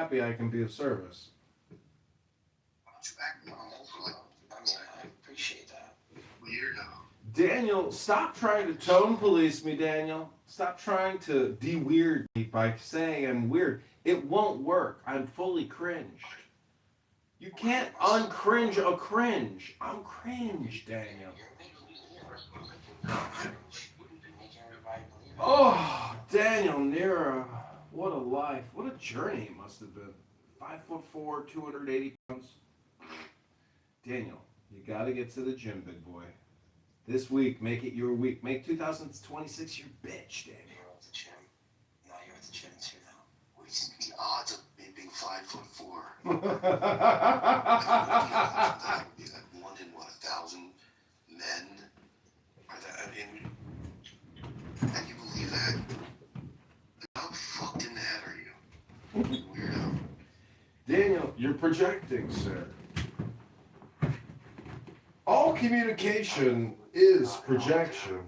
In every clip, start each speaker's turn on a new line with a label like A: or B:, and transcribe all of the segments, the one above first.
A: happy I can be of service.
B: Why don't you act normal for like...
C: I mean, I appreciate that.
B: Weirdo.
A: Daniel, stop trying to tone police me, Daniel. Stop trying to de-weird me by saying I'm weird. It won't work. I'm fully cringed. You can't uncringe a cringe. I'm cringe, Daniel. Oh, Daniel Nero. What a life. What a journey it must have been. 5'4", 280 pounds. Daniel, you gotta get to the gym, big boy. This week, make it your week. Make 2026 your bitch, Daniel.
C: You're at the gym. Now you're at the gym too now.
B: What do you think the odds of me being 5'4"? That would be like 1 in 1,000 men. Or that, I mean, can you believe that? How fucked in the head are you? Weirdo.
A: Daniel, you're projecting, sir. All communication is projection.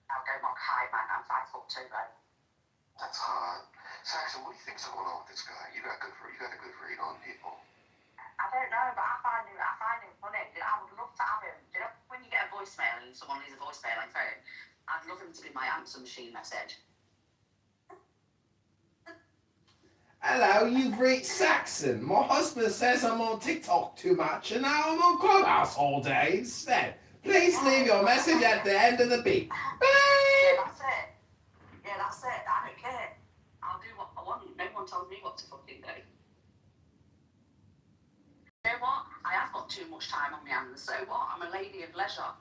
D: I'll go mock high, man. I'm 5'2", though.
B: That's hot. Saxon, what do you think's going on with this guy? You got a good read on people.
D: I don't know, but I find him funny. I would love to have him. You know, when you get a voicemail and someone leaves a voicemail on phone, I'd love him to be my answer machine message.
A: Hello, you've reached Saxon. My husband says I'm on TikTok too much and now I'm on Clubhouse all day instead. Please leave your message at the end of the beep.
D: Yeah, that's it. Yeah, that's it. I don't care. I'll do what I want. No one tells me what to fucking do. You know what? I have got too much time on my hands, so what? I'm a lady of leisure.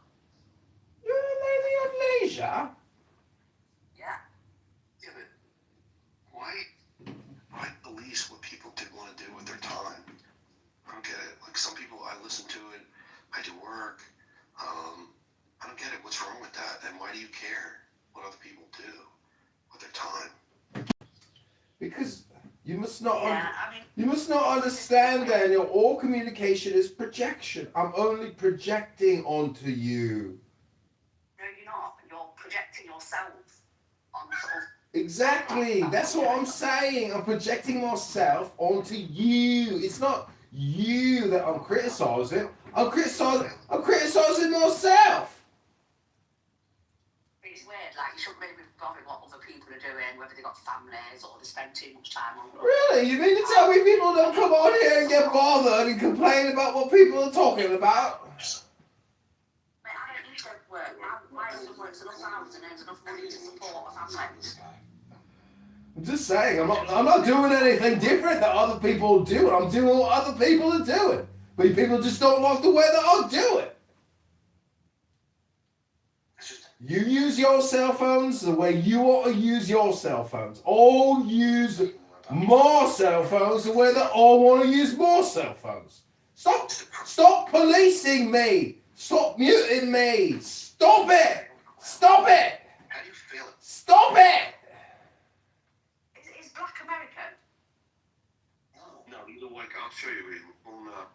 A: You're a lady of leisure?
D: Yeah.
B: Yeah, but why police what people want to do with their time? I don't get it. Like some people, I listen to it. I do work. I don't get it. What's wrong with that? And why do you care what other people do with their time?
A: Because you must not.
D: Yeah,
A: You must not understand, Daniel. All communication is projection. I'm only projecting onto you.
D: No, you're not. You're projecting yourself on sort of.
A: Exactly. That's what I'm saying. I'm projecting myself onto you. It's not you that I'm criticizing. I'm criticizing myself.
D: It's weird. Like you shouldn't really be bothered what other people are doing, whether they've got families or they spend too much time on.
A: Really? You mean to tell me people don't come on here and get bothered and complain about what people are talking about?
D: Mate, I don't need to work. My husband works enough hours and earns enough money to support a family.
A: I'm just saying, I'm not doing anything different that other people do. I'm doing what other people are doing. But people just don't like the way that I do it. You use your cell phones the way you want to use your cell phones. I'll use my cell phones the way that I want to use my cell phones. Stop policing me. Stop muting me. Stop it. Stop it.
B: How do you feel?
A: Stop it.
D: Is Black American?
B: No, he's a white guy. I'll show you.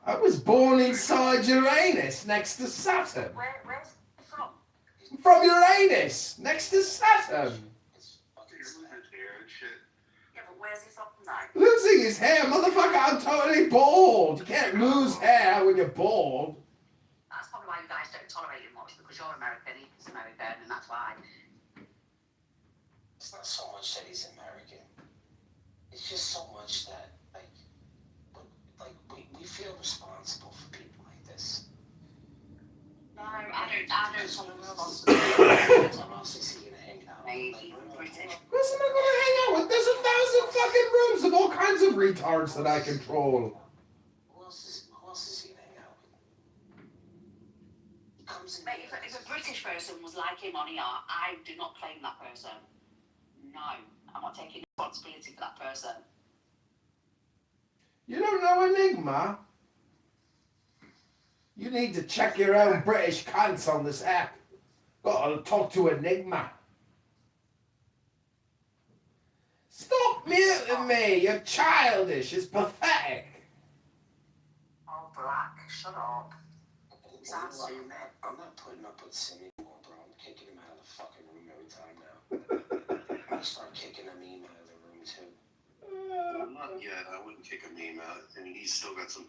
A: I was born inside Uranus, next to Saturn.
D: Where's he from?
A: From Uranus, next to Saturn.
D: Yeah, but where's he from, though?
A: Losing his hair, motherfucker, I'm totally bald. You can't lose hair when you're bald.
D: That's probably why you guys don't tolerate him much, because you're American, he's American, and that's why.
C: It's not so much that he's American. It's just so much that, we feel responsible for people like this.
D: No, I don't
C: Honestly, see you hang out.
D: Maybe British.
A: Who's am I gonna hang out with? There's 1,000 fucking rooms of all kinds of retards that I control.
C: Who else is he gonna hang out with? He comes in.
D: Mate, if a British person was like him on here, I do not claim that person. No, I'm not taking responsibility for that person.
A: You don't know Enigma? You need to check your own British cunts on this app. Gotta talk to Enigma. Stop muting me! You're childish. It's pathetic.
D: Oh, Black, shut up. Sounds stupid.
C: I'm not putting up with Sim anymore, bro. I'm kicking him out of the fucking room every time now. gotta start kicking a meme out of the room too.
B: Not yet. I wouldn't kick a meme out. I mean, he's still got some.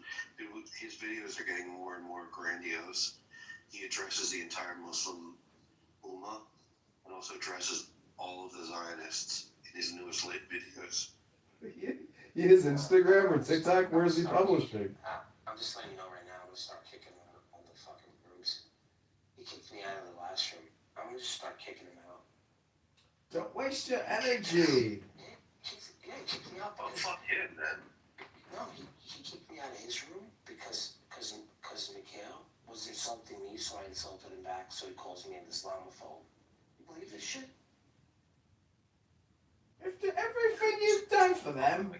B: His videos are getting more and more grandiose. He addresses the entire Muslim Ummah and also addresses all of the Zionists in his newest late videos.
A: His Instagram or TikTok, where is he publishing?
C: I'm just letting you know right now, I'm gonna start kicking all the fucking rooms. He kicked me out of the last room. I'm gonna just start kicking him out.
A: Don't waste your energy.
C: Yeah, he kicked me out
B: Oh,
C: because...
B: fuck him, then.
C: No, he kicked me out of his room because Mikhail was insulting me, so I insulted him back, so he calls me an Islamophobe. You believe this shit?
A: After everything you've done for them.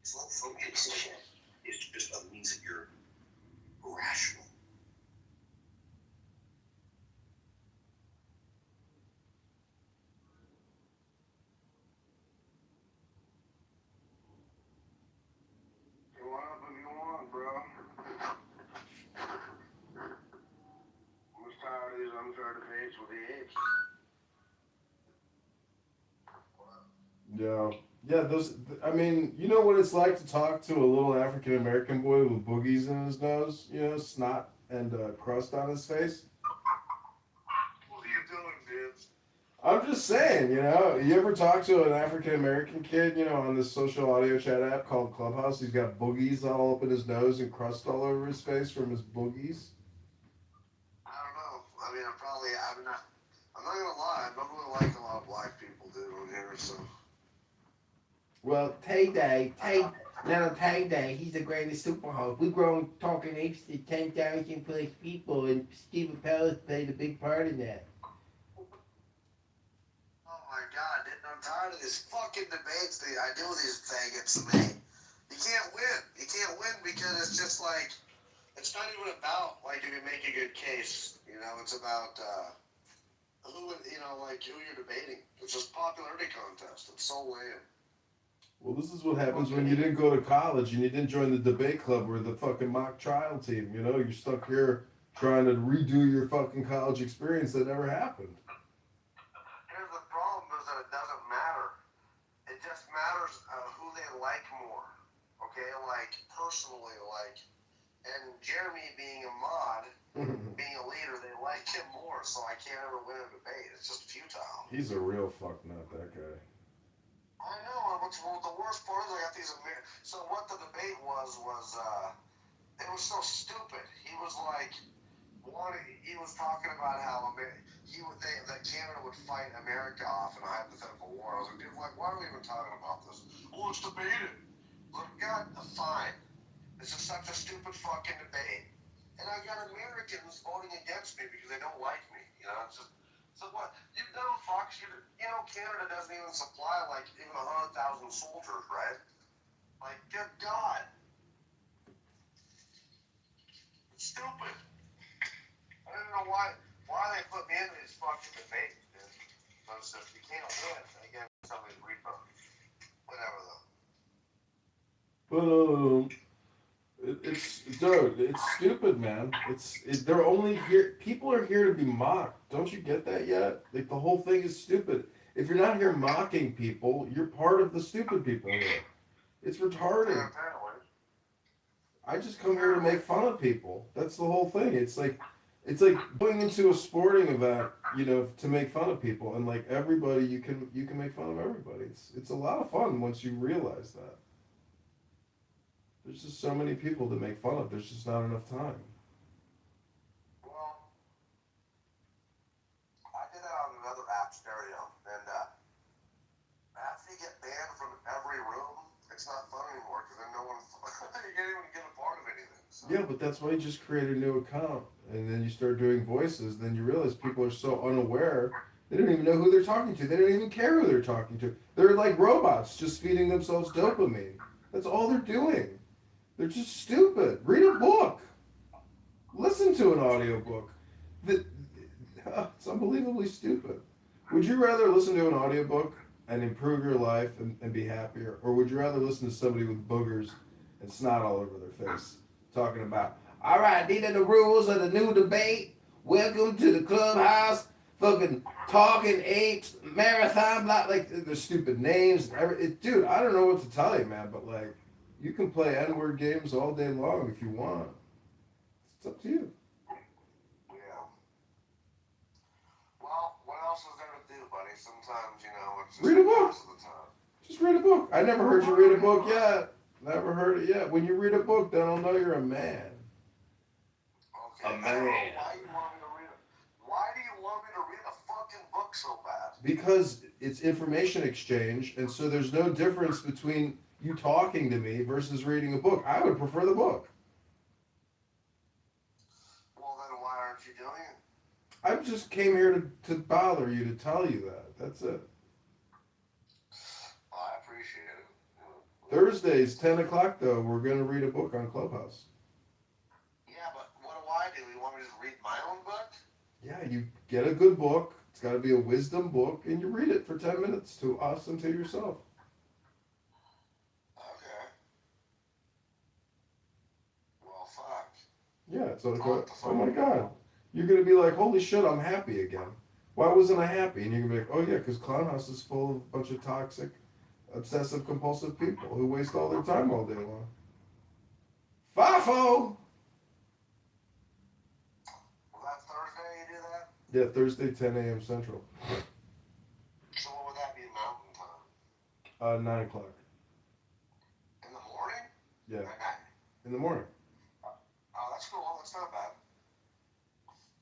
B: Islamophobia
C: Piece of shit.
B: is just a means that you're rational.
E: Go up if you want, bro. I'm just tired of these unfair debates with the apes.
A: Yeah. Yeah, those, I mean, you know what it's like to talk to a little African American boy with boogies in his nose, you know, snot and crust on his face?
E: What are you doing, dude?
A: I'm just saying, you know, you ever talk to an African American kid, you know, on this social audio chat app called Clubhouse? He's got boogies all up in his nose and crust all over his face from his boogies.
E: I don't know. I mean, I'm not gonna lie. I don't really like a lot of black people, dude, on here, so.
A: Well, Tay, he's the greatest superhost. We've grown talking apes to 10,000 plus people, and Stephen Pellis played a big part in that.
E: Oh my god, dude, I'm tired of these fucking debates that I do with these faggots, man. You can't win. You can't win because it's just like, it's not even about, like, if you make a good case, you know, it's about, who you're debating. It's just popularity contest. It's so lame.
A: Well, this is what happens when you didn't go to college and you didn't join the debate club or the fucking mock trial team. You know, you're stuck here trying to redo your fucking college experience that never happened.
E: Here's the problem is that it doesn't matter. It just matters who they like more. Okay, like personally, like, and Jeremy being a mod, being a leader, they like him more, so I can't ever win a debate. It's just futile.
A: He's a real fucknut, that guy.
E: I know. The worst part is I got these. So what the debate was it was so stupid. He was like, he was talking about how that Canada would fight America off in a hypothetical war. I was like, dude, like, why are we even talking about this? Well, it's debated. Look, God, fine. This is such a stupid fucking debate. And I got Americans voting against me because they don't like me. You know, it's just. So what? You dumb fucks. You know, Canada doesn't even supply like even 100,000 soldiers, right? Like, good God. It's stupid. I don't know why they put me in these fucking debates, dude. But it's just, you can't win against somebody's repo. Whatever though.
A: But it's stupid, man. They're only here. People are here to be mocked. Don't you get that yet? Like, the whole thing is stupid. If you're not here mocking people, you're part of the stupid people here. It's retarded.
E: Yeah, apparently.
A: I just come here to make fun of people. That's the whole thing. It's like going into a sporting event, you know, to make fun of people, and like everybody, you can make fun of everybody. It's a lot of fun once you realize that. There's just so many people to make fun of. There's just not enough time.
E: Well, I did that on another app, Stereo, and after you get banned from every room, it's not fun anymore because then no one, you can't even get a part of anything. So.
A: Yeah, but that's why you just create a new account, and then you start doing voices. Then you realize people are so unaware. They don't even know who they're talking to. They don't even care who they're talking to. They're like robots, just feeding themselves dopamine. That's all they're doing. They're just stupid. Read a book. Listen to an audiobook. It's unbelievably stupid. Would you rather listen to an audiobook and improve your life and be happier? Or would you rather listen to somebody with boogers and snot all over their face talking about, all right, these are the rules of the new debate. Welcome to the clubhouse. fucking talking apes, marathon, blah, like their stupid names. Dude, I don't know what to tell you, man, but like, you can play N-word games all day long if you want. It's up to you.
E: Yeah. Well, what else is there to do, buddy? Sometimes, you know, it's just
A: Read a book.
E: most of the time.
A: Just read a book. I never heard you read a book yet. Never heard it yet. When you read a book, then I'll know you're a man.
E: Okay.
A: A man.
E: Why you want me to read it? Why do you want me to read a fucking book so bad?
A: Because it's information exchange, and so there's no difference between you talking to me versus reading a book. I would prefer the book.
E: Well, then why aren't you doing it?
A: I just came here to bother you, to tell you that. That's it.
E: Oh, I appreciate it.
A: Thursdays, 10 o'clock, though, we're going to read a book on Clubhouse.
E: Yeah, but what do I do? You want me to just read my own book?
A: Yeah, you get a good book. It's got to be a wisdom book, and you read it for 10 minutes to us and to yourself.
E: Okay. Well, fuck.
A: Yeah, it's like, oh my God. You're going to be like, holy shit, I'm happy again. Why wasn't I happy? And you're going to be like, oh yeah, because Clownhouse is full of a bunch of toxic, obsessive, compulsive people who waste all their time all day long. Fafo!
E: Well, that Thursday you do that?
A: Yeah, Thursday, 10 a.m. Central.
E: So what would that be, mountain time?
A: 9 o'clock.
E: In the morning?
A: Yeah,
E: At night?
A: in the morning.
E: Oh, that's cool. That's not bad.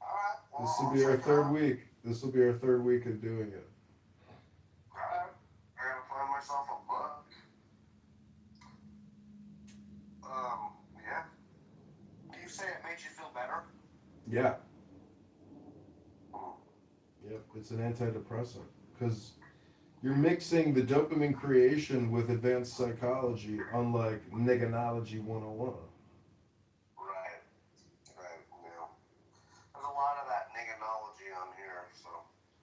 E: Alright. Well,
A: This will
E: I'll
A: be our
E: check it
A: third
E: out.
A: week. This will be our third week of doing it.
E: Alright. I gotta find myself a book. Yeah. Do you say it made you feel better?
A: Yeah. Yep, it's an antidepressant because you're mixing the dopamine creation with advanced psychology, unlike Neganology 101.
E: Right. Right. Yeah. There's a lot of that neganology on here, so.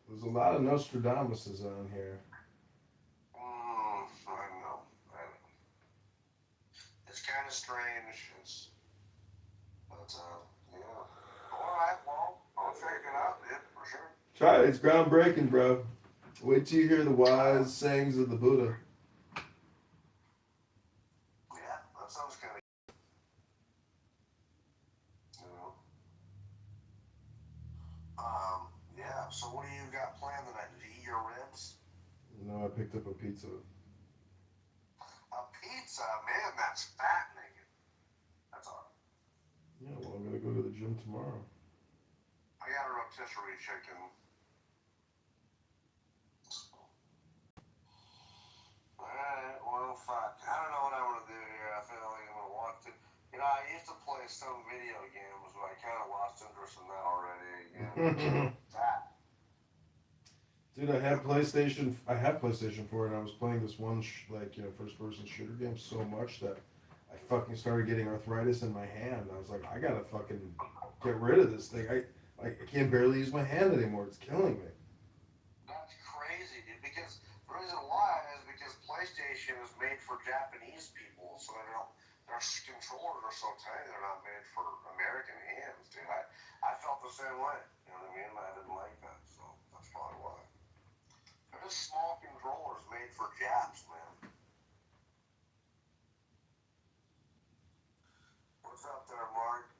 A: There's a lot of Nostradamuses on here.
E: I know. It's kind of strange. But yeah. All right. Well, I'll check it out, dude, for sure.
A: Try it. It's groundbreaking, bro. Wait till you hear the wise sayings of the Buddha.
E: Yeah, that sounds kind of. You know. Yeah. So what do you got planned tonight? Did you eat your ribs?
A: No, I picked up a pizza.
E: A pizza, man. That's fattening. That's all.
A: Yeah, well, I'm gonna go to the gym tomorrow.
E: I got a rotisserie chicken. Alright, well, fuck. I don't know what I want to do here. I feel like I'm going to walk to. You know, I used to play some video games, but I kind of lost interest in that already again. That.
A: Dude, I have PlayStation 4, and I was playing this one, first-person shooter game so much that I fucking started getting arthritis in my hand. I was like, I gotta fucking get rid of this thing. I can't barely use my hand anymore. It's killing me.
E: That's crazy, dude. Because the reason why is because PlayStation is made for Japanese people, so their controllers are so tiny. They're not made for American hands, dude. I felt the same way. You know what I mean? I didn't like that, so that's probably why. They're just small controllers made for Japs, man. What's up there, Mark?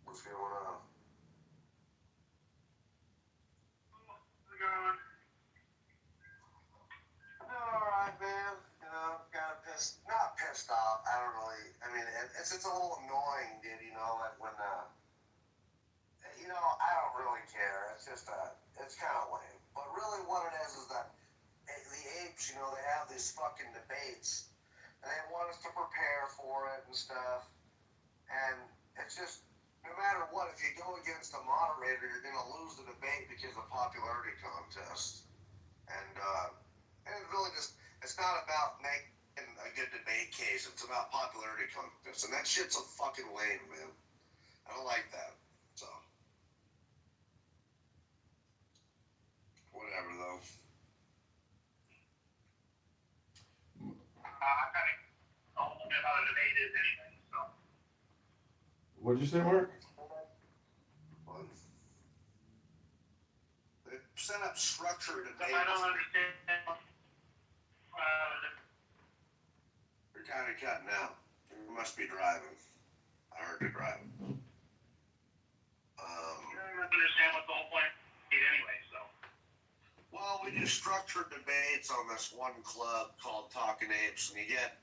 E: What's going on? Alright, man. You know, kind of pissed. Not pissed off. I don't really. I mean, it's a little annoying, dude. You know, like when I don't really care. It's just it's kind of lame. But really, what it is that the apes, they have these fucking debates, and they want us to prepare for it and stuff. And it's just, no matter what, if you go against a moderator, you're gonna lose the debate because of popularity contest. And it really it's not about making a good debate case. It's about popularity contest, and that shit's a fucking lame, man. I don't like that. So. Whatever, though.
F: I kind of know a little bit how the debate is anyway, so.
A: What'd you say, Mark?
E: Well, set up structured debates.
F: I don't understand.
E: You're kind of cutting out. You must be driving. I heard you driving.
F: I don't understand what the whole point is anyway, so.
E: Well, we do structured debates on this one club called Talking Apes, and you get,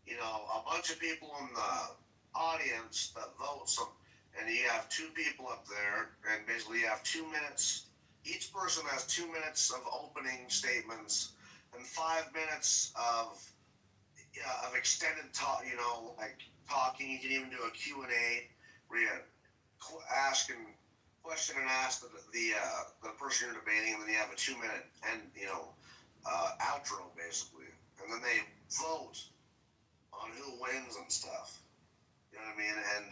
E: a bunch of people in the audience that vote some, and you have two people up there, and basically you have 2 minutes. Each person has 2 minutes of opening statements and 5 minutes of extended talk. Like talking. You can even do a Q&A where you ask and question and ask the person you're debating, and then you have a 2 minute outro basically, and then they vote on who wins and stuff. You know what I mean? And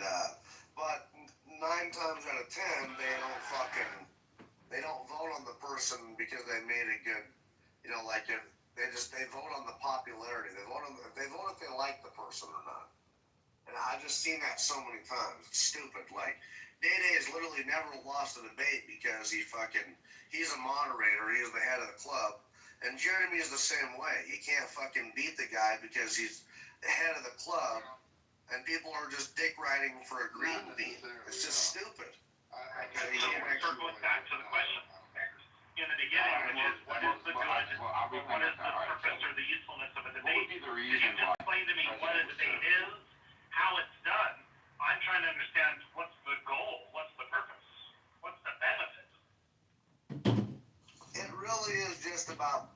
E: but 9 times out of 10, they don't vote on the person because they made a good, like if they vote on the popularity. They vote if they like the person or not. And I've just seen that so many times. It's stupid. Like Day has literally never lost a debate because he's a moderator. He's the head of the club. And Jeremy is the same way. You can't fucking beat the guy because he's the head of the club, and people are just dick riding for a green bean. It's just stupid.
F: Circling back to the question in the beginning, which is what is the good, what is the purpose or the usefulness of a debate? Could you just explain to me what a debate is, how it's done? I'm trying to understand what's the goal, what's the purpose, what's the benefit?
E: It really is just about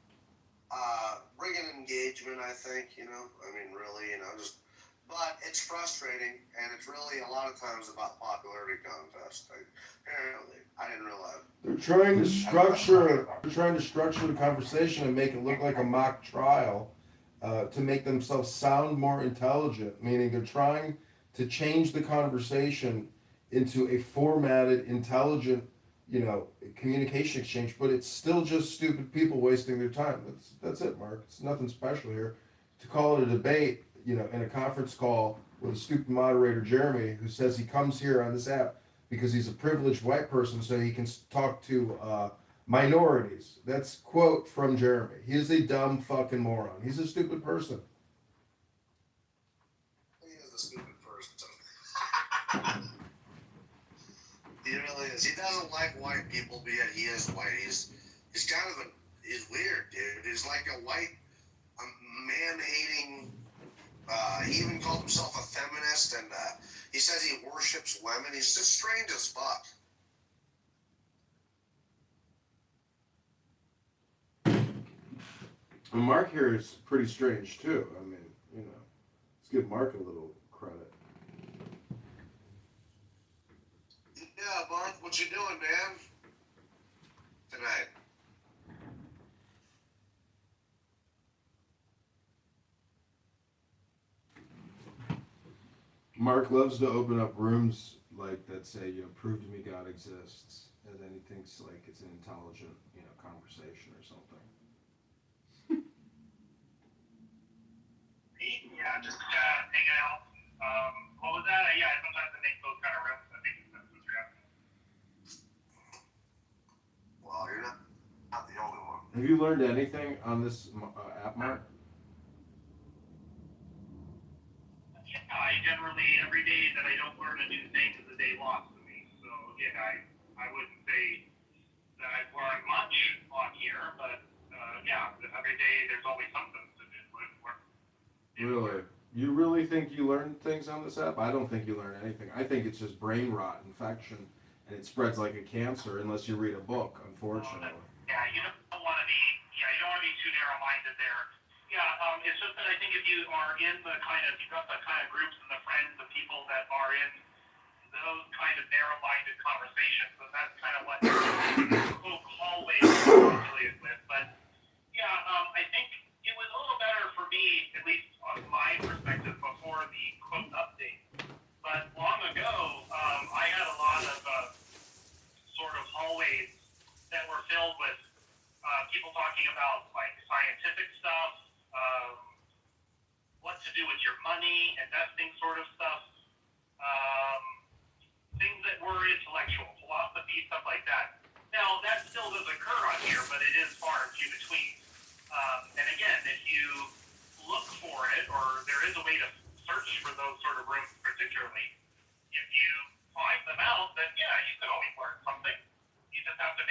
E: bringing engagement, I think, really, but it's frustrating, and it's really a lot of times about popularity contest. Apparently, I didn't realize.
A: They're trying to structure the conversation and make it look like a mock trial, to make themselves sound more intelligent, meaning they're trying to change the conversation into a formatted, intelligent, communication exchange, but it's still just stupid people wasting their time. That's it, Mark. It's nothing special here. To call it a debate, in a conference call with a stupid moderator, Jeremy, who says he comes here on this app because he's a privileged white person so he can talk to minorities. That's quote from Jeremy. He is a dumb fucking moron. He's a stupid person.
E: He is a stupid person. He really is. He doesn't like white people, but yet he is white. He's weird, dude. He's like a white, man-hating. He even called himself a feminist, and he says he worships women. He's just strange as fuck.
A: And Mark here is pretty strange too. I mean, let's give Mark a little credit.
E: Yeah, Mark, what you doing, man? Tonight.
A: Mark loves to open up rooms like that say, prove to me God exists, and then he thinks like it's an intelligent, conversation or something.
F: Yeah, just hanging out. What was that? Yeah, sometimes I make those kind of rooms. I think that's what you're asking.
E: Well, you're not the only one.
A: Have you learned anything on this app, Mark?
F: Yeah, I generally, every day that I don't learn a new thing is a day lost to me. So, yeah, I wouldn't say that I've learned much on here, but, yeah, every day there's always something to do.
A: Really? You really think you learn things on this app? I don't think you learn anything. I think it's just brain rot, infection, and it spreads like a cancer unless you read a book, unfortunately.
F: Yeah, you don't want to be too narrow-minded there. Yeah, it's just that I think if you are in you've got the kind of groups and the friends, the people that are in those kind of narrow-minded conversations, so that's kind of what quote hallways are affiliated with. But yeah, I think it was a little better for me, at least on my perspective, before the quote update. But long ago, I had a lot of sort of hallways that were filled with people talking about like scientific stuff, what to do with your money, investing sort of stuff, things that were intellectual, philosophy, stuff like that. Now, that still does occur on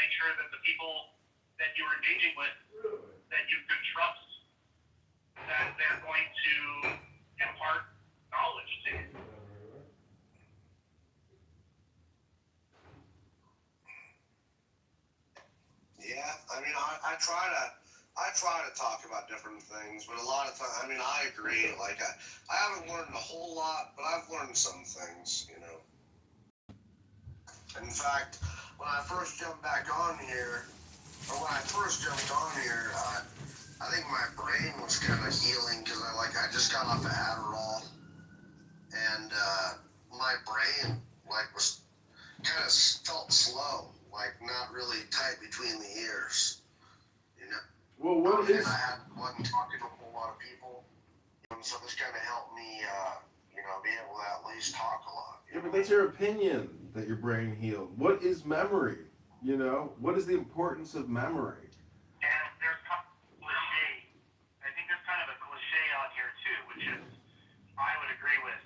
F: make sure that the people that you're engaging with, that you can trust, that they're going to impart knowledge to you.
E: Yeah, I mean, I try to talk about different things, but a lot of times, I mean, I agree. Like, I haven't learned a whole lot, but I've learned some things, you know. In fact, when I first jumped back on here, I think my brain was kind of healing because I just got off of Adderall, and my brain was kind of felt slow, like not really tight between the ears, you know.
A: Well, what is?
E: And I wasn't talking to a whole lot of people, so this kind of helped me, be able to at least talk a lot.
A: Yeah, but that's your opinion that your brain healed. What is memory? You know, what is the importance of memory?
F: And there's kind of a cliche. I think there's kind of a cliche on here too, which is I would agree with.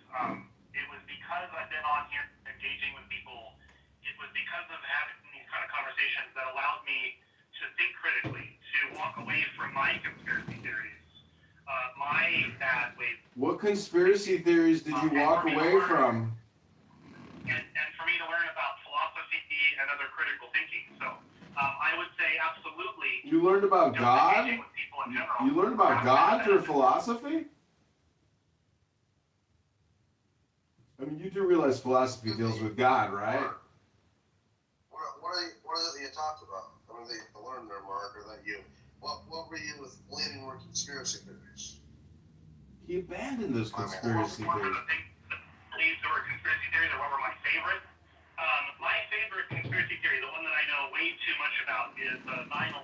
F: It was because I've been on here engaging with people. It was because of having these kind of conversations that allowed me to think critically, to walk away from my conspiracy theories, my bad ways.
A: What conspiracy theories did you walk away from?
F: And for me to learn about philosophy and other critical thinking. So I would say absolutely.
A: You learned about God?
F: Engaging with people in general.
A: You learned about God through philosophy? I mean, you do realize philosophy deals with God, right?
E: What is it that you talked about? I mean, that you learned there, Mark, or that what were you with believing were conspiracy theories?
A: He abandoned those conspiracy
F: What were
A: theories.
F: the things that believed were conspiracy theories, or what were my favorite? My favorite conspiracy theory, the one that I know way too much about, is 9/11.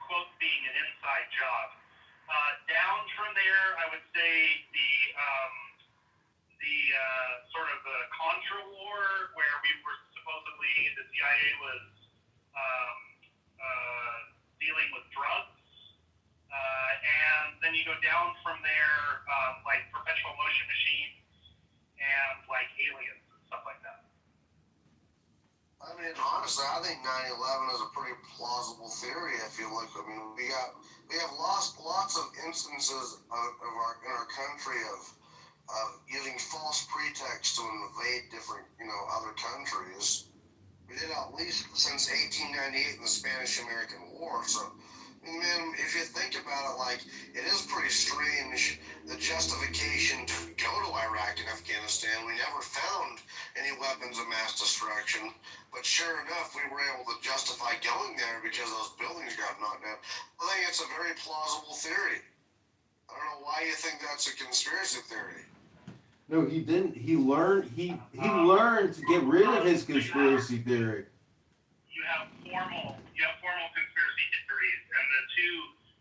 F: Quote being an inside job. Down from there, I would say the sort of the Contra War, where we were supposedly the CIA was dealing with drugs, and then you go down from there, like perpetual motion machines and like aliens and stuff like that.
E: I mean, honestly, I think 9/11 is a pretty plausible theory. If you look, I mean, we have lost lots of instances in our country of using false pretexts to invade different, other countries. We did at least since 1898 in the Spanish-American War. So, I mean, man, if you think about it, it is pretty strange, the justification to go to Iraq and Afghanistan. We never found any weapons of mass destruction, but sure enough, we were able to justify going there because those buildings got knocked down. I think it's a very plausible theory. I don't know why you think that's a conspiracy theory.
A: No, he didn't. He learned to get rid of his conspiracy theory.
F: You have formal conspiracy theories, and the two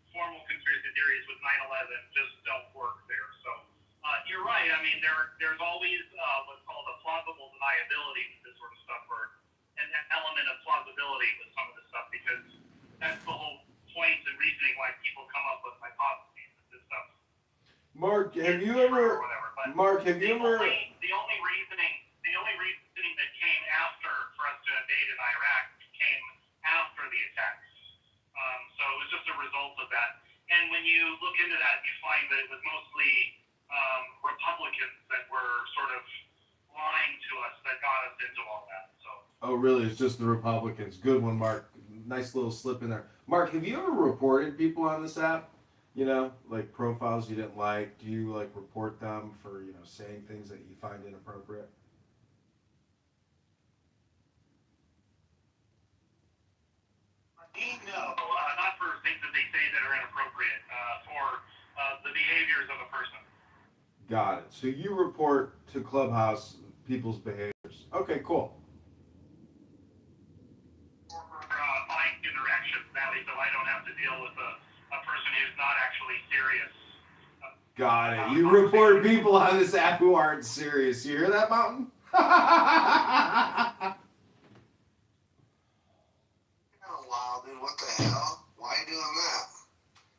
F: formal conspiracy theories with 9/11 just don't work there. So you're right. I mean, there's always what's called a plausible deniability with this sort of stuff, or an element of plausibility with some of this stuff, because that's the whole point and reasoning why people come up with hypotheses and this stuff.
A: Mark, have you ever?
F: The only reasoning that came after for us to invade in Iraq came after the attacks. So it was just a result of that. And when you look into that, you find that it was mostly Republicans that were sort of lying to us that got us into all that. So.
A: Oh, really? It's just the Republicans. Good one, Mark. Nice little slip in there. Mark, have you ever reported people on this app? Like profiles you didn't like? Do you report them for, saying things that you find inappropriate?
F: No, not for things that they say that are inappropriate, for the behaviors of a person.
A: Got it. So you report to Clubhouse people's behaviors. Okay, cool.
F: Or my interactions, Natalie, so I don't have to deal with a person who's not actually serious.
A: Got it. You report people on this app who aren't serious. You hear that, Mountain?
E: Wow, dude, what the hell? Why are you doing that?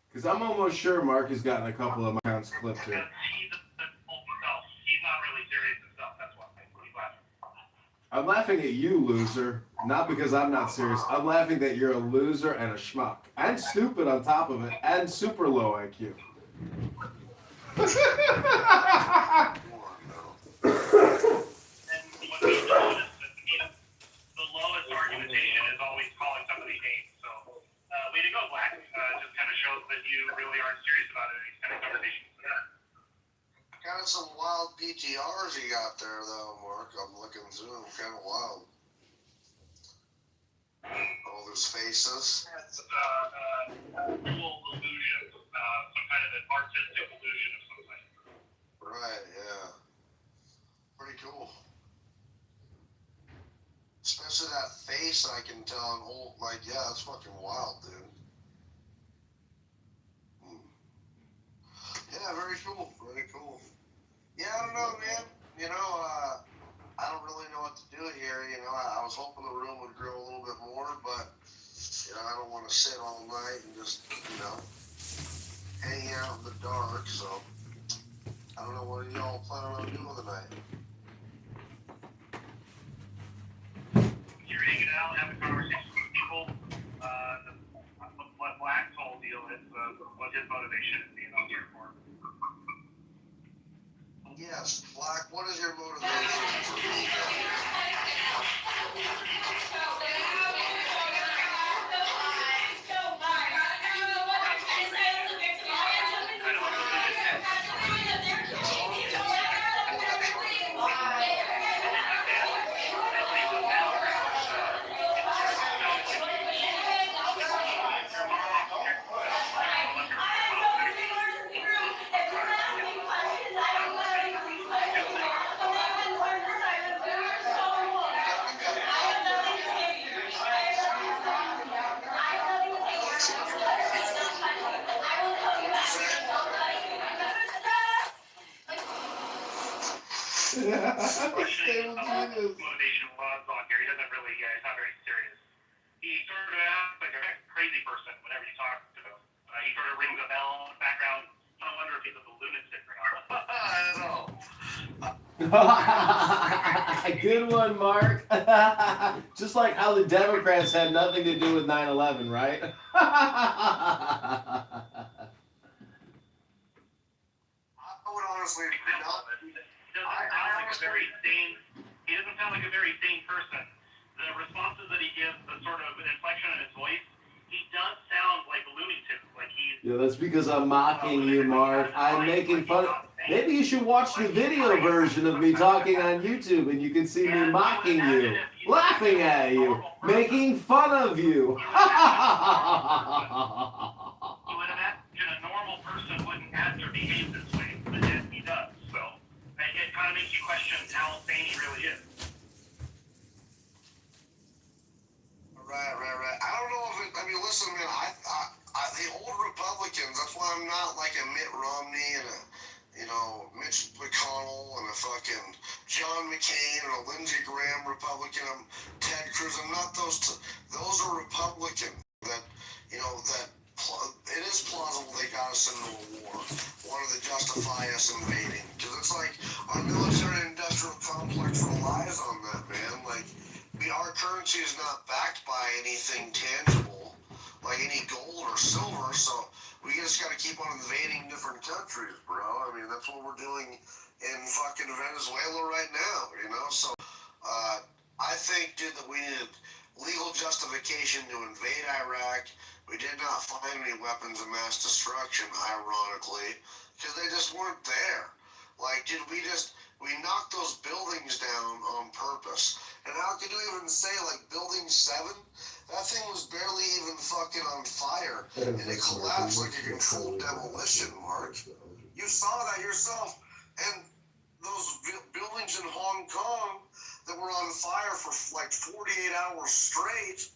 A: Because I'm almost sure Mark has gotten a couple of my accounts clipped here.
F: He's not really serious himself. That's why he's laughing.
A: I'm laughing at you, loser. Not because I'm not serious. I'm laughing that you're a loser and a schmuck. And stupid on top of it. And super low IQ.
F: And what we noticed is the lowest argumentation is always calling somebody names. So, way to go, Black. Just kind of shows that you really aren't serious about it in these kind of conversations.
E: Kind of some wild PTRs you got there, though, Mark. I'm looking through them, kind of wild. Oh, there's faces.
F: That's visual illusion, some kind of an artistic illusion of some kind.
E: Right, yeah. Pretty cool. Especially that face, I can tell, and whole, like, yeah, that's fucking wild, dude. Yeah, very cool, very cool. Yeah, I don't know, man. You know, I don't really know what to do here. You know, I was hoping the room would grow a little bit more, but, you know, I don't want to sit all night and just, you know, hang out in the dark, so I don't know what y'all planning on doing tonight.
F: You're hanging out, having conversations with people. What Black's whole deal is, what his motivation is being out here for.
E: Yes, Black, what is your motivation for being out here?
F: Questioning motivation was on here. He doesn't really, he's not very serious. He sort of acts like a crazy person whenever you talk to him. He sort of rings a bell in the background. I wonder if he's a lunatic or not.
E: I don't know.
A: Good one, Mark. Just like how the Democrats had nothing to do with 9/11, right?
E: I would honestly not.
F: He doesn't sound like a very sane person. The responses that he gives, the sort of inflection in his voice, he does sound like a lunatic. Like he's.
A: Yeah, that's because I'm mocking you, Mark. I'm making fun of. Maybe you should watch the video version of me talking on YouTube, and you can see me mocking you, laughing at you, making fun of you.
F: You would imagine a normal person wouldn't have to behave this way, but yet he does. So it kind of makes you question how sane he really is.
E: Right. I don't know if it, I mean, listen, man, the old Republicans, that's why I'm not like a Mitt Romney and a, you know, Mitch McConnell and a fucking John McCain and a Lindsey Graham Republican. I'm Ted Cruz. I'm not those those are Republican that, you know, that it is plausible they got us into a war, wanted to justify us invading. Because it's like our military-industrial complex relies on that, man. Like, our currency is not backed by anything tangible, like any gold or silver, so we just got to keep on invading different countries, bro. I mean, that's what we're doing in fucking Venezuela right now, you know? So, I think, dude, that we needed legal justification to invade Iraq. We did not find any weapons of mass destruction, ironically, because they just weren't there. Like, dude, we knocked those buildings down on purpose. And how could you even say, like, Building 7? That thing was barely even fucking on fire. And it collapsed like a controlled demolition, Mark. You saw that yourself. And those buildings in Hong Kong that were on fire for like 48 hours straight,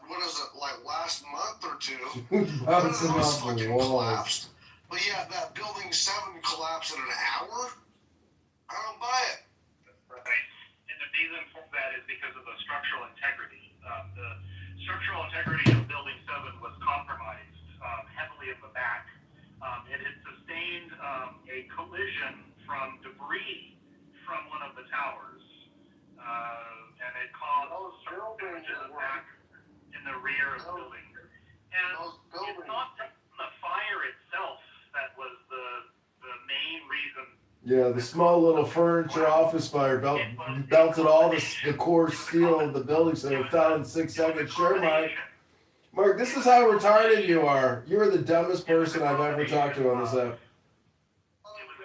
E: what is it, like last month or two? None of those fucking collapsed. But yeah, that Building 7 collapsed in an hour? I don't buy it.
F: Right. And the reason for that is because of the structural integrity. The structural integrity of Building 7 was compromised heavily in the back. It had sustained a collision from debris from one of the towers. and it caused
E: Those
F: some
E: buildings
F: damages
E: were-
F: back in the rear of the building. And
E: Those
F: it's
E: buildings.
F: not the fire itself that was the main reason.
A: Yeah, the small little furniture office fire belted all the core steel of the building so it fell in 6 seconds. Sure, Mike. Mark, this is how retarded you are. You are the dumbest person I've ever talked to on this app.
F: It was a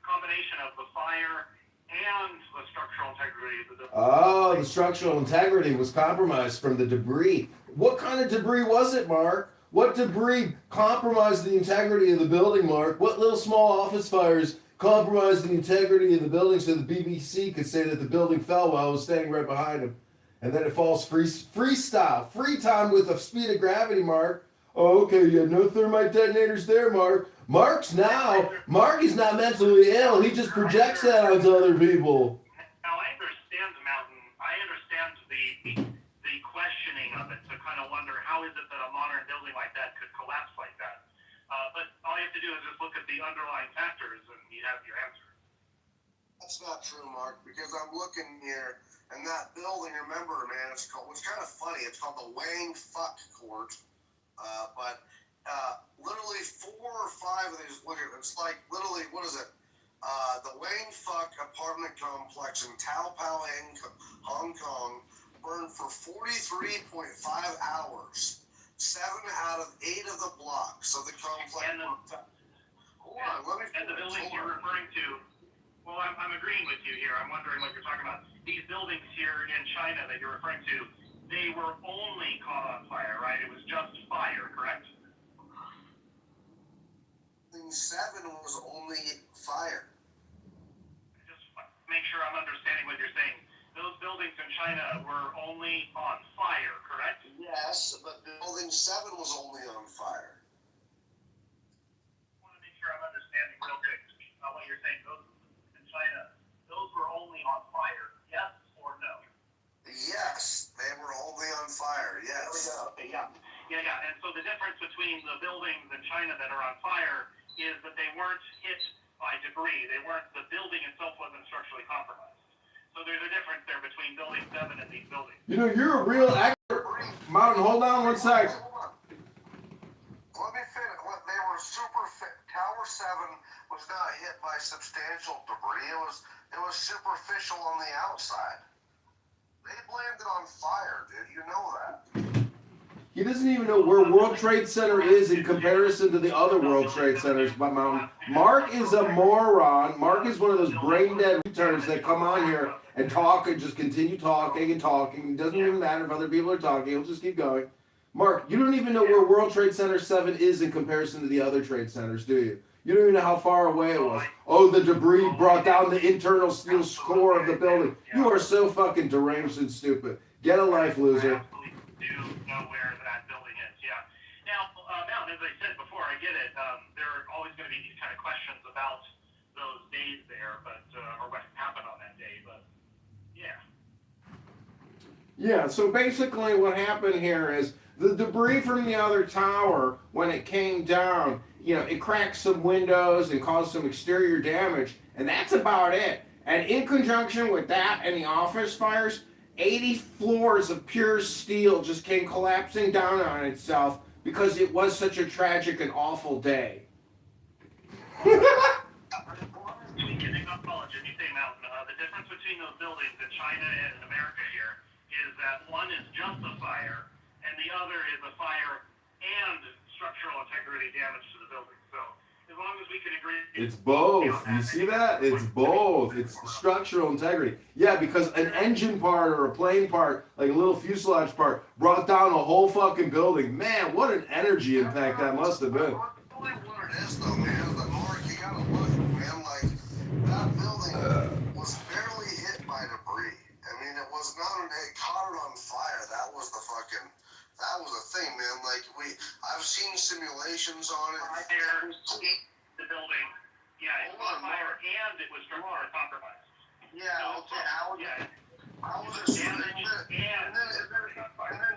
F: combination of the fire and the structural integrity of the building.
A: Oh, the structural integrity was compromised from the debris. What kind of debris was it, Mark? What debris compromised the integrity of the building, Mark? What little small office fires compromised the integrity of the building so the BBC could say that the building fell while I was standing right behind him? And then it falls freestyle, free time with the speed of gravity, Mark. Oh, okay, you had no thermite detonators there, Mark. Mark is not mentally ill. He just projects that onto other people.
F: Now, I understand the mountain. I understand the questioning of it to kind of wonder how is it that a modern building like that could collapse like that. But all you have to do is just look at the underlying factors and you have your answer.
E: That's not true, Mark, because I'm looking here, and that building, remember, man, it's kind of funny. It's called the Wang Fuck Court. But literally 4 or 5 of these, look at it, it's like literally, what is it? The Wang Fuck apartment complex in Tao Pao, Hong Kong, burned for 43.5 hours. 7 out of 8 of the blocks of the complex.
F: And the buildings you're referring to, well, I'm agreeing with you here. I'm wondering what you're talking about. These buildings here in China that you're referring to, they were only caught on fire, right? It was just fire, correct?
E: Building 7 was only fire.
F: Just make sure I'm understanding what you're saying. Those buildings in China were only on fire, correct?
E: Yes, but building 7 was only on fire.
F: I want to make sure I'm understanding real quick what you're saying. Those in China, those were only on fire, yes or no?
E: Yes, they were only on fire, yes.
F: Okay, yeah. And so the difference between the buildings in China that are on fire is that they weren't hit by debris. The building itself wasn't structurally compromised. So there's a difference there between building 7 and these buildings.
A: You know, you're a real expert. Mountain, hold on one sec.
E: Let me finish. They were super fit. Tower 7 was not hit by substantial debris. It was superficial on the outside. They blamed it on fire, dude. You know that.
A: He doesn't even know where World Trade Center is in comparison to the other World Trade Centers, my Mountain. Mark is a moron. Mark is one of those brain-dead retards that come on here and talk and just continue talking and talking. It doesn't even matter if other people are talking. He'll just keep going. Mark, you don't even know where World Trade Center 7 is in comparison to the other trade centers, do you? You don't even know how far away it was. Oh, the debris brought down the internal steel core of the building. You are so fucking deranged and stupid. Get a life, loser.
F: I absolutely do know where that building is, yeah. Now, Mountain, as I said before, I get it. There are always going to be these kind of questions about those days there, but or what happened on that day, but yeah.
A: Yeah, so basically what happened here is the debris from the other tower, when it came down, you know, it cracked some windows and caused some exterior damage, and that's about it. And in conjunction with that and the office fires, 80 floors of pure steel just came collapsing down on itself because it was such a tragic and awful day.
F: We can acknowledge, and you say, Mountain, the difference between those buildings in China and in America here is that one is just a fire, and the other is a fire and structural integrity damage to the building. So as long as we can agree.
A: It's both. You see that? It's both. It's structural integrity. Yeah, because an engine part or a plane part, like a little fuselage part, brought down a whole fucking building. Man, what an energy impact that must have been.
E: Really what it is, though, man, but Mark, you gotta look, man, like, that building was barely hit by debris. I mean, it was not, it caught it on fire. That was the thing, man. Like, I've seen simulations on it.
F: Right there, the building. Yeah, it was on fire and it was structurally compromised.
E: Yeah, okay, I was just, and then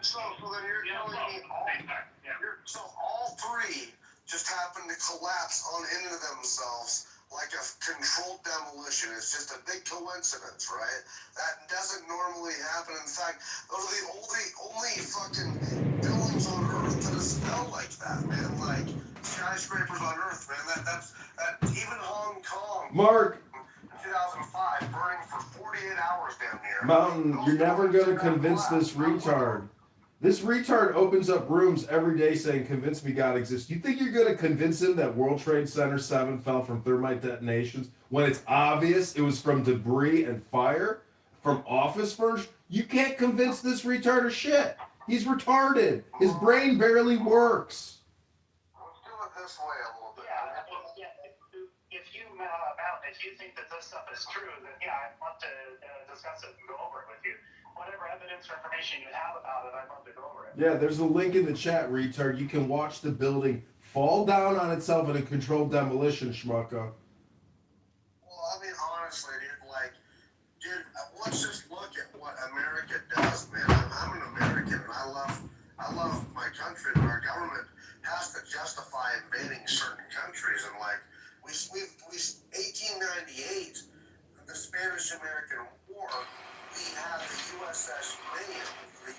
E: so then you're telling me so all 3 just happened to collapse on into themselves like a controlled demolition. It's just a big coincidence, right? That doesn't normally happen. In fact, those are the only fucking buildings on Earth that are spelled like that, man. Like skyscrapers on Earth, man. That even Hong Kong.
A: Mark.
E: 2005, burning for 48 hours damn near.
A: Mountain, you're never gonna convince this retard. This retard opens up rooms every day saying, "Convince me God exists." You think you're gonna convince him that World Trade Center 7 fell from thermite detonations when it's obvious it was from debris and fire from office furniture? You can't convince this retard of shit. He's retarded. His brain barely works.
E: Let's do it this way a little bit.
F: If you think that this stuff is true, then yeah, I'd love to discuss it and go over it with you. Whatever evidence or information you have about it, I'd love to go over it.
A: Yeah, there's a link in the chat, retard. You can watch the building fall down on itself in a controlled demolition, schmucko.
E: Well, I mean, honestly, dude, let's just look at what America does, man. I'm an American, and I love my country, and our government has to justify invading certain countries, and like, we 1898, the Spanish-American War, we had the USS Maine, and it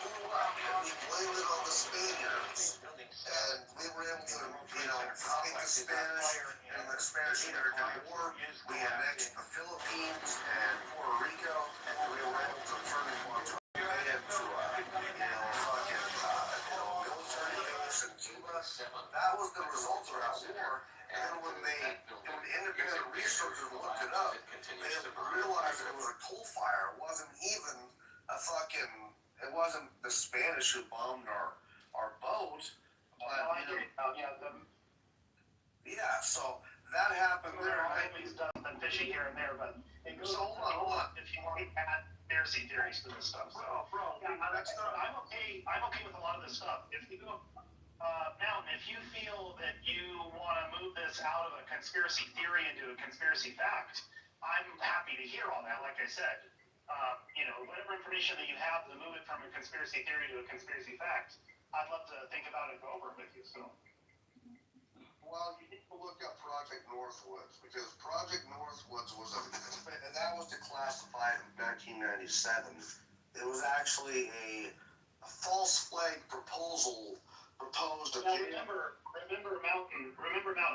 E: blew up, and we blamed it on the Spaniards, and we were able to, fight the Spanish in the Spanish-American War. We annexed the Philippines and Puerto Rico, and we were able to turn Guantanamo Bay into military base in Cuba. That was the result of that war. And when independent researchers looked it up, they realized that it was a coal fire. It wasn't even it wasn't the Spanish who bombed our boat. But, so that happened there.
F: He's done some fishing here and there, but it goes
E: So hold on.
F: if you want to add conspiracy theories to this stuff. So, I'm okay with a lot of this stuff. If you go, Mountain, if you feel that you want to move this out of a conspiracy theory into a conspiracy fact, I'm happy to hear all that. Like I said, whatever information that you have to move it from a conspiracy theory to a conspiracy fact, I'd love to think about it and go over it with you. So.
E: Well, you need to look up Project Northwoods, because Project Northwoods that was declassified in 1997. It was actually a false flag proposal proposed.
F: Now remember, Mountain,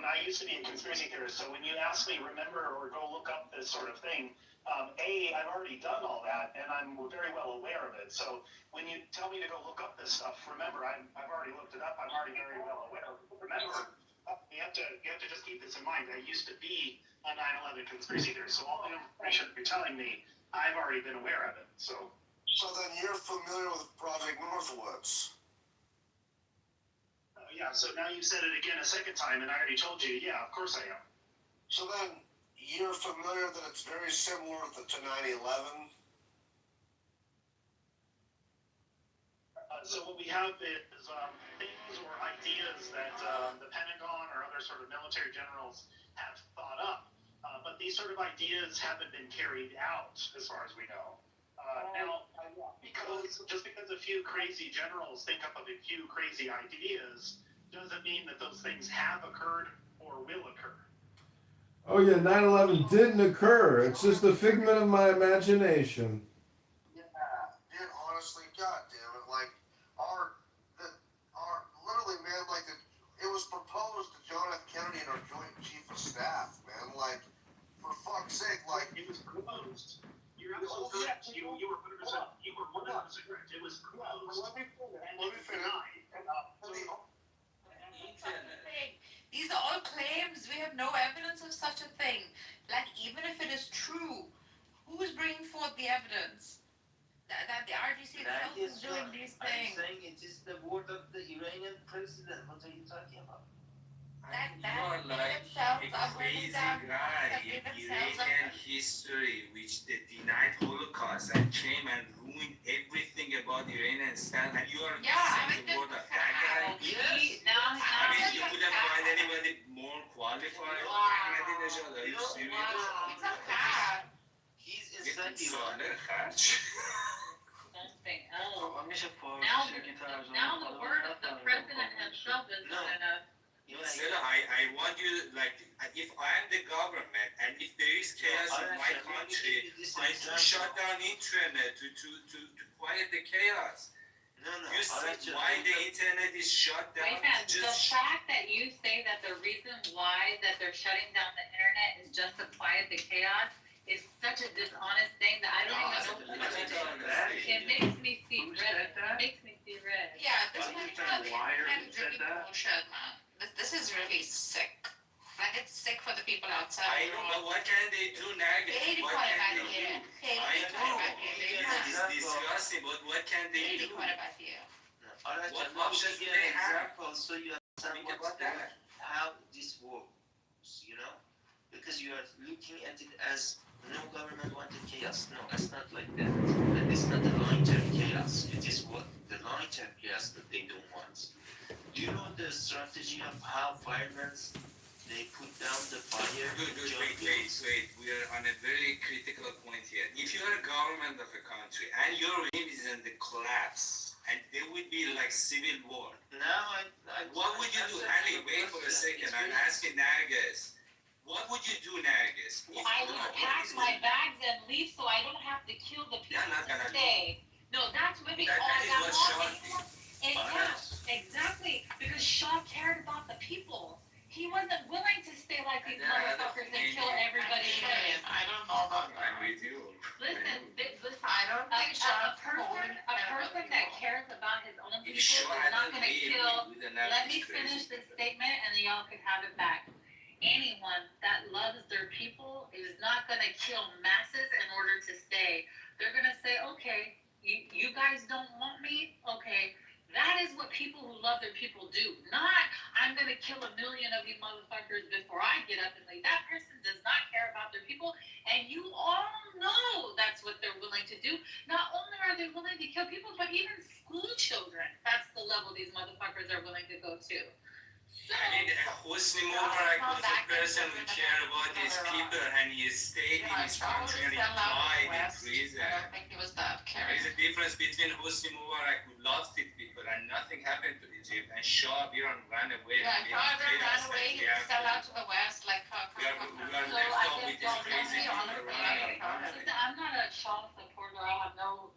F: I used to be a conspiracy theorist, so when you ask me remember or go look up this sort of thing, I've already done all that, and I'm very well aware of it. So when you tell me to go look up this stuff, remember, I've already looked it up. I'm already very well aware of it. Remember, you have to just keep this in mind. I used to be a 9/11 conspiracy theorist, so all the information you're telling me, I've already been aware of it. So
E: then you're familiar with Project Northwoods.
F: Yeah, so now you said it again a second time, and I already told you, yeah, of course I am.
E: So then you're familiar that it's very similar to 9/11?
F: So what we have is things or ideas that the Pentagon or other sort of military generals have thought up, but these sort of ideas haven't been carried out, as far as we know. Now, because a few crazy generals think up of a few crazy ideas, doesn't mean that those things have occurred or will occur.
A: Oh yeah, 9/11 didn't occur. It's just a figment of my imagination.
E: Yeah, dude, honestly, goddamn it, like, literally, man, like, it was proposed to John F. Kennedy and our Joint Chief of Staff, man, like, for fuck's sake, like.
F: It was proposed. You're absolutely correct. You were 100% correct. It was proposed.
E: Let me finish.
D: These are all claims. We have no evidence of such a thing. Like, even if it is true, who is bringing forth the evidence that the RGC itself is doing these things?
G: I'm saying it is the word of the Iranian president. What are you talking about?
H: You are like a crazy guy in Iranian history, which they denied Holocaust and came and ruined everything about Iranian stand. And you are saying the word of that guy?
D: Yes.
H: I mean, you couldn't find anybody more qualified. Ahmadinejad, are you serious?
D: It's a fact.
G: He's
H: Get
G: inside
H: some
G: Iran.
H: solid hatch.
D: Something else.
G: Now
D: Now the word of the president himself is
G: No.
D: not enough.
H: Instead, I want you, like, if I'm the government and if there is chaos in my country, I do shut down internet to quiet the chaos.
G: No,
H: You see why the internet is shut down?
I: Wait, man, the fact that you say that the reason why that they're shutting down the internet is just to quiet the chaos is such a dishonest thing that I don't even know. It makes me see red. It makes me see red.
D: Yeah, this
F: Are you
D: is
F: a liar who said
D: really
F: that?
D: bullshit, man. This is really sick. Like, it's sick for the people outside.
H: I know, but what can they do now?
D: Kheli
H: What
D: kare
H: can they
D: badiye.
H: do?
D: Kheli
H: I
D: kare
H: know,
D: badiye.
H: it's disgusting, but what can they
D: Kheli
H: do?
D: kare badiye.
H: What options do they have?
G: Example, so you understand
H: Think about that.
G: how this works, you know? Because you are looking at it as no government wanted chaos. No, it's not like that. And it's not the long-term chaos. It is what the long-term chaos that they don't want. Do you know the strategy of how firemen they put down the fire?
H: Good, wait. We are on a very critical point here. If you are a government of a country and your regime is in the collapse, and there would be like civil war,
G: Now
H: what would you do? Ali, wait for a second. I'm asking Nargis. What would you do, Nargis?
I: I would pack my bags and leave so I don't have to kill the people
H: They're not
I: to
H: gonna
I: stay. No, that's really
H: That is what Shaw did.
I: Exactly. Because Shaw cared about the people. He wasn't willing to stay like these
H: Yeah,
I: motherfuckers and kill everybody.
D: I don't know about
H: I'm with you.
I: Listen,
D: I don't think
I: a person that cares about his own people
H: If Shaw
I: is not
H: hadn't
I: gonna
H: been
I: kill.
H: with the
I: Let me
H: Nargis
I: finish
H: crazy
I: this statement and then y'all can have it back. Anyone that loves their people is not gonna kill masses in order to stay. They're gonna say, okay, you guys don't want me? Okay. That is what people who love their people do. Not, I'm gonna kill 1 million of you motherfuckers before I get up and leave. That person does not care about their people, and you all know that's what they're willing to do. Not only are they willing to kill people, but even school children. That's the level these motherfuckers are willing to go to. So,
H: I mean, Hosni Mubarak was a person who cared about his people and he stayed in his country and he died in prison.
D: I don't think he was that
H: There
D: caring.
H: is a difference between Hosni Mubarak who loved his people and nothing happened to Egypt and Shah Biran ran away.
D: Yeah,
H: and
D: however,
H: made
D: ran
H: us
D: away,
H: like,
D: he
H: yeah,
D: fell out to the west like
H: we are
I: So
H: left
I: I
H: off
I: guess
H: with this
I: y'all
H: crazy
I: don't
H: people
I: be
H: running around.
I: listen, I'm not a Shaw supporter. I have no,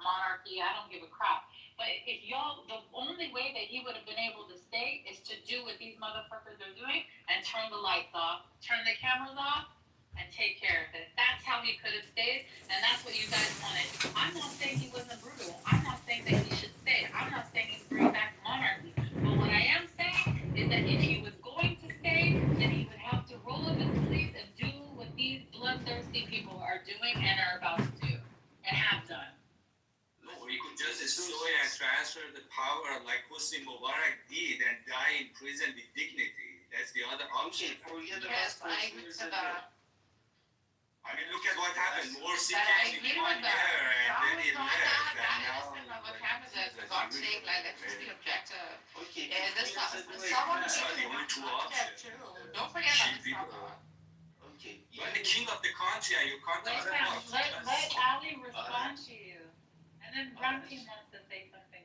I: monarchy. I don't give a crap. But if y'all, the only way that he would have been able to stay is to do what these motherfuckers are doing and turn the lights off, turn the cameras off, and take care of it. That's how he could have stayed, and that's what you guys wanted. I'm not saying he wasn't brutal. I'm not saying that he should stay. I'm not saying he's bring back monarchy. But what I am saying is that if he was going to stay, then he would have to roll up his sleeves and do what these bloodthirsty people are doing and are about to do and have done.
H: No, we could just destroy and transfer the power like Hosni Mubarak did and die in prison with dignity. That's the other option.
G: okay, forget about
D: Yes, I
G: 40
D: agree
G: years
D: to
G: ago.
D: that.
H: I mean, look at what happened. Morsi
D: But I
H: came
D: agree
H: in 1
D: with that.
H: year and
D: That
H: then
D: was
H: he
D: not
H: left.
D: that
H: And now,
D: innocent of a candidate, for God's sake, like, let's just be objective.
G: Okay,
D: Yeah, this
G: 50 years ago,
D: someone
H: That's why they
D: needs to
H: went to
D: watch
H: option.
D: that too. Don't forget
H: Cheap
D: about
H: people.
D: someone.
G: okay,
H: You're the king of the country and you can't
I: Wait,
H: talk
I: man,
H: about
I: let Ali respond to you. And then Ramsey wants to say something.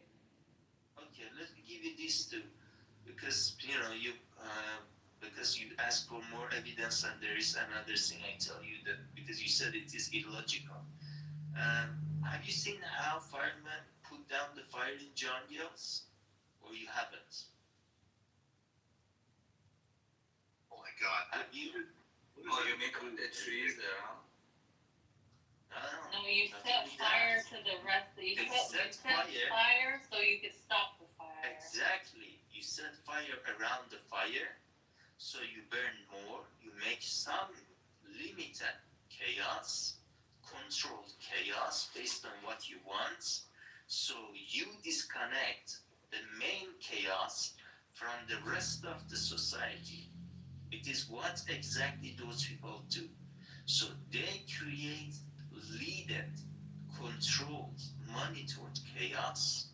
G: okay, let me give you these two. Because, because you asked for more evidence and there is another thing I tell you that, because you said it is illogical. Have you seen how firemen put down the fire in John Gills? Or you haven't?
B: Oh my God.
G: Have you?
H: Oh, you make all the trees there, huh?
G: No,
I: No, you set fire to the rest. You
G: They
I: set
G: set fire.
I: fire so you could stop the fire.
G: Exactly. You set fire around the fire, so you burn more. You make some limited chaos, controlled chaos based on what you want. So you disconnect the main chaos from the rest of the society. It is what exactly those people do. So they create leaded, controlled, monitored chaos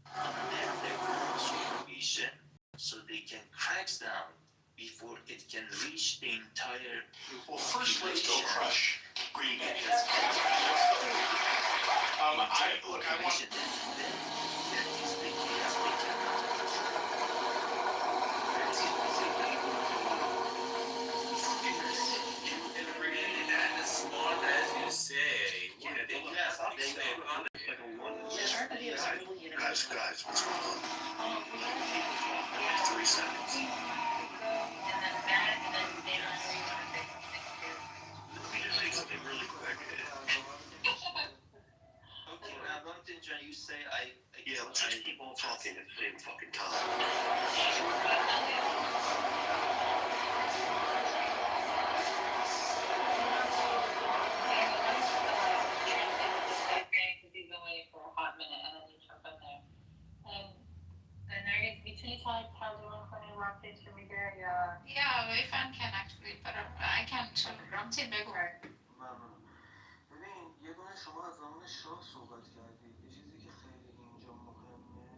G: under their own supervision, so they can crack down before it can reach the entire
J: Well, first let's go crush Green Bay. I want.
G: population. That is the chaos they cannot control. That is
B: Guys, what's going on? People talking. 3 seconds.
I: And then that, and then they don't know you want to say something too.
B: Let me just say something really quick.
G: Okay, now don't enjoy. You say I.
B: Yeah, let's just keep on talking at the same fucking time.
I: Because he's been waiting for a hot minute, and then you jump in there. And there gets between times how do you want to rock into me there? Yeah.
D: Yeah, we fan can actually, but I can't. Ramsey Bego.
K: ممنونم. ببین یه دونه شما از زمان شاه صحبت کردید. یه چیزی که خیلی اینجا مهمه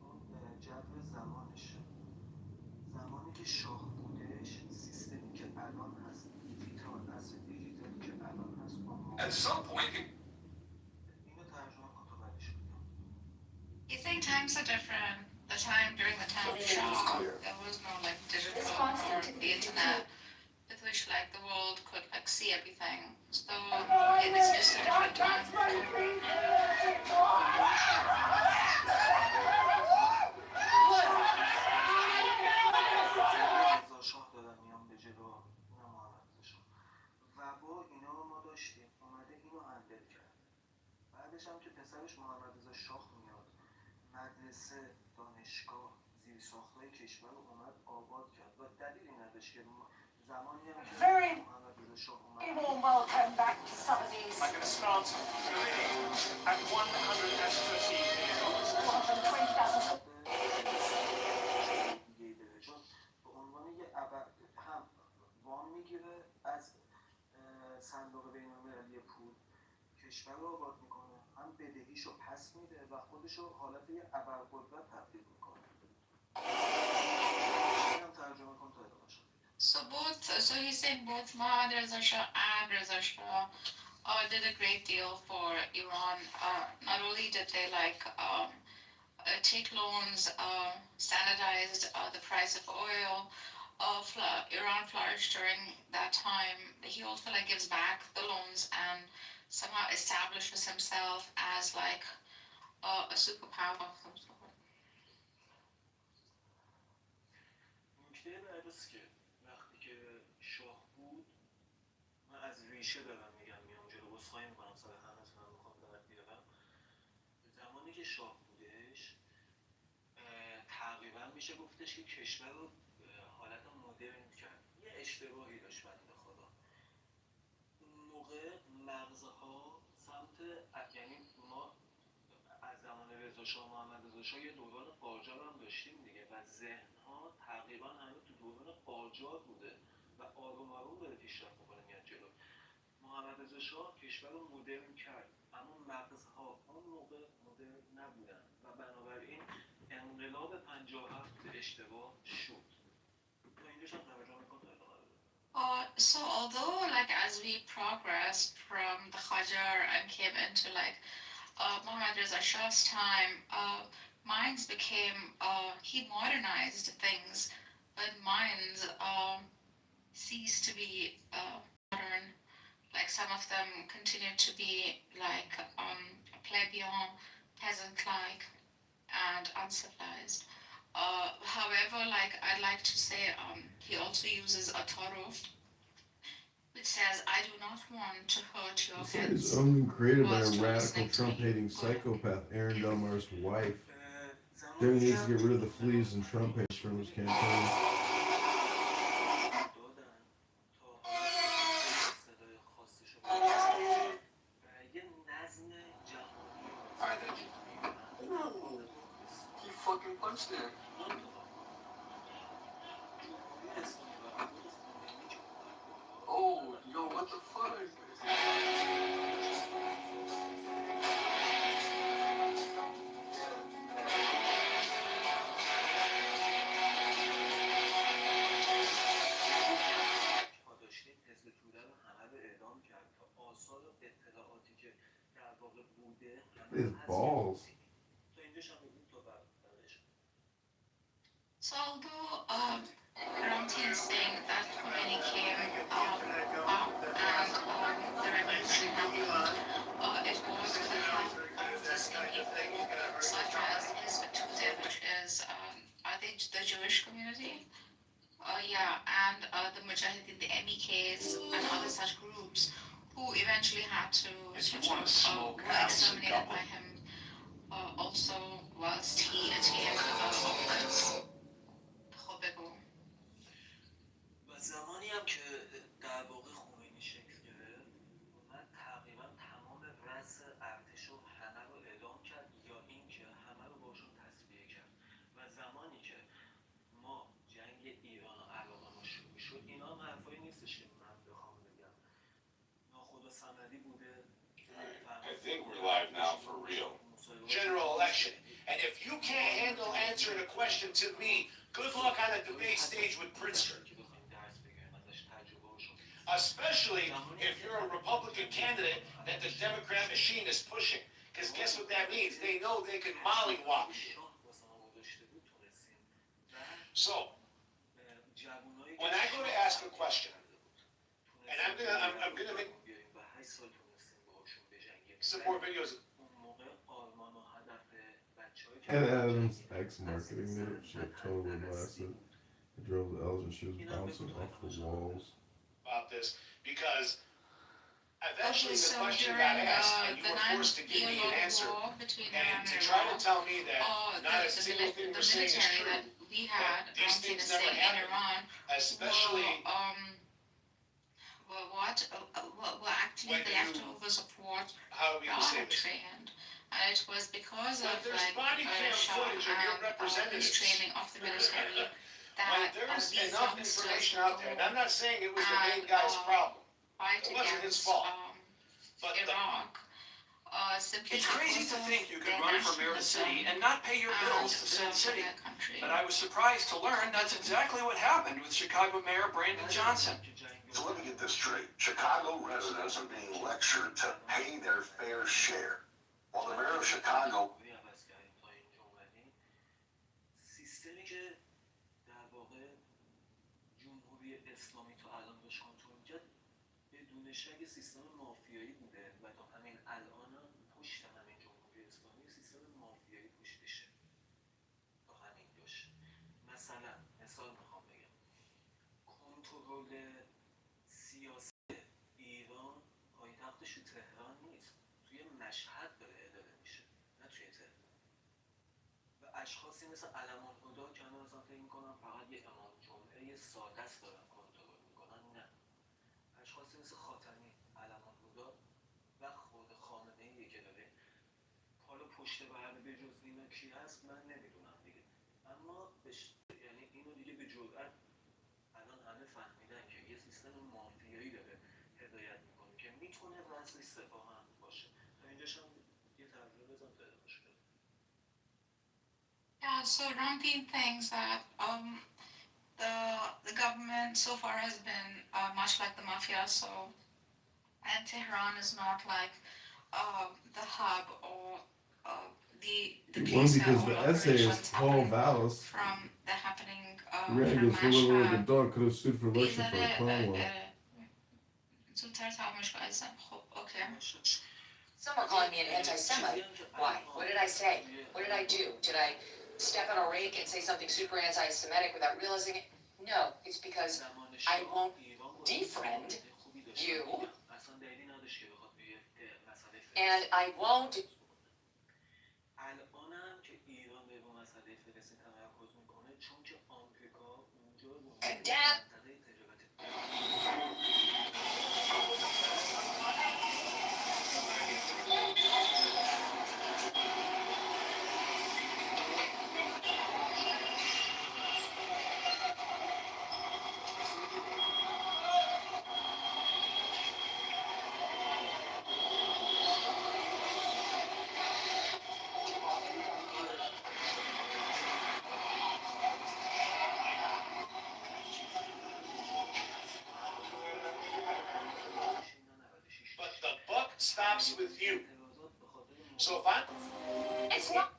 K: اون جبر زمانشه. زمانی که شاه بودش سیستمی که الان هست دیجیتال اصل دیجیتالی که الان هست
J: At some point,
K: اینو ترجمه کن تا بعدش بگم.
D: You think times are different? The time during the time of Shah, there was no like digital or the internet with which like the world could like see everything. So it's just a different time.
K: رضا شاه دادن میان به جلو اینا محمد رضا شاه و با اینا ما داشتیم اومده اینو هندل کرد. بعدش هم که پسرش محمد رضا شاه میاد مدرسه دانشگاه زیرساخت‌های کشور رو اومد آباد کرد و دلیلی نداشت که زمانی هم که محمد رضا شاه اومد
L: warm welcome back to some of these
J: I'm going to start at 113 years.
L: 120,000.
K: دیگه بده چون به عنوان یه هم وام میگیره از صندوق بین‌المللی پول کشور رو آباد میکنه هم بدهیشو پس میده و خودشو حالت یه ابرقدرت تبدیل میکنه. اینم ترجمه کن تا ادامه شد.
D: So he's saying both Mohammad Reza Shah and Reza Shah did a great deal for Iran. Not only did they like take loans, standardized the price of oil. Iran flourished during that time. He also like gives back the loans and somehow establishes himself as like a superpower of some sort.
K: نکته بعدیست که وقتی که شاه بود من از ریشه دارم میگم میام جلو بسخواهی میکنم سر همتونم میخوام درد بیارم. زمانی که شاه بودش تقریبا میشه گفتش که کشور رو حالت مدرن کرد. یه اشتباهی داشت بنده خدا. اون موقع مغزها سمت یعنی ما از زمان رضا شاه محمد رضا شاه یه دوران قاجار هم داشتیم دیگه و ذهنها تقریبا همه تو دوران قاجار بوده و آروم آروم داره پیشرفت میکنه میاد جلو. محمد رضا شاه کشور رو مدرن کرد اما مغزها اون موقع مدرن نبودن و بنابراین انقلاب 57 اشتباه شد. تا اینجاش هم ترجمه کن تا ادامه بده.
D: So although like as we progressed from the Qajar and came into like Muhammad Reza Shah's time, minds became he modernized things, but minds ceased to be modern. Like some of them continued to be like plebeian, peasant-like, and uncivilized. However, like I'd like to say, he also uses a taruf, which says, "I do not want to hurt your
A: This site
D: feelings."
A: is only created by a
D: Whilst you're
A: radical
D: listening to me.
A: Trump-hating psychopath, Aaron Delmar's wife.
K: زمانی
A: Jimmy
K: که
A: needs to get rid of the fleas and Trump hates from his campaign.
K: دادن تا حالا صدای خاصش رو بکنن یه نظم جهانی
J: He fucking punched him. Oh, yo, what the fuck?
K: داشتیم حزب توده رو همه رو اعدام کرد تا آثار و اطلاعاتی که در واقع بوده
A: His balls.
K: تا اینجاش هم بگیم تا بعدش.
D: So although Ramti is saying that Khomeini came and the revolution happened, it was with the help of this people, such as his Tuesday, which is, are they the Jewish community? Yeah, and the Mujahideen, the MEKs, and other such groups who eventually had to were exterminated by him. Also, whilst he attained office. خب بگو.
K: و زمانی هم که در واقع خمینی شکل گرفت اومد تقریبا تمام رأس ارتش رو همه رو اعدام کرد یا اینکه همه رو باشون تصفیه کرد و زمانی که ما جنگ ایران و عراق ما شروع شد اینا هم حرفایی نیستش که من بخوام بگم ناخدا صمدی بوده.
M: I think we're live now for real. General election. And if you can't handle answering a question to me, good luck on a debate stage with Princeton. Especially if you're a Republican candidate that the Democrat machine is pushing. Because guess what that means? They know they can mollywop you. So, when I go to ask a question, and I'm gonna make some more videos.
A: And Adam's ex-marketing leadership totally blasted. He drove the Elgin, she was bouncing off the walls.
M: About this, because eventually the question got asked, and you were forced to give me an answer, and to try to tell me that not a single thing we're saying is true, that these things never happened, especially
D: were actually the leftovers of what Rockford trained. And it was because of Shah and his training of the military that
M: there's
D: these
M: enough
D: youngsters
M: information out there, and I'm not saying it was the main guy's problem.
D: fight
M: It wasn't his
D: against
M: fault. But
D: Iraq. Simply
N: It's crazy to think you could run for mayor of the city and not pay your bills to Sin City. But I was surprised to learn that's exactly what happened with Chicago Mayor Brandon Johnson.
B: So let me get this straight. Chicago residents are being lectured to pay their fair share, while the mayor of Chicago
K: سیستمی که در واقع جمهوری اسلامی تا الان داشت کنترل می‌کرد بدون شک سیستم مافیایی بوده و تا همین الان هم پشت همین جمهوری اسلامی سیستم مافیایی پشتشه تا همین داشت. مثلا مثال میخوام بگم کنترل سیاسی ایران پایتختش تو تهران نیست، توی مشهد داره اداره میشه نه توی تهران. و اشخاصی مثل علم‌الهدا که همه مثلا فکر میکنن فقط یه امام جمعه ساده است دارن کنترل میکنن، نه. اشخاصی مثل خاتمی، علم‌الهدا و خود خامنه‌ای که داره حالا پشت پرده به جز اینا کی هست من نمیدونم دیگه. اما یعنی اینو دیگه به جرئت الان همه فهمیدن که یه سیستم مافیایی داره هدایت میکنه که میتونه رأسش سپاه هم باشه. تا اینجاش هم یه ترجمه بزن پیدا باشه.
D: Yeah, so Ramtin thinks that the government so far has been much like the mafia, so and Tehran is not like the hub or the place
A: because
D: where
A: the
D: all
A: essayist
D: operations
A: Paul
D: happen
A: Vallis
D: from the happening
A: ran
D: from
A: against Little like a
D: Mashhad.
A: dog, could have sued for election
D: These
A: for
D: are
A: Cromwell.
D: زودتر تمامش کن عزیزم. خب اوکی.
L: Some are calling me an anti-Semite. Why? What did I say? What did I do? Did I step on a rake and say something super anti-Semitic without realizing it? No, it's because I won't defriend you, and I won't. Condemn.
M: But the buck stops with you. So if I'm
L: It's not.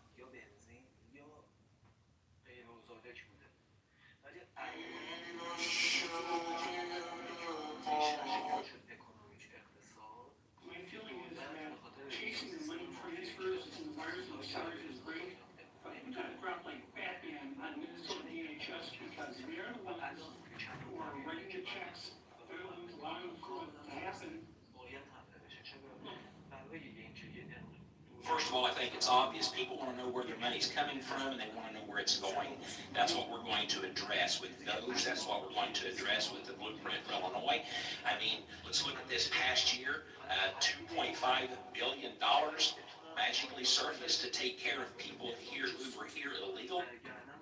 J: My feeling is that chasing the money transfers and the wires
O: first of all, I think it's obvious. People want to know where their money's coming from, and they want to know where it's going. That's what we're going to address with those. That's what we're going to address with the Blueprint for Illinois. I mean, let's look at this past year, $2.5 billion magically surfaced to take care of people here who were here illegal.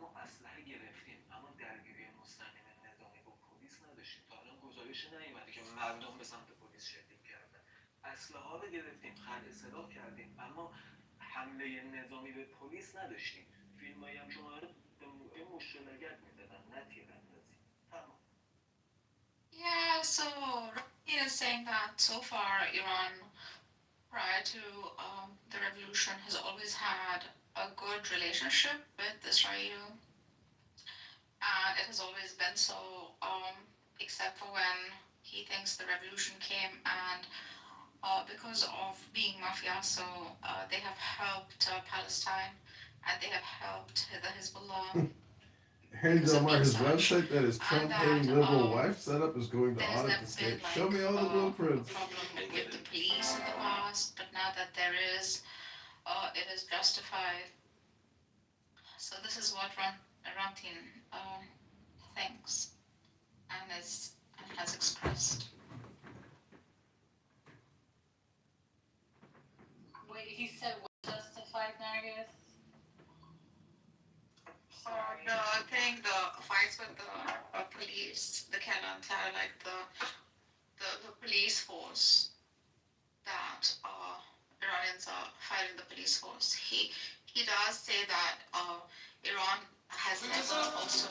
K: ما اسلحه گرفتیم اما درگیری مستقیم نظامی با پلیس نداشتیم. تا الان گزارش نیومده که مردم به سمت پلیس شلیک کردن. اسلحه ها رو گرفتیم، خلع سلاح کردیم، اما حمله نظامی به پلیس نداشتیم. فیلمایی هم شما به موقع مشتلگت میزدن، نه تیراندازی. تمام.
D: Yeah, so he is saying that so far Iran, prior to the revolution, has always had a good relationship with Israel. And it has always been so, except for when he thinks the revolution came, and because of being mafia, so they have helped Palestine, and they have helped the Hezbollah.
A: Hands on his website that his Trump-hating liberal wife set up is going to audit the state. Show me all the blueprints.
D: Problem with the police in the past, but now that there is, it is justified. So this is what Rantin thinks and has expressed.
I: Wait, he said what justified, Nargis?
D: No, I think the fights with the police, the Kalanta, like the police force that Iranians are fighting the police force. He does say that Iran has never also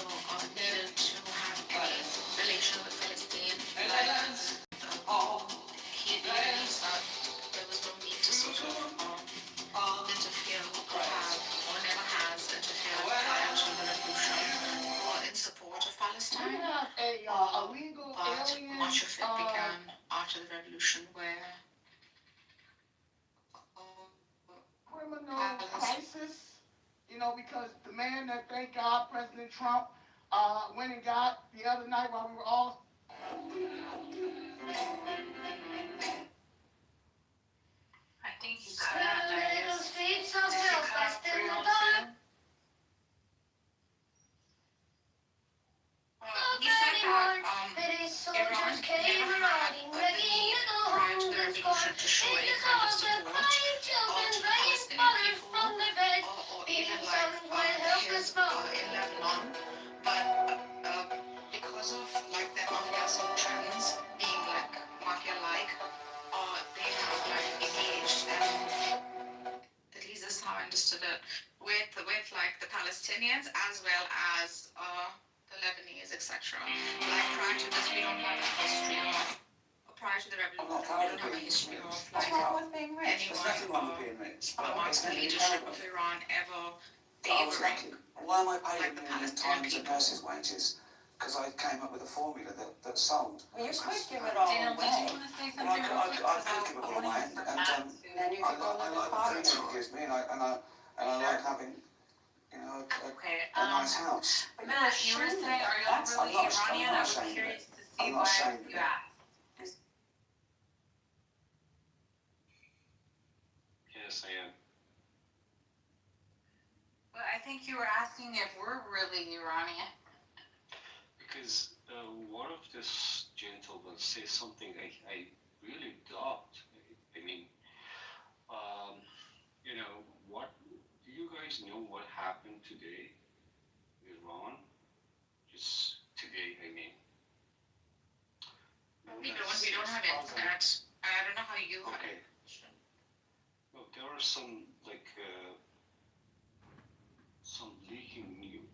D: needed to have any relation with Palestine. He believes that there was no need to sort of interfere or have or never has interfered prior to the revolution or in support of Palestine. But much of it began after the revolution, where
P: criminal crisis, you know, because the man that, thank God, President Trump went and got the other night while we were all...
D: I think you said that
Q: Streets of Belfast in the dark.
D: He said that Iran never had the need prior to the revolution to show any kind of support to Palestinian people or even like his in Lebanon, but because of like their mafia trends being like mafia-like, they have like engaged, and at least this is how I understood it, with like the Palestinians as well as the Lebanese, etc. Like prior to this, we don't have a history of. Prior to the revolution, we don't have a history of like anyone amongst the leadership of Iran ever favoring
E: why am I paying
D: like the
E: million
D: Palestinian
E: times a
D: people.
E: nurse's wages? Because I came up with a formula that sold.
Q: Well, you could give it all
D: Dana,
Q: away.
D: did you want to say
E: Well, I
D: something?
E: could give it all away, and
Q: Then you
E: I
Q: could go
E: like
Q: live in
E: the
Q: poverty.
E: freedom it gives me, and I like having, you know,
I: Okay,
E: a nice house.
I: Matt, you were saying, are y'all really Iranian? I was
E: ashamed of
I: curious
E: it.
I: to see
E: I'm not
I: why
E: ashamed of
I: you
E: it.
I: asked.
R: Yes, I am.
I: But I think you were asking if we're really Iranian.
R: Because one of this gentlemen says something I really doubt. I mean, you know, what do you guys know what happened today in Iran? Just today, I mean.
D: We don't have internet. I don't know how you have
R: Okay. Well, there are some like some leaking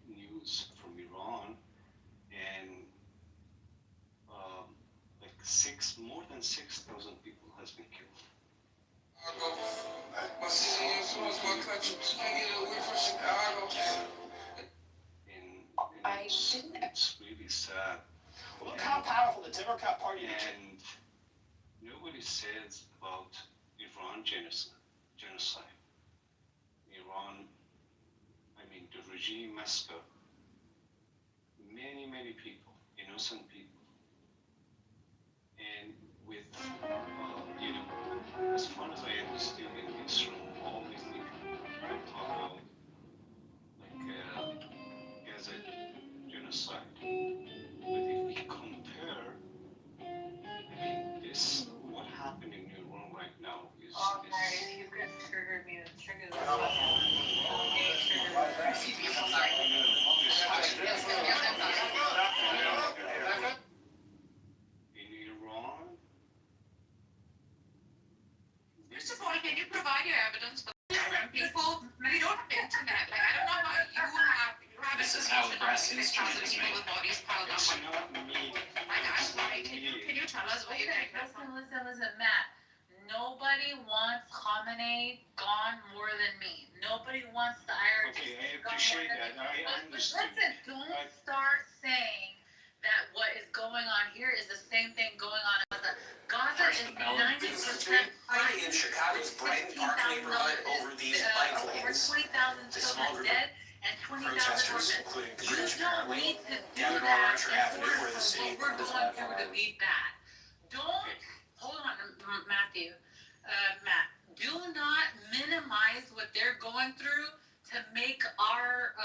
R: news from Iran, and like more than 6,000 people has been killed.
P: My city influence my country. Can't get away from Chicago.
L: I didn't.
R: It's really sad.
M: Look how powerful the Democrat Party became.
R: And nobody says about Iran genocide. Iran, I mean, the regime massacre many people, innocent people. And with, you know, as far as I understood in this room, all illegal. I'm talking about as a genocide. But if we compare, this what happened in Iran right now is.
I: Okay, you could trigger me. Trigger the
R: In Iran.
D: First of all, can you provide your evidence? People, we don't have internet. Like, I don't know how you have
O: This is how the press instrument is
D: people
O: made.
D: with bodies piled up.
R: It's not me.
D: Like, I'm sorry, can you tell us what you think?
I: Listen, Matt. Nobody wants Khamenei gone more than me. Nobody wants the IRGC
R: Okay, I
I: gone
R: appreciate
I: more than
R: that.
I: me.
R: I understand.
I: Listen, don't start saying that what is going on here is the same thing going on in Gaza. Gaza is 90%.
L: In Chicago's Brighton Park neighborhood over these bike
I: Over
L: lanes.
I: 20,000
L: The small
I: children
L: group
I: dead and 20,000
L: protesters,
I: orphans.
L: including the
I: You
L: British
I: don't
L: apparently,
I: need to do
L: gathered on
I: that
L: Archer
I: in
L: Avenue
I: order
L: where the
I: for
L: city
I: what we're going through to be bad. Don't, hold on, Matthew, Matt, do not minimize what they're going through to make our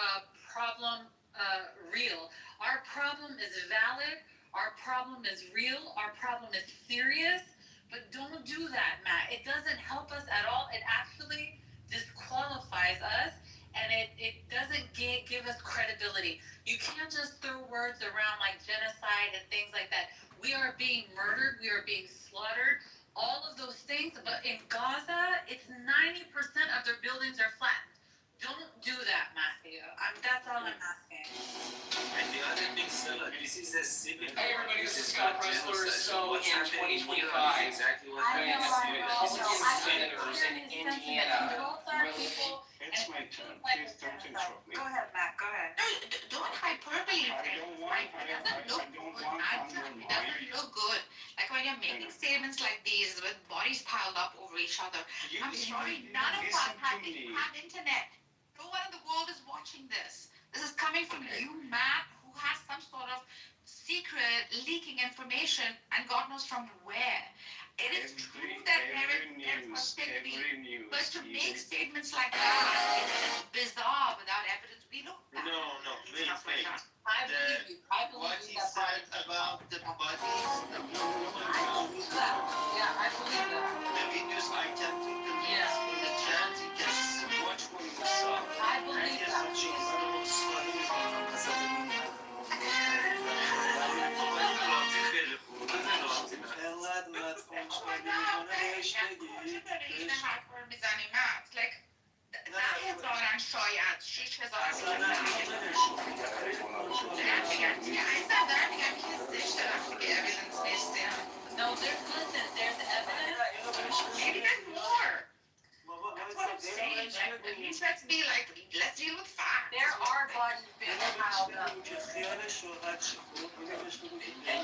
I: problem real. Our problem is valid, our problem is real, our problem is serious, but don't do that, Matt. It doesn't help us at all. It actually disqualifies us, and it doesn't give us credibility. You can't just throw words around like genocide and things like that. We are being murdered, we are being slaughtered, all of those things, but in Gaza, it's 90% of their buildings are flattened. Don't do that, Matthew. That's all I'm asking.
H: And the other thing, Stella, this is a civil
O: Hey everybody, this is Scott Pressler. So
H: what's
O: in
H: happening
O: 2025,
H: here is exactly what
I: I know, I know.
O: senators in Indiana really.
R: It's my turn. Please don't interrupt me.
I: Go ahead, Matt, go ahead.
D: No, don't hyperbole
R: I
D: things.
R: don't want.
D: Like, it doesn't look good. It doesn't look good. Like when you're making statements like these with bodies piled up over each other. I'm sorry, none of us have internet. No one in the world is watching this. This is coming from you, Matt, who has some sort of secret leaking information, and God knows from where. It is true that there is hostility, but to make statements like that is bizarre without evidence. We look bad.
G: No, wait.
I: I believe you. I
G: What
I: believe
G: he
I: you.
G: said about the bodies,
I: I believe that. Yeah, I believe that.
G: the videos I can put the links
I: Yeah.
G: in the chat. You can watch for yourself.
I: I believe that.
D: هزاران شاید 6000
I: No, there's evidence.
D: Maybe there's more. That's what I'm saying. Like, at least let's deal with facts.
I: There are bodies being piled up.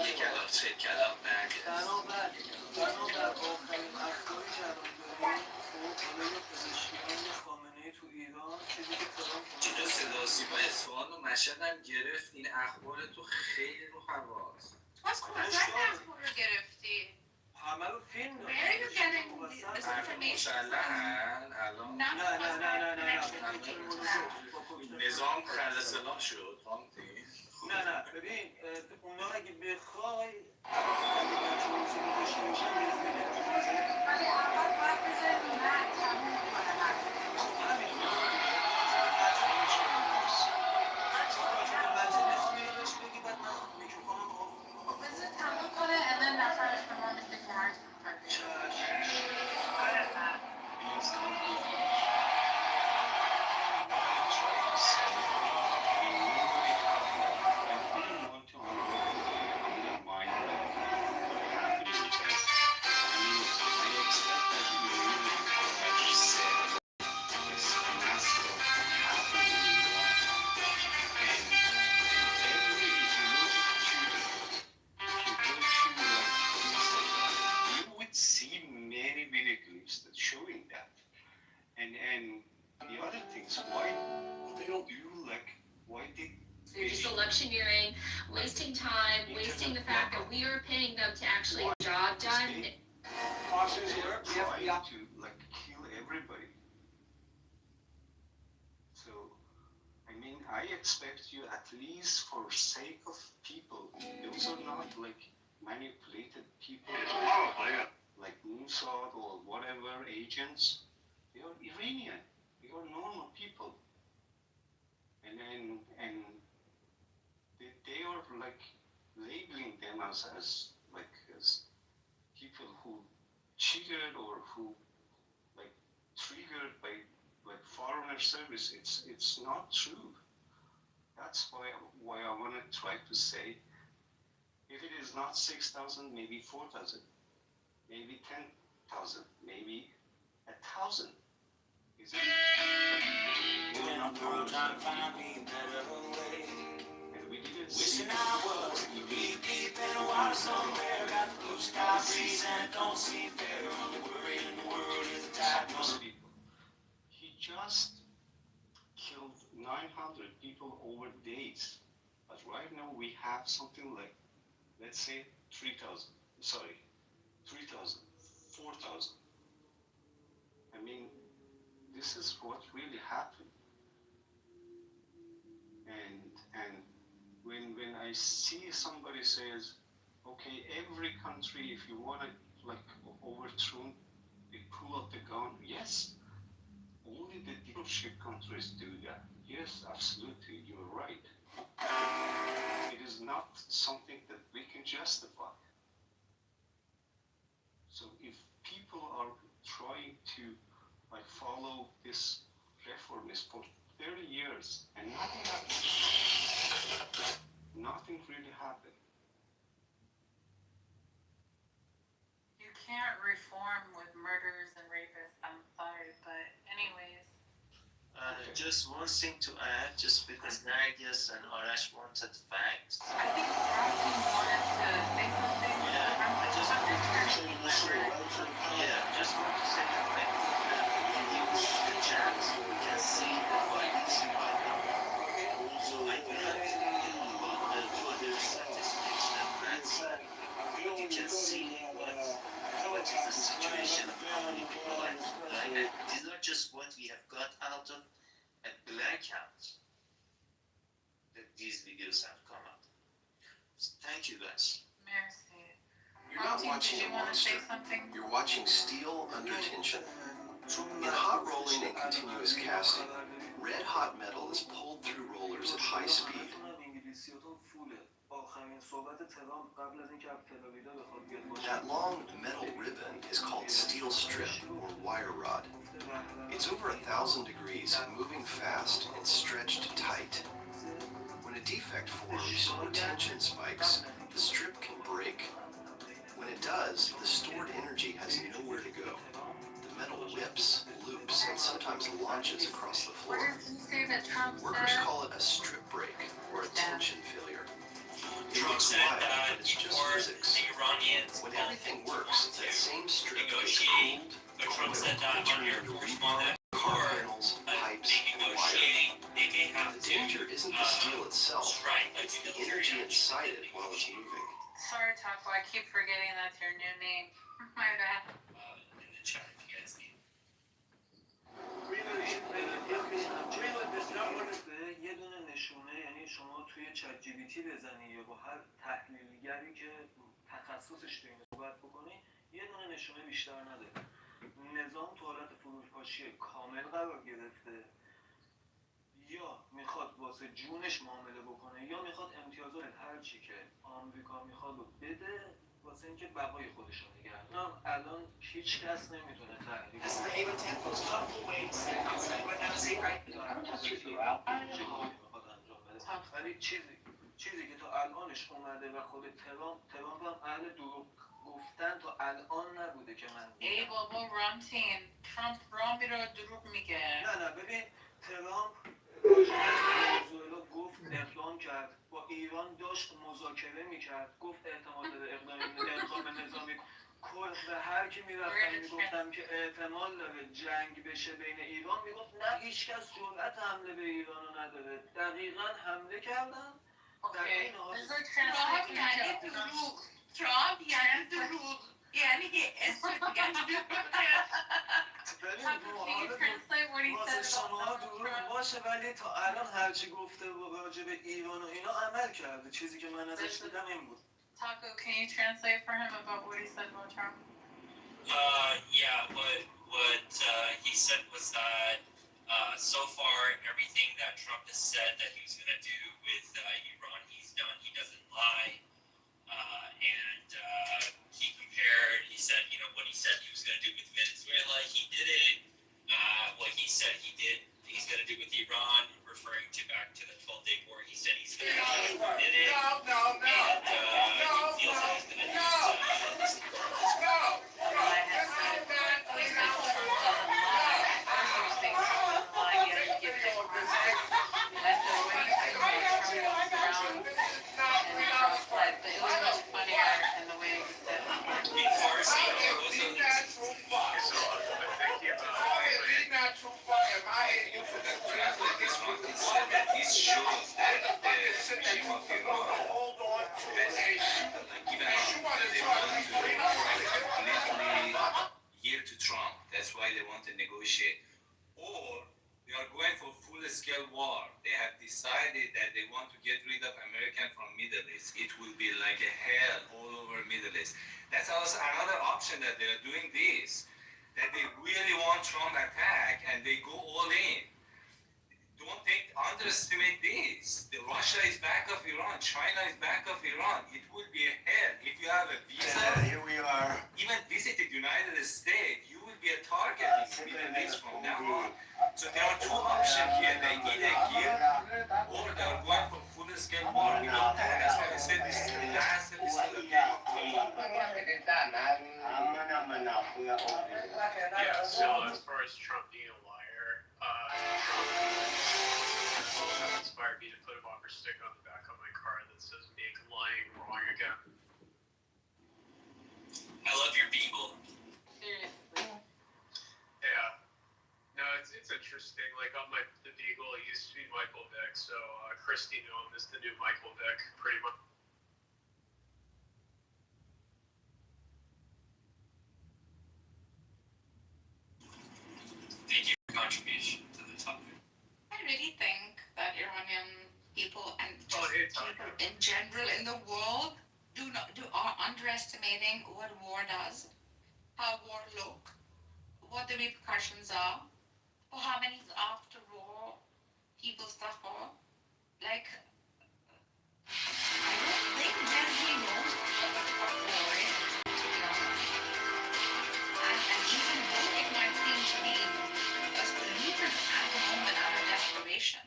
H: یک کلام سه کلام نگه
K: بنابر آخرین اخباری جراحی پزشکیان خامنه‌ای تو ایران چیزی که ترامپ
H: جلو صدا سیما اصفهان و مشهد هم گرفت. این اخبار تو خیلی رو هواست.
D: تو از کجا این اخبار رو گرفتی؟
K: همه رو فیلم دارم.
D: Where are you getting this information from?
H: مسلحن الان نظام خلصلام شد.
K: نه ببین اونا اگه بخوای اگه بچه‌ها چیزی داشته باشن
I: ولی اول باید بذاریم مرد تموم کنه بذار تموم کنه and then نفرش به ما میشه که هر چی
R: showing that. And the other things, why they don't do like why they
S: They're just electioneering, wasting time, wasting the fact that we are paying them to actually get a job done.
R: try to like kill everybody. I expect you, at least for sake of people, those are not like manipulated people, like Mossad or whatever agents. They are Iranian. They are normal people. And they are like labeling them as people who cheated or who like triggered by like foreigner service. It's not true. That's why I want to try to say, if it is not 6,000, maybe 4,000, maybe 10,000, maybe 1,000. Is it?
H: When I'm through trying to find me a better way.
R: And we didn't
H: Wishing I was deep in the water somewhere. Got the blue sky breeze and it don't seem fair. Only worry in the world is the tide
R: most people. He just killed 900 people over days. But right now we have something like, let's say 3,000, 4,000. I mean, this is what really happened. And when I see somebody says, okay, every country, if you want to like overthrow, they pull out the gun. Yes, only the dictatorship countries do that. Yes, absolutely, you're right. It is not something that we can justify. So if people are trying to like follow this reformist for 30 years and nothing happened, nothing really happened.
I: You can't reform with murderers and rapists. I'm sorry, but anyways.
G: Just one thing to add, just because Nargis and Arash wanted facts.
I: I think Rocky wanted to say something.
G: Yeah, I just want to say the fact that if you use the chat, you can see the violence right now. Also, I do not do other statistics and facts. You can see what is the situation of how many people are dying. These are just what we have got out of a blackout that these videos have come out. So thank you guys.
I: Merci.
T: You're not watching a monster. You're watching steel under tension. In hot rolling and continuous casting, red hot metal is pulled through rollers at high speed. That long metal ribbon is called steel strip or wire rod. It's over 1,000 degrees, moving fast and stretched tight. When a defect forms or tension spikes, the strip can break. When it does, the stored energy has nowhere to go. The metal whips, loops, and sometimes launches across the floor. Workers call it a strip break or a tension failure. It looks wild, but it's just physics. When everything works, that same strip gets cooled, coiled, and turned into rebar, car panels, pipes, and wire. The danger isn't the steel itself, it's the energy inside it while it's moving.
I: Sorry, Taco, I keep forgetting that's your new name. My bad.
G: In the chat if you guys need.
K: یه دونه نشونه، یعنی شما توی چت جی پی تی بزنی یا با هر تحلیلگری که تخصصش تو این صحبت بکنی، یه دونه نشونه بیشتر نداره. نظام تو حالت فروپاشی کامل قرار گرفته، یا میخواد واسه جونش معامله بکنه، یا میخواد امتیازات هر چی که آمریکا میخواد رو بده واسه اینکه بقای خودش رو نگه داره. الان هیچ کس نمیتونه تحلیل ولی چیزی که تا الانش اومده و خود ترامپ هم اهل دروغ گفتن تا الان نبوده که من
I: ای بابا رامتین ترامپ رامی رو دروغ میگه.
K: نه ببین ترامپ ونزوئلا گفت اقدام کرد، با ایران داشت مذاکره میکرد، گفت احتمال داره اقدام نظامی به هر کی میرفتم میگفتم که احتمال داره جنگ بشه بین ایران، میگفت نه هیچ کس جرأت حمله به ایران رو نداره. دقیقاً حمله کردن.
D: ترامپ یعنی دروغ. ترامپ یعنی دروغ. یعنی که اسم دیگه
K: واسه شما دروغ باشه ولی تا الان هرچی گفته راجع به ایران و اینا عمل کرده. چیزی که من ازش دیدم این بود.
I: Taco, can you translate for him about what he said about Trump?
U: Yeah, what he said was that so far everything that Trump has said that he was going to do with Iran, he's done. He doesn't lie. And he compared, he said, you know, what he said he was going to do with Venezuela, he did it. What he said he's going to do with Iran, referring to back to the 12-day war, he said he's going to do it, he did it. And he feels that he's going to do it this Department.
H: This shows that the regime of Iran, given that they want to completely yield to Trump, that's why they want to negotiate. Or they are going for full-scale war. They have decided that they want to get rid of American from Middle East. It will be like a hell all over Middle East. That's also another option that they are doing this, that they really want Trump attack and they go all in. Don't underestimate this. Russia is back of Iran. China is back of Iran. It will be a hell. If you have a visa,
T: here we are.
H: even visited United States, you will be a target in Middle East from now on. So there are two options here. They either give or they are going for full-scale war. We don't know. That's why I said this is the last episode of Game of Thrones.
F: Yeah, so as far as Trump being a liar, that inspired me to put a bumper sticker on the back of my car that says "Make lying wrong again."
U: I love your beagle.
I: Seriously.
F: Yeah. No, it's interesting. Like on the Beagle, it used to be Michael Vick, so Christy knew him as the new Michael Vick, pretty much.
U: Thank you for your contribution to the topic.
D: I really think that Iranian people and just people in general in the world are underestimating what war does, how war look, what the repercussions are, for how many after war people suffer. Like, I don't think Gen Z knows what war is, to be honest. And even though it might seem to be a solution at the moment out of desperation,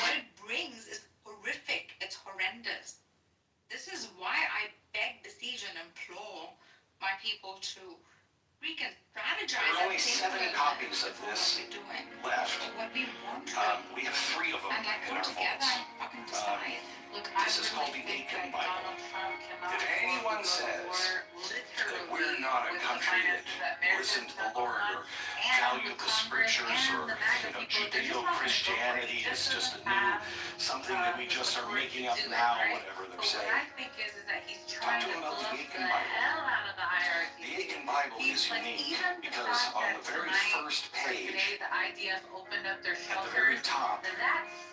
D: what it brings is horrific, it's horrendous. This is why I beg, beseech, and implore my people to strategize.
T: There are only 7 copies of this left. We have 3 of them
D: and like
T: in
D: go
T: our
D: together
T: vaults.
D: and fucking decide. Look,
T: This is called the Aiken Bible. If anyone says that we're not a country that listen to the Lord or value the scriptures or Judeo-Christianity is just a new something that we just are making up now, whatever they're saying.
I: What I think is that he's trying to
T: Talk to him about the
I: bluff
T: Aiken
I: the
T: Bible.
I: hell out of the hierarchy.
T: The Aiken Bible is unique because on the very first page,
I: Today the IDF opened up their
T: at the very
I: shelters.
T: top,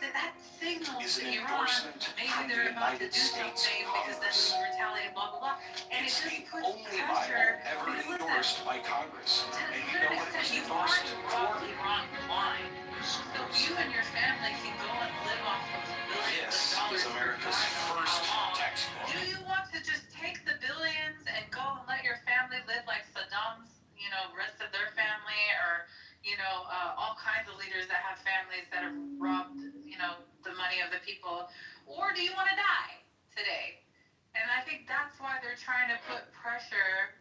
I: That signals
T: is
I: to
T: an
I: Iran
T: endorsement
I: maybe
T: from the
I: they're about to
T: United
I: do
T: States
I: something because then
T: Congress.
I: we retaliate, blah blah blah. And
T: It's
I: it
T: the
I: just puts
T: only Bible
I: pressure.
T: ever
I: Because listen,
T: endorsed by Congress.
I: to
T: And
I: a
T: you
I: certain
T: know what it was
I: extent, you've
T: endorsed
I: already
T: for?
I: brought Iran blind. So you and your family can go and live off those billions
T: This
I: of dollars
T: is America's
I: for
T: first
I: how long?
T: textbook.
I: Do you want to just take the billions and go and let your family live like Saddam's, rest of their family, or, all kinds of leaders that have families that have robbed, the money of the people? Or do you want to die today? And I think that's why they're trying to put pressure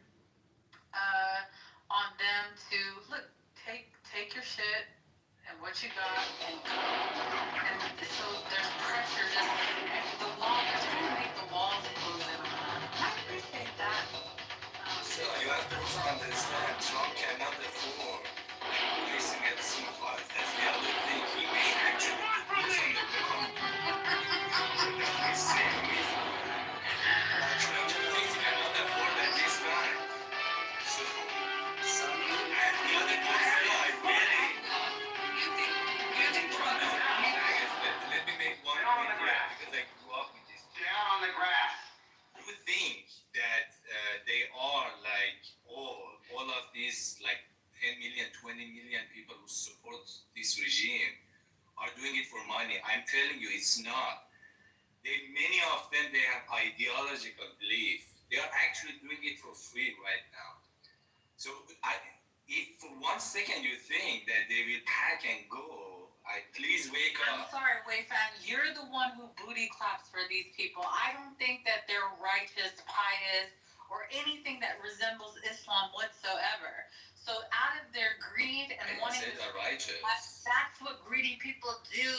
I: on them to, look, take your shit and what you got and go. And so there's pressure just, and the wall, they're trying to make the walls close in on them. I appreciate that.
H: So you have to also understand, Trump cannot afford policing at C5. That's the other thing. He may actually put boots on the ground. So that may save reason. Trump thinks he cannot afford at this time. So, and the other thing, I really,
D: You think
H: for money. I'm telling you, it's not. Many of them, they have ideological belief. They are actually doing it for free right now. So if for 1 second you think that they will pack and go, please wake
I: I'm
H: up.
I: sorry, Wayfan, you're the one who booty claps for these people. I don't think that they're righteous, pious, or anything that resembles Islam whatsoever. So out of their greed and wanting to,
H: they're righteous.
I: that's what greedy people do.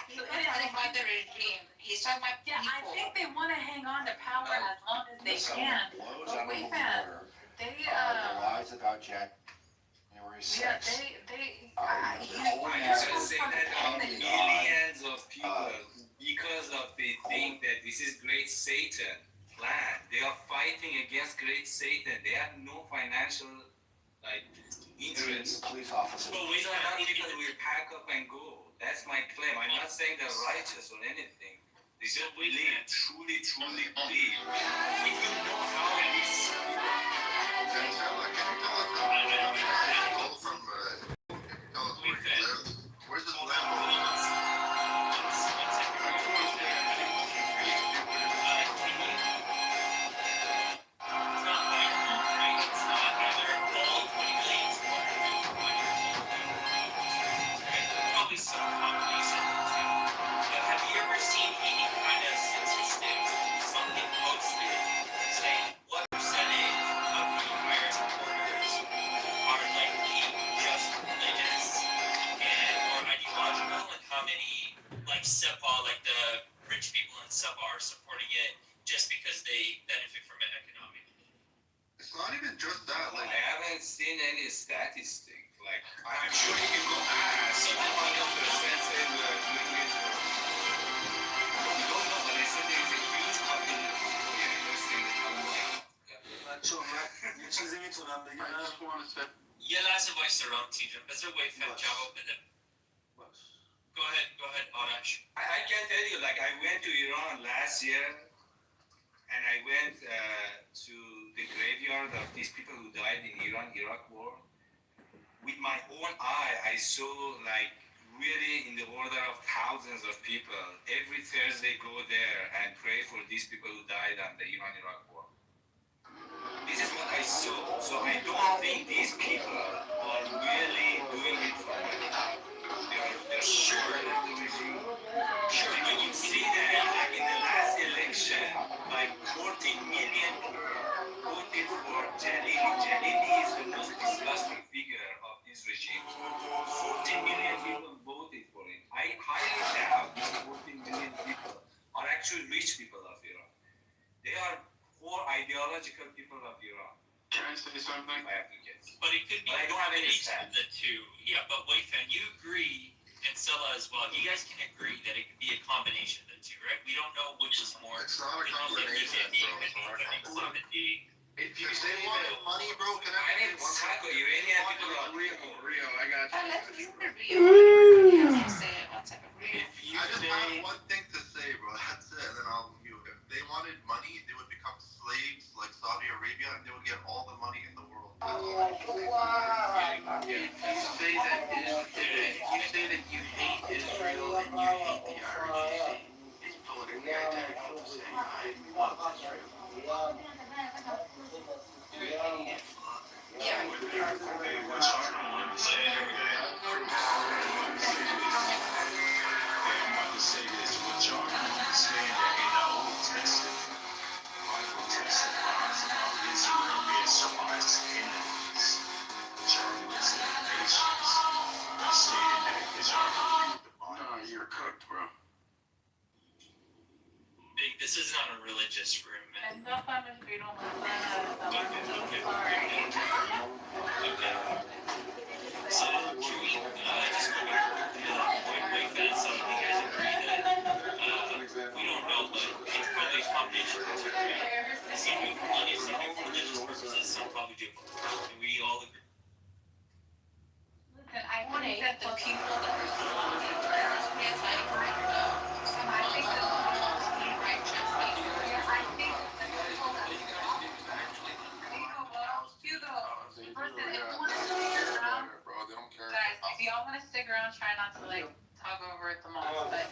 D: He's not talking about the regime. He's talking about people.
I: Yeah, I think they want to hang on to power as long as they can. But Wayfan,
E: the lies about January 6th.
H: I should say that there are millions of people because of they think that this is great Satan plan. They are fighting against great Satan. They have no financial interest.
E: Police officers.
H: But these are not people who will pack up and go. That's my claim. I'm not saying they're righteous or anything. They just believe, truly believe. If you know how these
E: Where's this land?
U: Probably some combination of the two. Have you ever seen any kind of statistics, something posted saying what percentage of the higher supporters are likely just religious and or ideological, and how many like the rich people in SEPA are supporting it just because they benefit from it economically?
E: It's not even just that.
H: I haven't seen any statistic. I'm sure you can go ask. 100% say we are doing it. We don't know, but I said there is a huge community of people here interested
K: یه چیزی میتونم بگم.
U: یه لحظه وایسا رامتین جان. بذار ویفن جواب بده. Go ahead, Arash.
H: I can tell you, I went to Iran last year, and I went to the graveyard of these people who died in Iran-Iraq war. With my own eye, I saw really in the order of thousands of people. Every Thursday go there and pray for these people who died on the Iran-Iraq war. This is what I saw. So I don't think these people are really doing it for money. They're sure. Sure, when you see that, in the last election, 14 million people voted for Jalili. Jalili is the most disgusting figure of this regime. 14 million people voted for it. I highly doubt these 14 million people are actually rich people of Iran. They are poor ideological people of Iran.
C: Can I say something?
H: I have to guess.
U: But it could be
H: I don't have any stats.
U: the two. Yeah, but Wayfan, you agree, and Sela as well. You guys can agree that it could be a combination of the two, right? We don't know which is more.
E: It's not a combination, bro.
M: If you say wanted money, bro, can I
H: didn't tackle Iranian people are
M: Rio, I got you.
D: Let's listen to Rio.
M: I just have one thing to say, bro. That's it, and then I'll mute. If they wanted money, they would become slaves like Saudi Arabia, and they would get all the money in the world. That's all I can say.
C: If you say that you hate Israel and you hate the RGC, it's politically identical to saying I love Israel. You're cooked, bro.
U: This is not a religious room, man. So, can we just go back to the point Wayfan and some of you guys agree that we don't know, but it's probably a combination of the two, right? Some do it for money, some do it for religious purposes, some probably do it for profit. Do we all agree?
I: Listen, I think that the people that are surrounding yes, I agree. I think that the people righteous people. I think that the people that Hugo, listen, if you want to figure out
D: support them all, but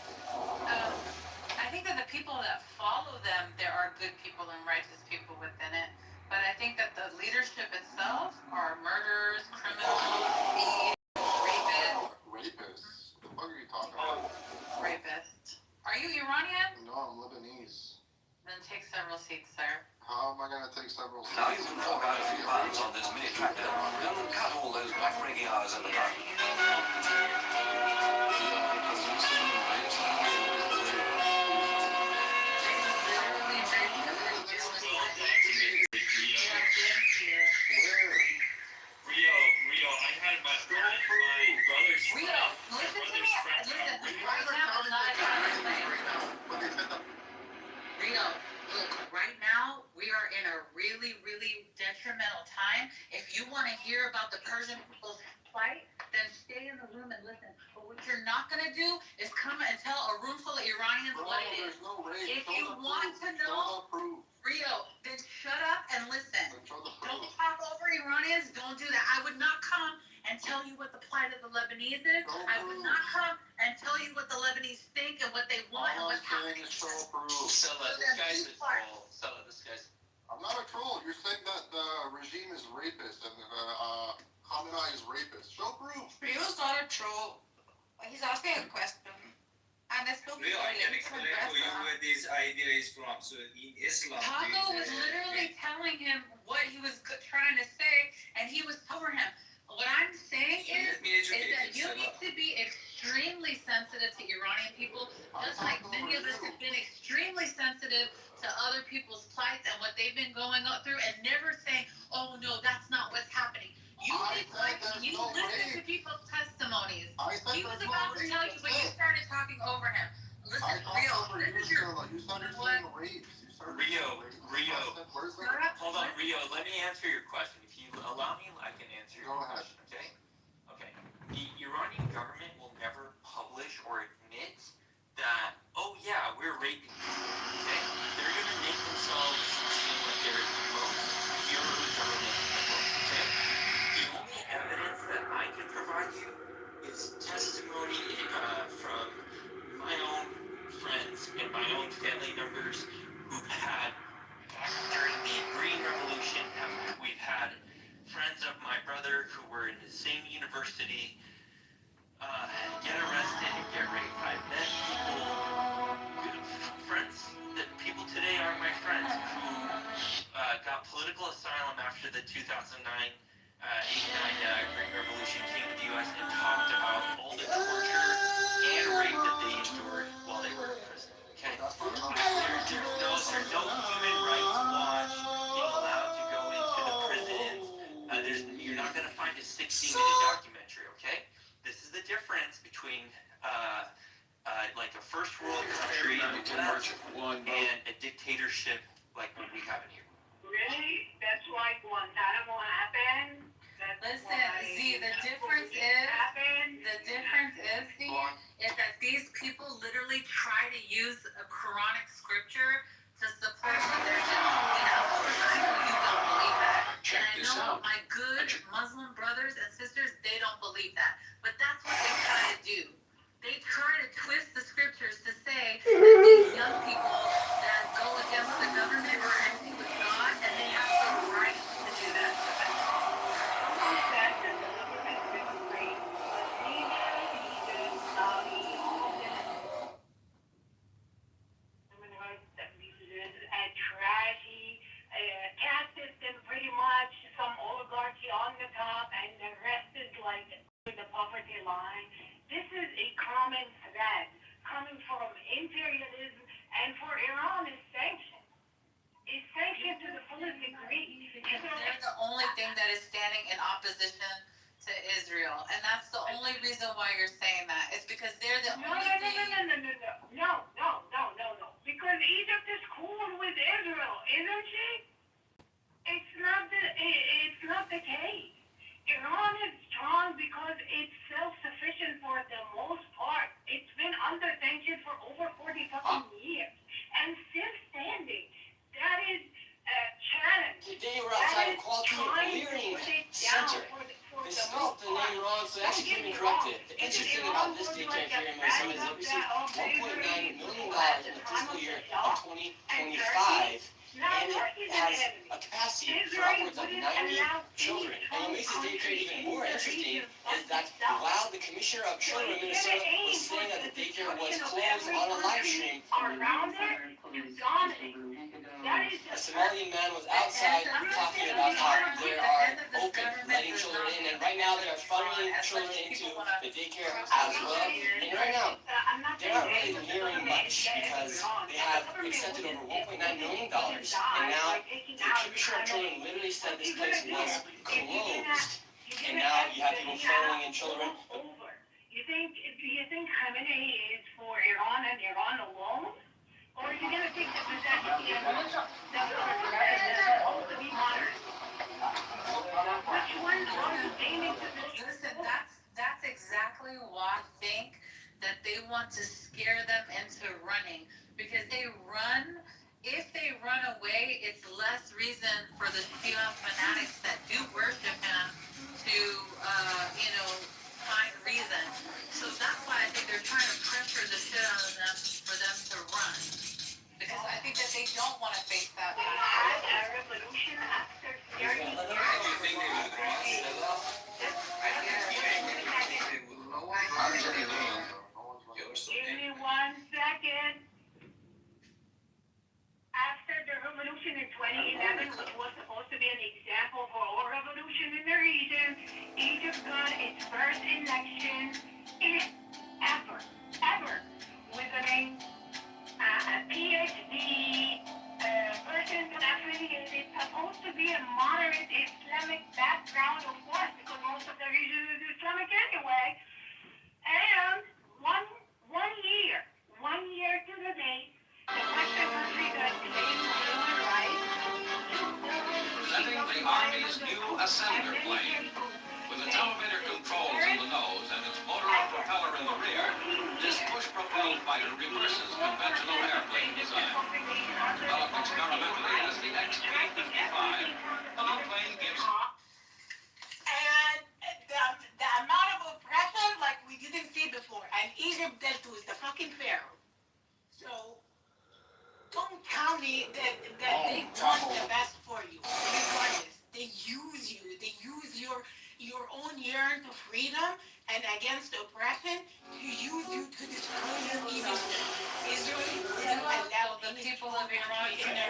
D: I think that the people that follow them, there are good people and righteous people within it. But I think that the leadership itself are murderers, criminals, thieves, rapists.
E: Rapists? The fuck are you talking about?
D: Rapists. Are you Iranian?
E: No, I'm Lebanese.
D: Then take several seats, sir.
E: How am I gonna take several seats?
T: Now you can fork out a few pounds on this mini tractor and cut all those back-breaking hours in the dark.
U: Rio, I had my brother's
D: Rio,
U: friend.
D: listen to me.
U: Friend.
D: Listen, right now is not a time to Rio, look, right now we are in a really, really detrimental time. If you want to hear about the Persian people's plight, then stay in the room and listen. But what you're not going to do is come and tell a room full of Iranians what it is. If you want to know, Rio, then shut up and listen. Don't talk over Iranians. Don't do that. I would not come and tell you what the plight of the Lebanese is. I would not come and tell you what the Lebanese think and what they want and what's happening.
G: Stella, this guy's a troll. Stella, this guy's.
E: I'm not a troll. You're saying that the regime is rapist and Khamenei is rapist. Show proof.
D: Rio's not a troll. He's asking a question. And I spoke to
H: Rio, I can explain to you where this idea is from. So in Islam,
D: Taco was literally telling him what he was trying to say, and he was over him. What I'm saying is that you need to be extremely sensitive to Iranian people, just like many of us have been extremely sensitive to other people's plights and what they've been going through, and never saying, "Oh no, that's not what's happening." You listen to people's testimonies. He was about to tell you, but you started talking over him. Listen, Rio, this is your.
U: Rio, hold on, Rio, let me answer your question. If you allow me, I can answer your question, okay? Okay. The Iranian government will never publish or admit that, oh yeah, we're raping people, okay? They're going to make themselves seem like they're the most pure government in the world, okay? The only evidence that I can provide you is testimony from my own friends and my own family members who've had, back during the Green Revolution, we've had friends of my brother who were in the same university get arrested and get raped. I've met people today are my friends who got political asylum after the 2009 Green Revolution came to the U.S. and talked about all the torture and rape that they endured while they were in prison. Okay? There's no human rights watch being allowed to go into the prisons. You're not going to find a 60-minute documentary, okay? This is the difference between like a first world country and a dictatorship like what we have in here.
F: Really? That's why Guantanamo happened?
D: Listen, Z, the difference is that these people literally try to use a Quranic scripture to support what they're doing. And of course, I know you don't believe that. And I know my good Muslim brothers and sisters, they don't believe that. But that's what they try to do. They try to twist the scriptures to say that these young people that go against the government are enemy with God, and they have the right to do that.
F: Trashy caste system, pretty much some oligarchy on the top, and the rest is like the poverty line. This is a common thread coming from imperialism, and for Iran is sanctioned. It's sanctioned to the fullest degree.
D: Because they're the only thing that is standing in opposition to Israel, and that's the only reason why you're saying that. It's because they're the only thing.
F: No. Because Egypt is cool with Israel, isn't she? It's not the case. Iran is strong because it's self-sufficient for the most part. It's been under sanction for over 40 fucking years. And still standing. That is a challenge.
K: Today we're outside of Quality Clearing Center. They spelled the name wrong, so they actually came and corrected it. The interesting about this daycare here in Minnesota
T: is it received $1.9 million in the fiscal year of 2025, and it has a capacity for upwards of 90 children. And what makes this daycare even more interesting is that while the Commissioner of Children in Minnesota was saying that the daycare was closed on a live stream, a Somalian man was outside talking about how they are open, letting children in, and right now they are funneling children into the daycare as well. And right now, they're not really nearing much because they have accepted over $1.9 million, and now the Commissioner of Children literally said this place was closed, and now you have people funneling in children.
F: Do you think Khamenei is for Iran and Iran alone? Or are you going to think that the also be honored? Which one are you aiming to do?
D: Listen, that's exactly why I think that they want to scare them into running. Because if they run away, it's less reason for the Shia fanatics that do worship him to, find reason. So that's why I think they're trying to pressure the shit out of them for them to run. Because I think that they don't want to face that.
F: We had a revolution after 30 years. Give me 1 second. After the revolution in 2011, which was supposed to be an example for all revolution in the region, Egypt got its first election ever, with a PhD person affiliated, supposed to be a moderate Islamic background, of course, because most of the region is Islamic anyway. And one year to the date, the Western country that claims human rights.
N: Presenting the Army's new Ascender plane. With its elevator controls in the nose and its motor and propeller in the rear, this push-propelled fighter reverses conventional airplane design. Developed experimentally as the X-355, the new plane gives...
V: And the amount of oppression, like we didn't see before, and Egypt dealt with the fucking Pharaoh. So, don't tell me that they want the best for you. Regardless, they use you. They use your own yearn for freedom and against oppression to use you to destroy your even. Israel didn't allow
D: the people of Iran
V: in their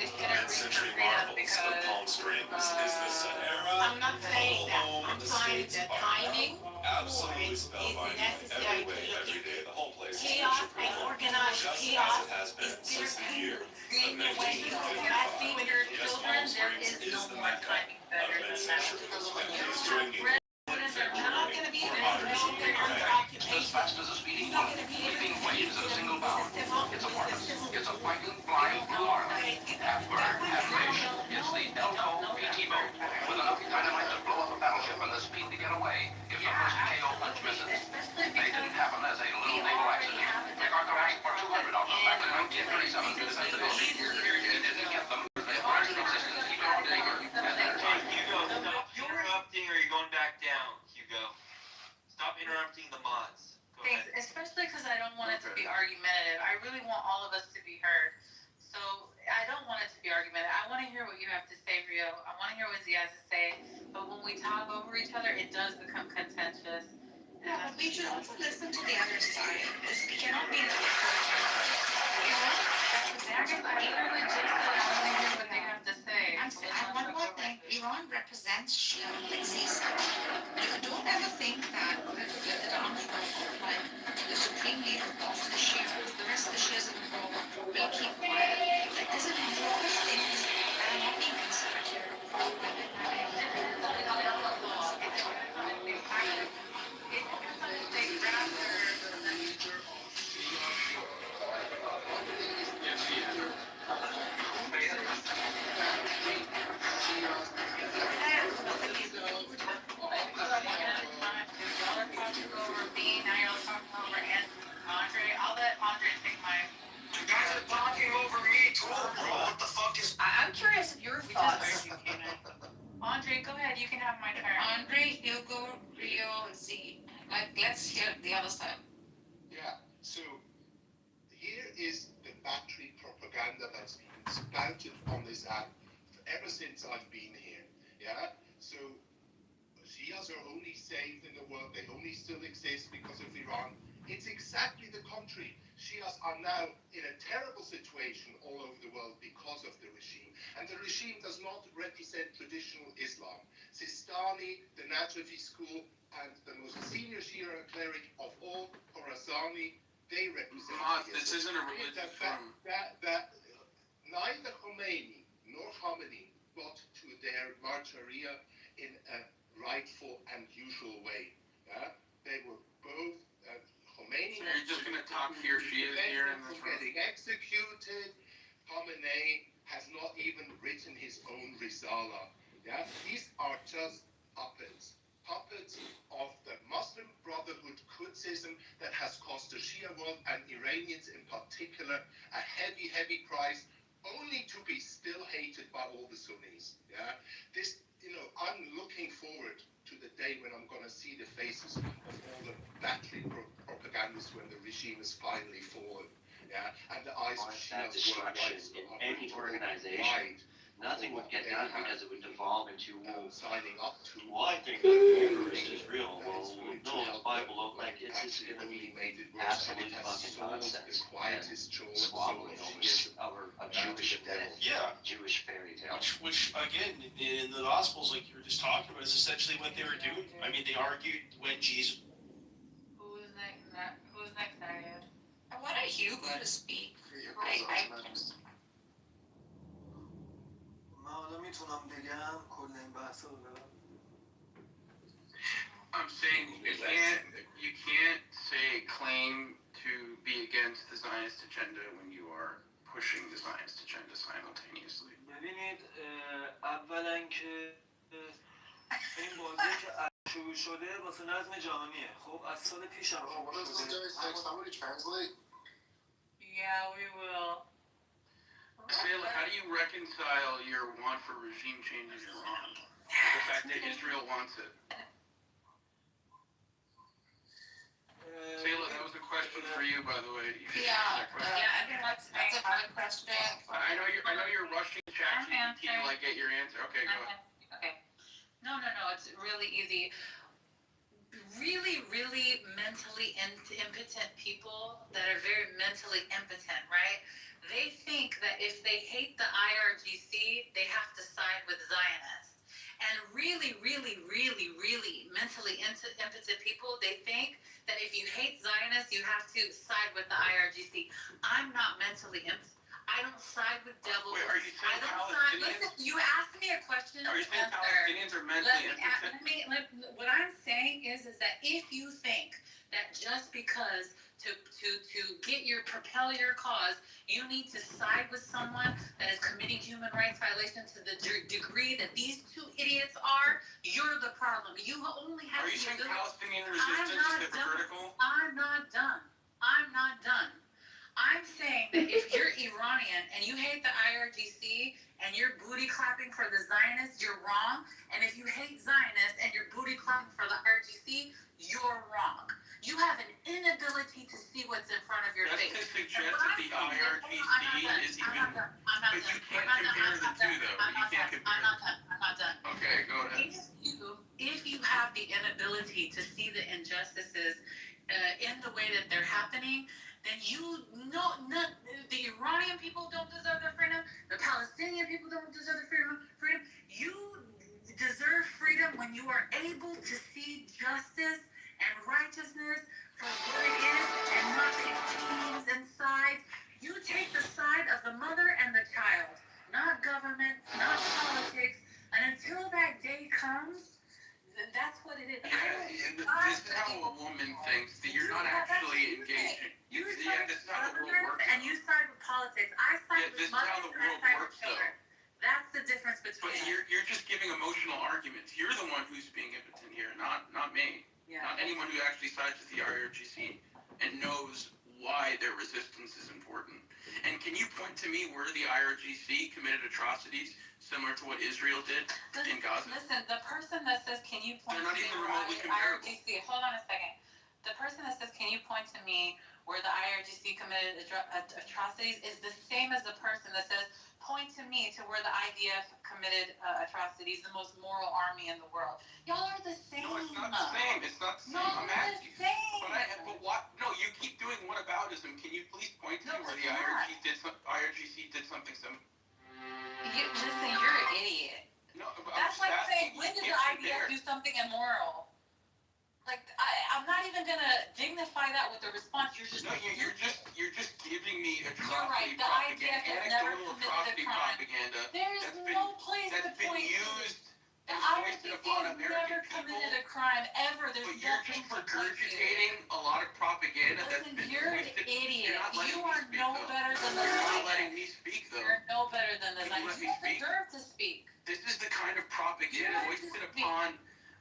W: mid-century marvels of Palm Springs is the Sahara.
V: I'm not saying that. I'm saying the timing
W: absolutely spellbinding every way, every day. The whole place is
V: chaos and organized
W: just
V: chaos
W: as it has been since the year of
D: when you're children, there is no more timing better than that.
V: You're not going to be able to build their own occupation.
X: As fast as a speeding bullet, leaping waves at a single bound. It's a fortress. It's a fighting, flying blue army. Half bird, half fish. It's the Elko PT boat. With enough dynamite to blow up a battleship and the speed to get away if the first KO punch misses. They didn't happen as a little naval accident. MacArthur asked for 200 of them back in 1937 to defend the Navy. He didn't get them. They were in existence even on Dager at that time.
C: Hugo, stop interrupting or you're going back down, Hugo. Stop interrupting the mods. Go
D: Thanks,
C: ahead.
D: especially because I don't want it to be argumentative. I really want all of us to be heard. So I don't want it to be argumentative. I want to hear what you have to say, Rio. I want to hear what Zia has to say. But when we talk over each other, it does become contentious.
Q: Yeah, but we should also listen to the other side. We cannot be
D: Iran represents
Q: Iran represents Shia existence. You don't ever think that the army like the supreme leader of the Shia, the rest of the Shias in the world will keep quiet. Like there's a lot of things that are not being considered here.
D: I'm curious of your thoughts. Andre, go ahead. You can have my turn.
Q: Andre, Hugo, Rio, Z.
D: Like, let's hear the other side.
M: Yeah, so here is the battery propaganda that's been spouted on this app ever since I've been here. Yeah, so Shias are only saved in the world, they only still exist because of Iran. It's exactly the contrary. Shias are now in a terrible situation all over the world because of the regime. And the regime does not represent traditional Islam. Sistani, the Najfi school, and the most senior Shia cleric of all, Khorasani, they represent
C: This isn't a religious forum.
M: Neither Khomeini nor Khamenei got to their martyria in a rightful and usual way. They were both Khomeini.
C: So you're just going to talk to your Shias here in this room?
M: Getting executed. Khamenei has not even written his own Risala. Yeah, these are just puppets of the Muslim Brotherhood Qudsism that has cost the Shia world and Iranians in particular a heavy, heavy price, only to be still hated by all the Sunnis. Yeah, this, I'm looking forward to the day when I'm going to see the faces of all the battery propagandists when the regime is finally fallen. Yeah, and the eyes of
A: that
M: Shias
A: destruction in any organization, nothing would get done because it would devolve into
M: signing up to.
A: Well, I think the universe is real. Well, no, the Bible looked like it's just going to be absolute fucking nonsense and squabbling over a Jewish myth, Jewish fairy tale.
B: Which again, in the Gospels, like you were just talking about, is essentially what they were doing. I mean, they argued when Jesus.
D: Who's next, Ariad? I wanted Hugo to speak.
K: من حالا میتونم بگم کل این بحث رو برم.
C: I'm saying you can't say claim to be against the Zionist agenda when you are pushing the Zionist agenda simultaneously.
K: ببینید اولا که این بازی که شروع شده واسه نظم جهانیه. خب از سال پیش هم شروع شده.
D: Yeah, we will.
C: Sayla, how do you reconcile your want for regime change in Iran? The fact that Israel wants it. Sayla, that was a question for you, by the way. You should answer that question.
D: I think that's a hard question.
C: I know you're rushing ChatGPT to like get your answer. Okay, go ahead.
D: Okay. No, it's really easy. Really, really mentally impotent people that are very mentally impotent, right? They think that if they hate the IRGC, they have to side with Zionists. And really, really, really, really mentally impotent people, they think that if you hate Zionists, you have to side with the IRGC. I'm not mentally impotent. I don't side with devils.
C: Wait, are you saying Palestinians?
D: Listen, you asked me a question.
C: Are you saying Palestinians are mentally impotent?
D: What I'm saying is that if you think that just because to propel your cause, you need to side with someone that is committing human rights violations to the degree that these two idiots are, you're the problem. You only have.
C: Are you saying Palestinian resistance is hypocritical?
D: I'm not done. I'm saying that if you're Iranian and you hate the IRGC and you're booty clapping for the Zionists, you're wrong. And if you hate Zionists and you're booty clapping for the IRGC, you're wrong. You have an inability to see what's in front of your face.
C: That's to suggest that the IRGC is even. But you can't compare the two, though. You can't compare.
D: I'm not done.
C: Okay, go ahead.
D: If you have the inability to see the injustices in the way that they're happening, then the Iranian people don't deserve their freedom. The Palestinian people don't deserve their freedom. You deserve freedom when you are able to see justice and righteousness for what it is and not pick teams and sides. You take the side of the mother and the child, not government, not politics. And until that day comes, that's what it is.
C: This is how a woman thinks, that you're not actually engaging.
D: You side with government and you side with politics. I side with mothers and I side with children. That's the difference between us.
C: But you're just giving emotional arguments. You're the one who's being impotent here, not me.
D: Yeah.
C: Not anyone who actually sides with the IRGC and knows why their resistance is important. And can you point to me where the IRGC committed atrocities similar to what Israel did in Gaza?
D: Listen, the person that says, can you point
C: They're not
D: to
C: even
D: me
C: remotely
D: why the
C: comparable.
D: IRGC, hold on a second. The person that says, "Can you point to me where the IRGC committed atrocities?" is the same as the person that says, "Point to me to where the IDF committed atrocities, the most moral army in the world." Y'all are the same.
C: No, it's not the same. It's not the same.
D: No,
C: I'm
D: it's
C: asking.
D: the same.
C: But what? No, you keep doing whataboutism. Can you please point to me where the IRGC did something similar?
D: Listen, you're an idiot.
C: No,
D: that's like saying, when did the IDF do something immoral? Like, I'm not even gonna dignify that with a response. You're just
C: you're just giving me atrocity
D: You're right. The IDF has never committed a crime. There is no place to point to. The IRGC has never committed a crime ever. There's
C: but you're just regurgitating a lot of propaganda that's been
D: you're an idiot. You are no better than this.
C: You're not letting me speak, though.
D: You're no better than this. You deserve to speak.
C: This is the kind of propaganda wasted upon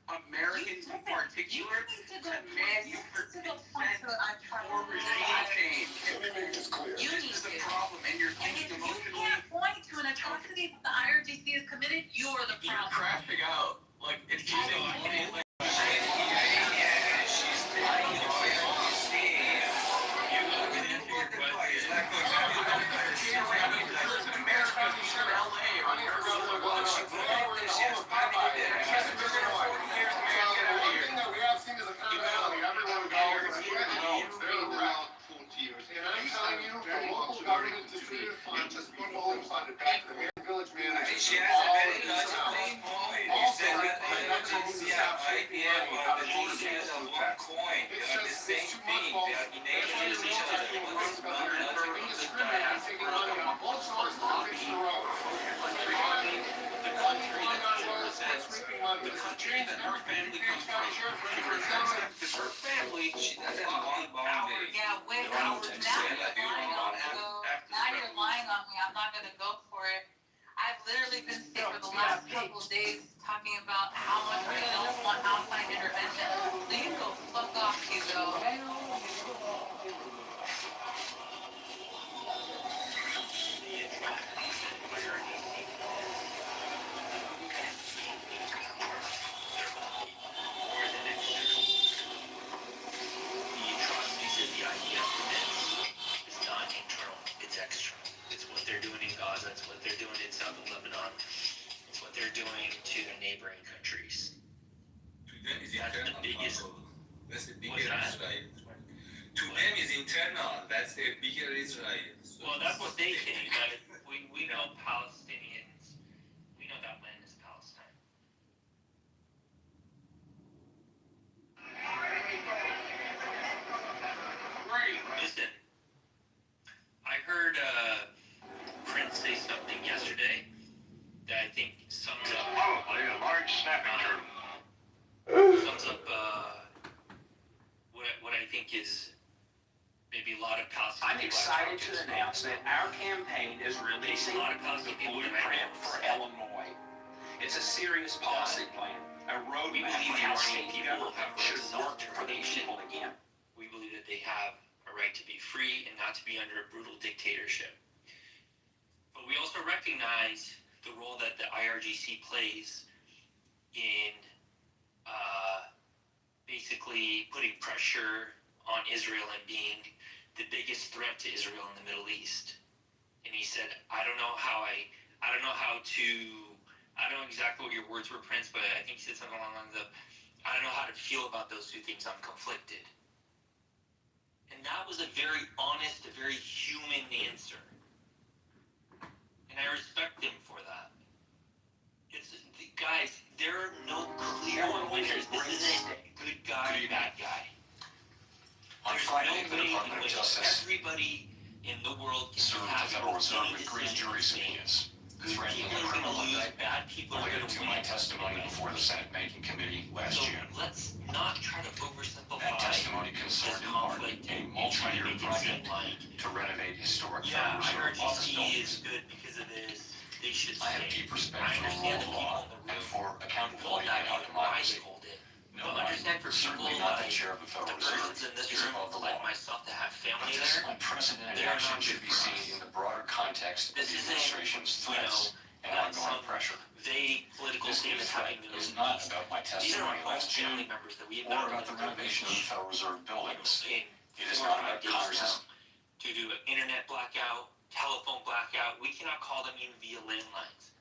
C: Americans in particular to demand you for consent or regime change.
M: Let me make this clear.
C: This is the problem, and you're thinking emotionally.
D: If you can't point to an atrocity that the IRGC has committed, you're the problem.
C: You're crashing out. Like, it's easy.
H: She has a very logical point. You said that the IPF are the two sides of one coin. They are the same thing. They are enabled with each other. What's the logical
C: the country that her family comes from. Because her family, she doesn't want boundary.
D: Yeah, wait, now you're lying on me. I'm not gonna go for it. I've literally been sick for the last couple of days talking about how much we don't want outside intervention. So you go fuck off, Hugo.
A: They're doing in Gaza, it's what they're doing in south of Lebanon, it's what they're doing to their neighboring countries.
H: To them is internal. That's the bigger Israel. To
A: What?
H: them is internal. That's the bigger Israel. So
A: Well, that's what they think, but we know Palestinians, we know that land is Palestine. Listen, I heard Prince say something yesterday that I think sums up.
N: Probably a large snapping turtle.
A: Sums up what I think is maybe a lot of Palestinian.
J: I'm excited to announce that our campaign is releasing the blueprint for Illinois. It's a serious policy plan, a roadmap for how state government should work for the people again.
A: We believe that they have a right to be free and not to be under a brutal dictatorship. But we also recognize the role that the IRGC plays in basically putting pressure on Israel and being the biggest threat to Israel in the Middle East. And he said, I don't know exactly what your words were, Prince, but I think he said something along the lines of, I don't know how to feel about those two things. I'm conflicted. And that was a very honest, a very human answer. And I respect him for that. Guys, there are no clear winners. This isn't good guy, bad guy.
N: On Friday, the Department of Justice
A: Everybody in the world can
N: served the Federal Reserve with grand jury subpoenas, threatening a criminal indictment
A: bad people
N: related to my testimony before the Senate Banking Committee last June.
A: Let's not try to oversimplify.
N: That testimony concerned in part a multi-year project to renovate historic Federal Reserve office
A: IRGC
N: buildings.
A: is good because of this. They should
N: I have deep respect for the rule of law and for accountability in our democracy. No, I'm certainly not the chair of the Federal Reserve. Is above the law.
A: Myself to have family
N: This
A: there.
N: unprecedented action should be seen in the broader context of the administration's threats
J: and ongoing pressure.
B: Vague political
J: This news
B: statements
J: thread
B: having
J: is not about my
B: These are
J: testimony
B: our
J: last
B: family
J: June
B: members that we have
J: or
B: not
J: about the
B: been able to
J: renovation of the
B: reach
J: Federal Reserve buildings.
B: in
J: It is
B: 4
J: not
B: or 5
J: about
B: days
J: Congress's
B: now due to an internet blackout, telephone blackout. We cannot call them even via landlines.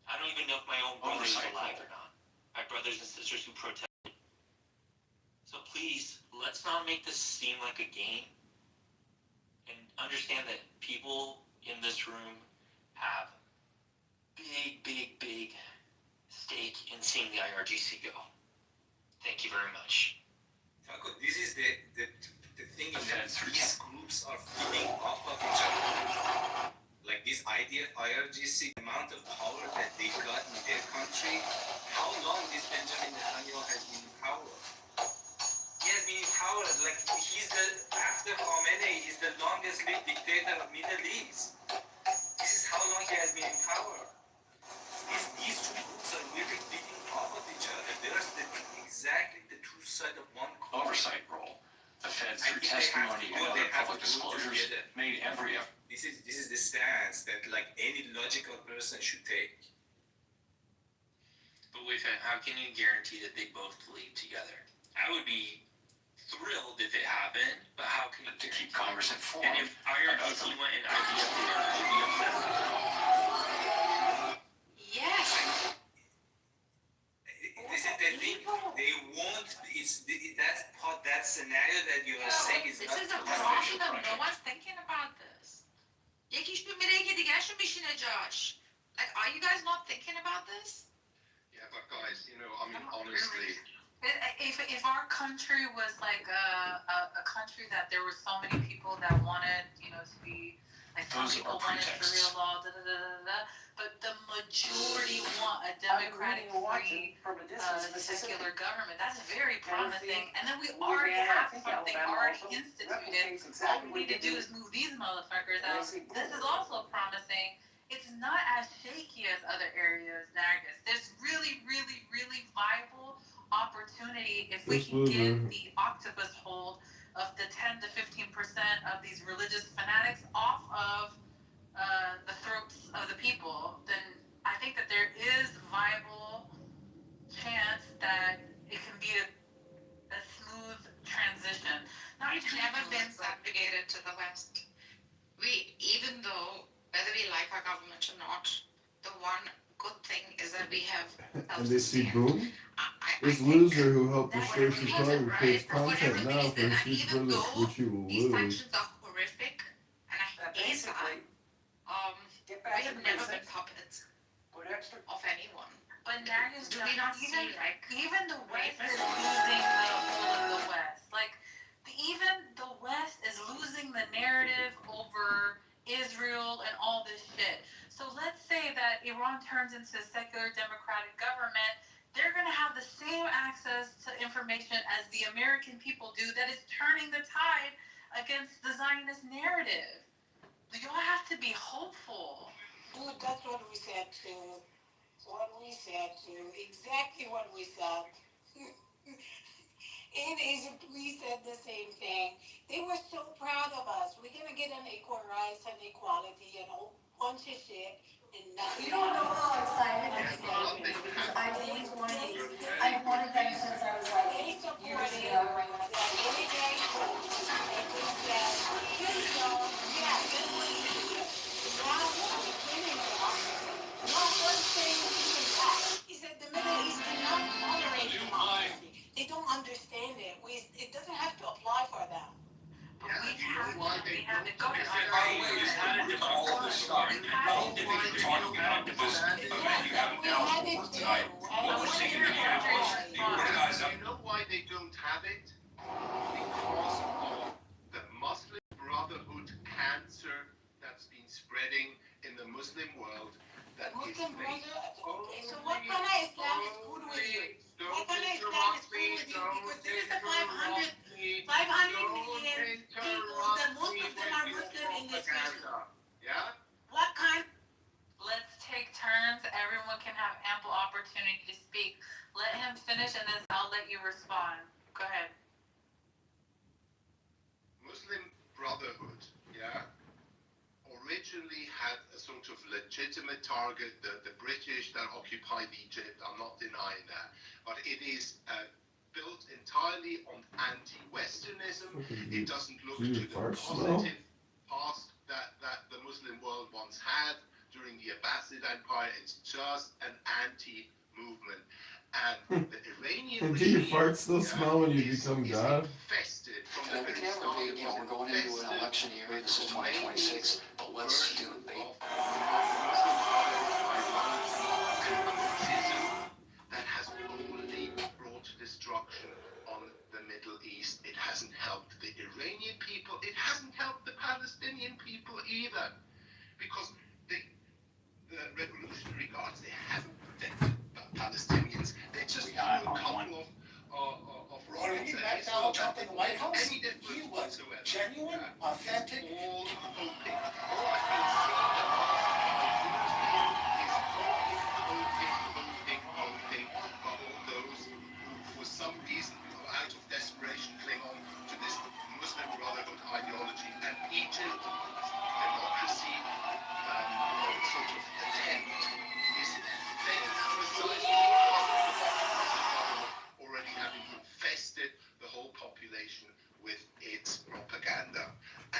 B: I don't even know if my own brother is
J: Oversight
B: alive
J: role.
B: or not. My brothers and sisters who protested. So please, let's not make this seem like a game. And understand that people in this room have big stake in seeing the IRGC go. Thank you very much.
H: This is the thing is that these groups are feeding off of each other. Like this idea of IRGC, the amount of power that they got in their country, how long this Benjamin Netanyahu has been in power? He has been in power, like after Khamenei, he's the longest lived dictator of Middle East. This is how long he has been in power. These two groups are really feeding off of each other. There's exactly the two sides of one coin.
J: Oversight role. The Fed, through testimony and other public disclosures, made every effort.
H: This is the stance that like any logical person should take.
B: But wait, how can you guarantee that they both leave together? I would be thrilled if it happened, but how can you
J: to keep Congress informed?
B: And if IRGC went and IDF would be upset.
Q: Yes.
H: This is the thing. They won't. That scenario that you are saying is
Q: This
H: not.
Q: is a problem. No one's thinking about this. یکیش میره یکی دیگرشو میشینه جاش. Like, are you guys not thinking about this?
L: Yeah, but guys, I mean, honestly.
O: If our country was like a country that there were so many people that wanted, to be like some people wanted Sharia law, but the majority want a democratic, free, secular government. That's very promising. And then we already have something already instituted. All we need to do is move these motherfuckers out. This is also promising. It's not as shaky as other areas, Nagus. There's really viable opportunity if we can get the octopus hold of the 10 to 15% of these religious fanatics off of the throats of the people, then I think that there is viable chance that it can be a smooth transition.
Q: We've never been segregated to the West. Even though, whether we like our government or not, the one good thing is that we have
P: and they see boom. This loser who helped destroy Chicago creates content now for his future brothers, which he will
Q: these
P: lose.
Q: sanctions are horrific, and I hate that. We have never been puppets of anyone.
O: But Nagus,
Q: do we not see, like,
O: even the West is losing the whole of the West. Like, even the West is losing the narrative over Israel and all this shit. So let's say that Iran turns into a secular democratic government, they're going to have the same access to information as the American people do that is turning the tide against the Zionist narrative. Y'all have to be hopeful.
V: Dude, that's what we said too. Exactly what we said. In Egypt, we said the same thing. They were so proud of us. We're going to get an equal rights and equality and a whole bunch of shit. And nothing.
S: You don't know how excited I have been because I've always wanted them since I was like 8 years ago.
V: Every day, and we said, good job, yeah, good one. Now, what are we kidding about? Not one thing even that. He said the Middle East cannot tolerate democracy. They don't understand it. It doesn't have to apply for them.
O: But we have to go to
J: all of this stuff. All the things we're talking about, because you have a announcement tonight. What we're seeing in Minneapolis, the organized up.
L: You know why they don't have it? Because of the Muslim Brotherhood cancer that's been spreading in the Muslim world. That
V: Muslim Brotherhood? Okay, so what kind of Islam is good with you? What kind of Islam is good with you? Because there is the 500 million people that most of them are Muslim in this region.
L: Yeah?
V: What kind?
O: Let's take turns. Everyone can have ample opportunity to speak. Let him finish and then I'll let you respond. Go ahead.
L: Muslim Brotherhood, yeah, originally had a sort of legitimate target. The British that occupied Egypt, I'm not denying that. But it is built entirely on anti-Westernism. It doesn't look to the positive past that the Muslim world once had during the Abbasid Empire. It's just an anti-movement. And the Iranian
P: And do your farts still smell when you become God?
L: Infested from the very
J: Never
L: start.
J: be, we're going into an election year. This is 2026, but let's do it.
L: That has only brought destruction on the Middle East. It hasn't helped the Iranian people. It hasn't helped the Palestinian people either. Because the Revolutionary Guards, they haven't protected Palestinians. They just threw a couple of rockets at Israel.
E: Trump in the White House, he was genuine, authentic.
L: All hoping. All I've been seeing the last 5 years is hoping for all those who, for some reason, out of desperation, cling on to this Muslim Brotherhood ideology. And Egypt, democracy, sort of attempt is failing precisely already having infested the whole population with its propaganda.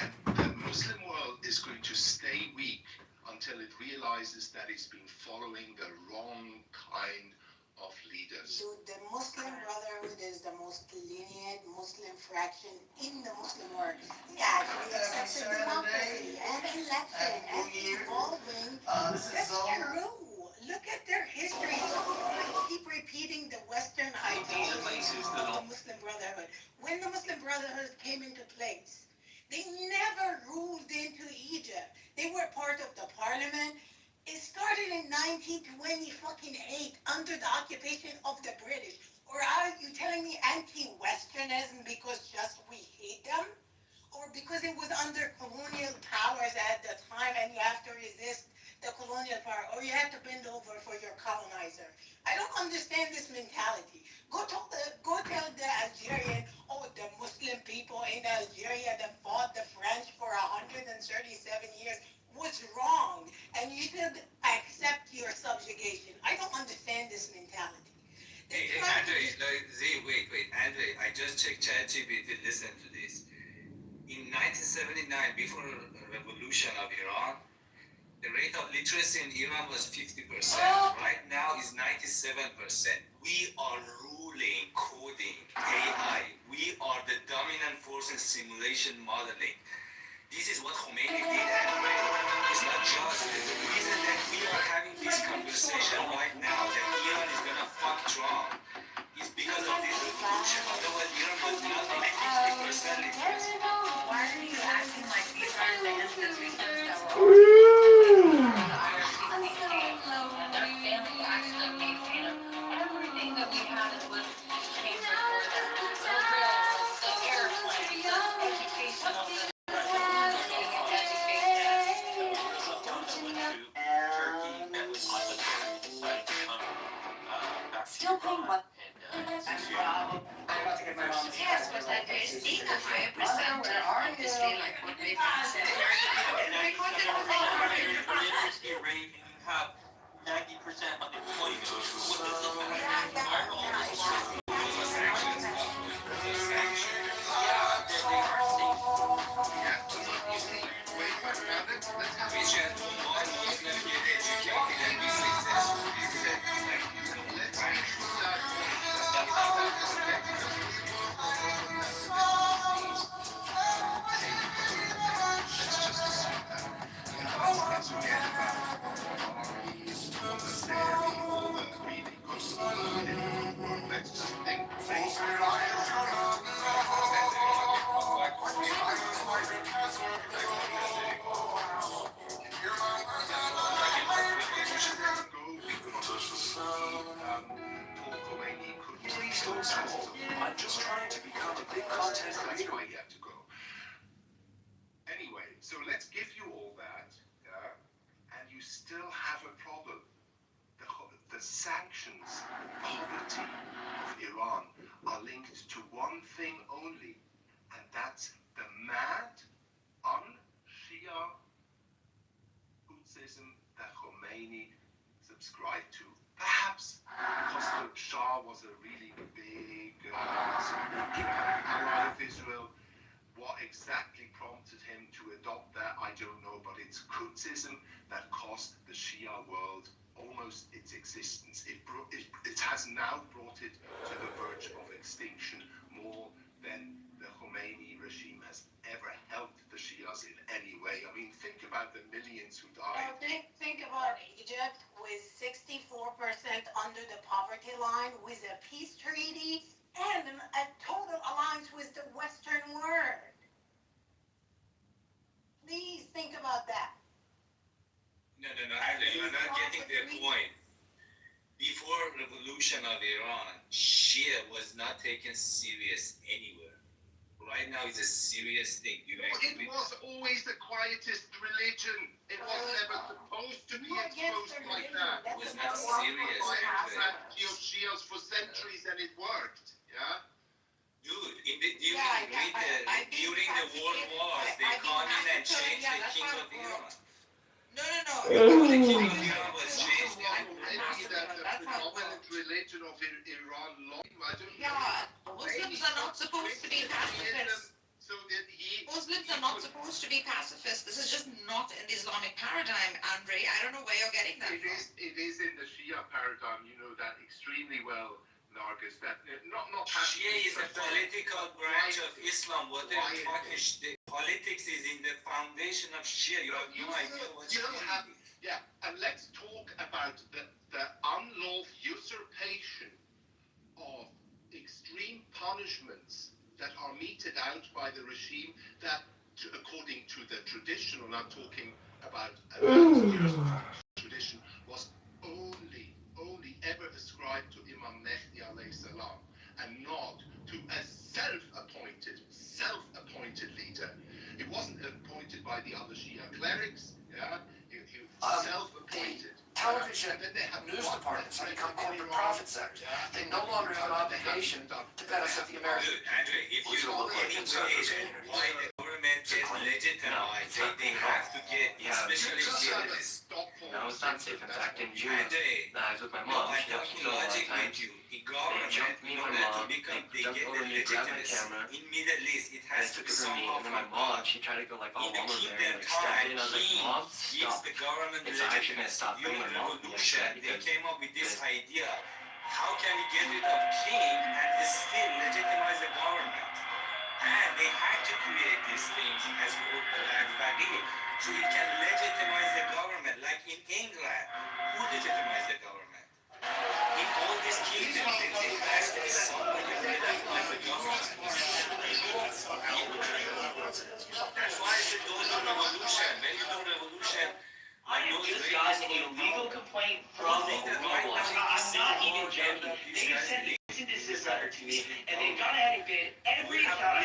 L: And the Muslim world is going to stay weak until it realizes that it's been following the wrong kind of leaders.
V: The Muslim Brotherhood is the most lenient Muslim fraction in the Muslim world. Yeah, actually accepted democracy and election and evolving. That's true. Look at their history. Keep repeating the Western ideology of the Muslim Brotherhood. When the Muslim Brotherhood came into place, they never ruled into Egypt. They were part of the parliament. It started in 1928 under the occupation of the British. Or are you telling me anti-Westernism because just we hate them? Or because it was under colonial powers at the time and you have to resist the colonial power, or you have to bend over for your colonizer? I don't understand this mentality. Go tell the Algerian, the Muslim people in Algeria that fought the French for 137 years was wrong, and you should accept your subjugation. I don't understand this mentality.
H: Hey, Andre, wait, Andre, I just checked ChatGPT, listen to this. In 1979, before the revolution of Iran, the rate of literacy in Iran was 50%. Right now is 97%. We are ruling coding, AI. We are the dominant force in simulation modeling. This is what Khomeini did, anyway. It's not just the reason that we are having this conversation right now that Iran is gonna fuck Trump is because of this revolution. Otherwise, Iran was nothing. 50% literacy.
O: Why are you acting like these are the institutions that were everything that we had was came before that. The airplane, the education of the
S: Still paying what?
D: Yes, but that is being a higher percentage, obviously, like what they said.
B: Literacy rate and you have 90% unemployment. What does it matter? Why are all these laws?
H: We should more Muslims get educated and be successful.
J: Please don't scroll. I'm just trying to become a big content creator.
L: Anyway, so let's give you all that, and you still have a problem. The sanctions, poverty of Iran are linked to one thing only, and that's the mad, un-Shia Hutzism subscribe to. Perhaps because the Shah was a really big ally of Israel. What exactly prompted him to adopt that, I don't know, but it's Qudsism that cost the Shia world almost its existence. It has now brought it to the verge of extinction more than the Khomeini regime has ever helped the Shias in any way. I mean, think about the millions who died.
V: Think about Egypt with 64% under the poverty line, with a peace treaty, and a total alliance with the Western world. Please think about that.
H: No, you're not getting the point. Before revolution of Iran, Shia was not taken serious anywhere. Right now it's a serious thing.
L: It was always the quietest religion. It was never supposed to be exposed like that.
H: It was not serious.
L: I had Shias for centuries and it worked. Yeah?
H: Dude, during the world wars, they come in and change the king of Iran.
D: No.
H: The king of Iran was changed.
L: Maybe that the predominant religion of Iran,
D: Muslims are not supposed to be pacifists. Muslims are not supposed to be pacifists. This is just not in the Islamic paradigm, Andre. I don't know where you're getting that from.
L: It is in the Shia paradigm. You know that extremely well. Nargis, that not
H: Shia is a political branch of Islam. What they're talking, the politics is in the foundation of Shia. You have no idea what's happening.
L: Yeah, and let's talk about the unlawful usurpation of extreme punishments that are meted out by the regime that, according to the tradition, and I'm talking about years of tradition, was only ever ascribed to Imam Mehdi alayhi salam, and not to a self-appointed leader. It wasn't appointed by the other Shia clerics, yeah? He was self-appointed.
T: Television news departments have become corporate profit centers. They no longer have an obligation to benefit the American.
H: Dude, Andre, if you look why the government get legitimized, they have to get, especially journalists.
K: No, it's not safe. In fact, in June,
H: Andre,
K: I was with my mom.
H: I'm talking logic with you. The government, in order to become, they get the legitimacy. In Middle East, it has to be somehow from God.
K: She tried to go like all
H: In the
K: over
H: kingdom
K: there, like stepped in. I was like,
H: king
K: Mom,
H: gives
K: stop.
H: the government
K: It's actually gonna stop
H: During
K: bringing my mom.
H: revolution, they came up with this idea. How can we get rid of king and still legitimize the government? And they had to create these things as called al-Faqih, so it can legitimize the government. Like in England, who legitimized the government? In all these kingdoms, they asked somebody to legitimize the government. That's why I said don't do revolution. When you do revolution,
K: I have just got a legal complaint from Google. I'm not even joking. They sent a cease and desist letter to me, and they've gone ahead and bid every time.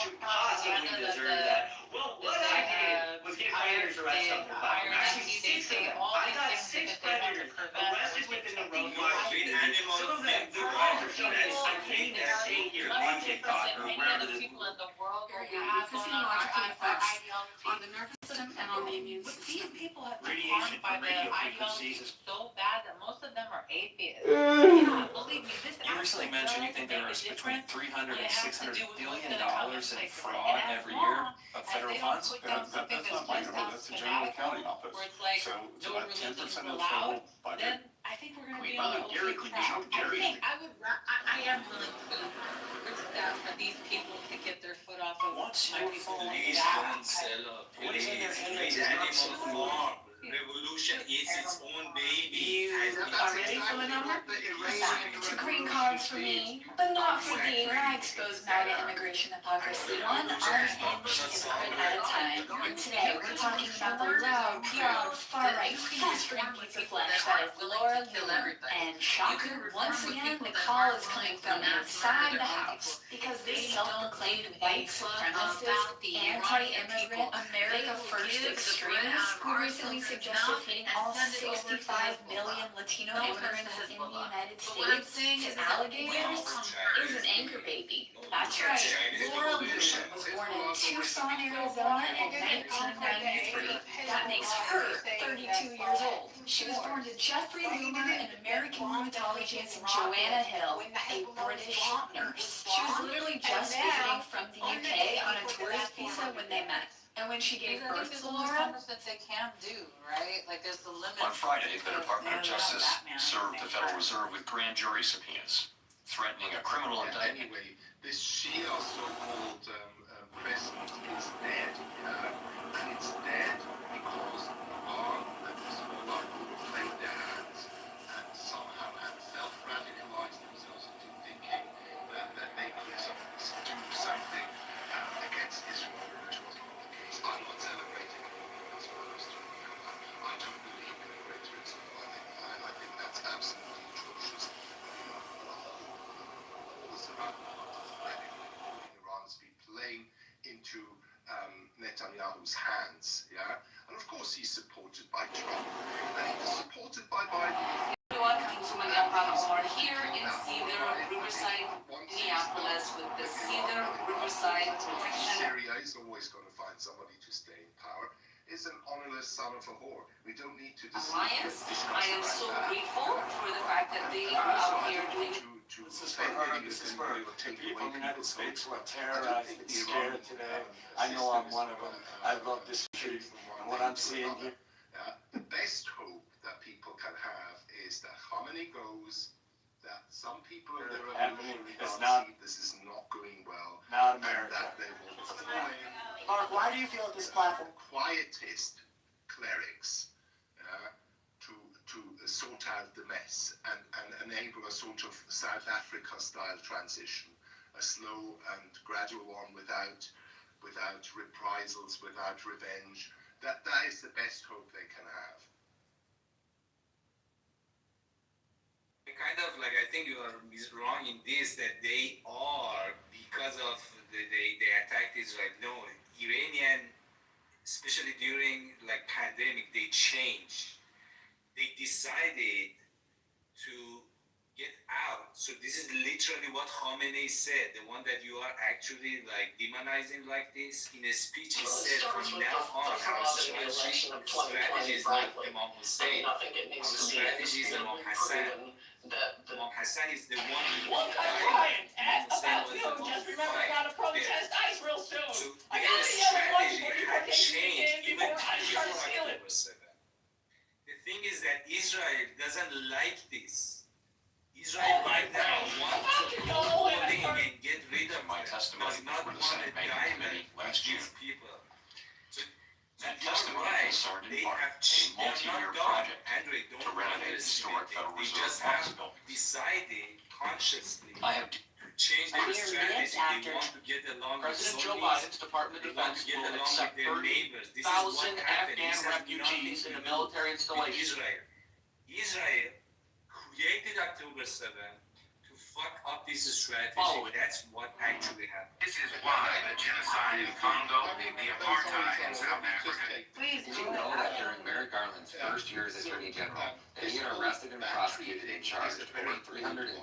K: To possibly deserve that. Well, what I did was get predators arrested on the platform. Actually, 6 of them. I got 6 predators arrested within the road. Some of them, the crimes are so bad, I can't even stay here on TikTok or wherever this.
O: People in the world where we
S: Yeah,
O: have
S: the
O: going on our
S: physiological effects
O: ideology.
S: on the nervous system and on the immune
O: But
S: system.
O: these people have been
K: Radiation
O: harmed by
K: from
O: the
K: radio
O: ideology
K: frequencies.
O: so bad that most of them are atheists. Yeah, believe me, this
K: You recently
O: actually
K: mentioned you
O: does
K: think there
O: make
K: was
O: a
K: between
O: difference.
K: 300
O: It
K: and
O: has to
K: 600
O: do with
K: billion
O: what's gonna come
K: dollars in
O: in place.
K: fraud
O: And as
K: every year
O: long
K: of
O: as
K: federal
O: they don't
K: funds.
O: put down something that's just
G: that's a general accounting office.
O: where it's like
G: So it's
O: no
G: about
O: religion
G: 10%
O: is
G: of the
O: allowed,
G: total budget.
O: then I think we're gonna
G: Can we
O: be on
G: follow
O: the
G: Gary?
O: okay
G: Could you
O: track.
G: show Gary?
O: I am willing to risk that for these people to get their foot off of my people like
H: Please
O: that.
H: don't sell up. Please, animal farm. Revolution is its own baby.
S: Are ready for the number? It's a green card for me, but not for you. I expose MAGA immigration hypocrisy one unhinged hypocrite at a time. And today we're talking about the loud, proud, far-right, festering piece of flesh that is Laura Lula. And shocker, once again, the call is coming from inside the House. Because this self-proclaimed white supremacist, anti-immigrant, America First extremist who recently suggested feeding all 65 million Latino immigrants in the United States to alligators is an anchor baby. That's right. Laura Lula was born born in Tucson, Arizona in 1993. That makes her 32 years old. She was born to Jeffrey Loomer, an American rheumatologist, and Joanna Hill, a British nurse. She was literally just visiting from the UK on a tourist visa when they met. And when she gave birth to Laura,
O: that they can do, right? Like there's the limit.
G: On Friday, the Department of Justice served the Federal Reserve with grand jury subpoenas, threatening a criminal indictment.
L: Anyway, this Shia so-called president is dead, and it's dead because and the Hezbollah played their hands and somehow have self-radicalized themselves into thinking that they could do something against Israel, which was not the case. I'm not celebrating as first. I don't believe in a greater Israel. I think that's absolutely atrocious. All the surrounding Iran's been playing into Netanyahu's hands, yeah? And of course he's supported by Trump, and he was supported by Biden.
S: Congressman here in Cedar, Riverside, Minneapolis, with the Cedar Riverside Protection.
L: Syria is always going to find somebody to stay in power. Is an honorless son of a whore. We don't need to
S: Alliance. I am so grateful for the fact that they are out here doing
I: This is for the people in the United States who are terrorized and scared today. I know I'm one of them. I love this country, and what I'm seeing here.
L: The best hope that people can have is that Khamenei goes, that some people in the revolution see this is not going well,
I: not America.
L: And that they will find
I: Mark, why do you feel that this platform
L: quietist clerics to sort out the mess and enable a sort of South Africa style transition, a slow and gradual one without reprisals, without revenge. That is the best hope they can have.
H: Kind of like, I think you are wrong in this, that they are, because of they attacked Israel. No, Iranian, especially during like pandemic, they changed. They decided to get out. So this is literally what Khamenei said, the one that you are actually like demonizing like this. In a speech he said, from now on, our strategy is not Imam Hussein. Our strategy is Imam Hassan. Imam Hassan is the one who died. Imam Hussein was the one who died.
V: real soon.
H: So their strategy had changed even before October 7. The thing is that Israel doesn't like this. Israel right now wants to go in and get rid of
G: my testimony before the Senate Banking Committee last year.
H: People.
G: That testimony concerned in part a multi-year project to renovate historic Federal Reserve office buildings.
H: Decided consciously
G: I have
H: to change their strategy. They want to get along with
C: President Joe
H: Sunnis.
C: Biden's Department of
H: They want
C: Defense
H: to get
C: will
H: along
C: accept
H: with their neighbors. This is what
C: 30,000
H: happened.
C: Afghan
H: This has
C: refugees
H: nothing
C: in a
H: to do
C: military
H: with
C: installation.
H: Israel created October 7 to fuck up this strategy. That's what actually happened.
N: This is why the genocide in Congo, the apartheid in South Africa.
R: Did you know that during Merrick Garland's first year as Attorney General, that he had arrested and prosecuted and charged over 335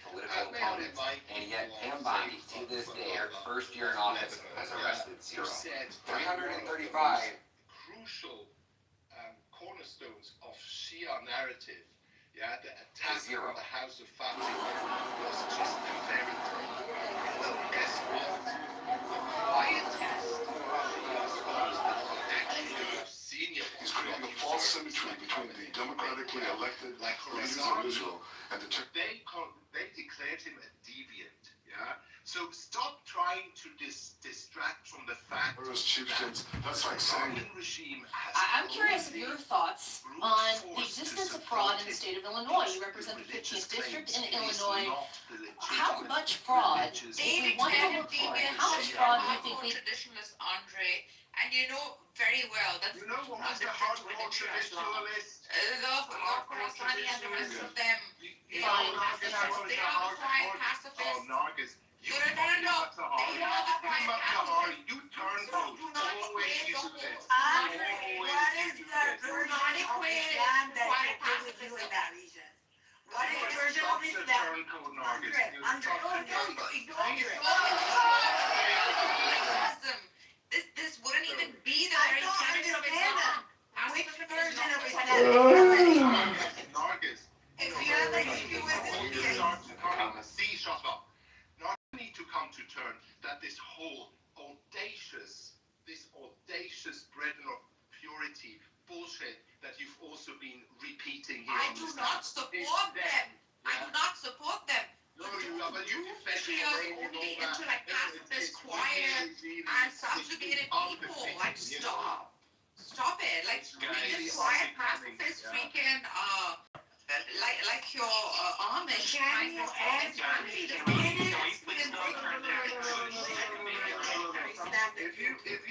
R: political opponents, and yet Pam Bondi, to this day, her first year in office, has arrested 0. 335.
L: Crucial cornerstones of Shia narrative. Yeah, the attack on the House of Fatih was just a very well, guess what? The quietest senior.
U: He's creating a false symmetry between the democratically elected leaders of Israel and the
L: they declared him a deviant. Yeah. So stop trying to distract from the fact that
U: that's like saying
L: the regime has.
Y: I'm curious of your thoughts on the existence of fraud in the state of Illinois. You represent the 15th district in Illinois. How much fraud, if we want to look for it, how much fraud do you think we...
D: Traditionalist Andre, and you know very well that
L: you know what was the hardcore traditionalist?
D: Khorassani and the rest of them.
L: They are the quiet pacifists. No. They are the quiet pacifists. You turn vote. Always use this.
V: Andre, what is the version of Islam that you're giving you in that region? What is the version of Islam? Andre.
L: that this whole audacious burden of purity bullshit that you've also been repeating here.
D: I do not support them. I do not support them.
L: No, but you
D: She is only into like pacifist, quiet, and subjugated people. Like, stop. Stop it. Like, this quiet, pacifist, freaking, like your Amish kind of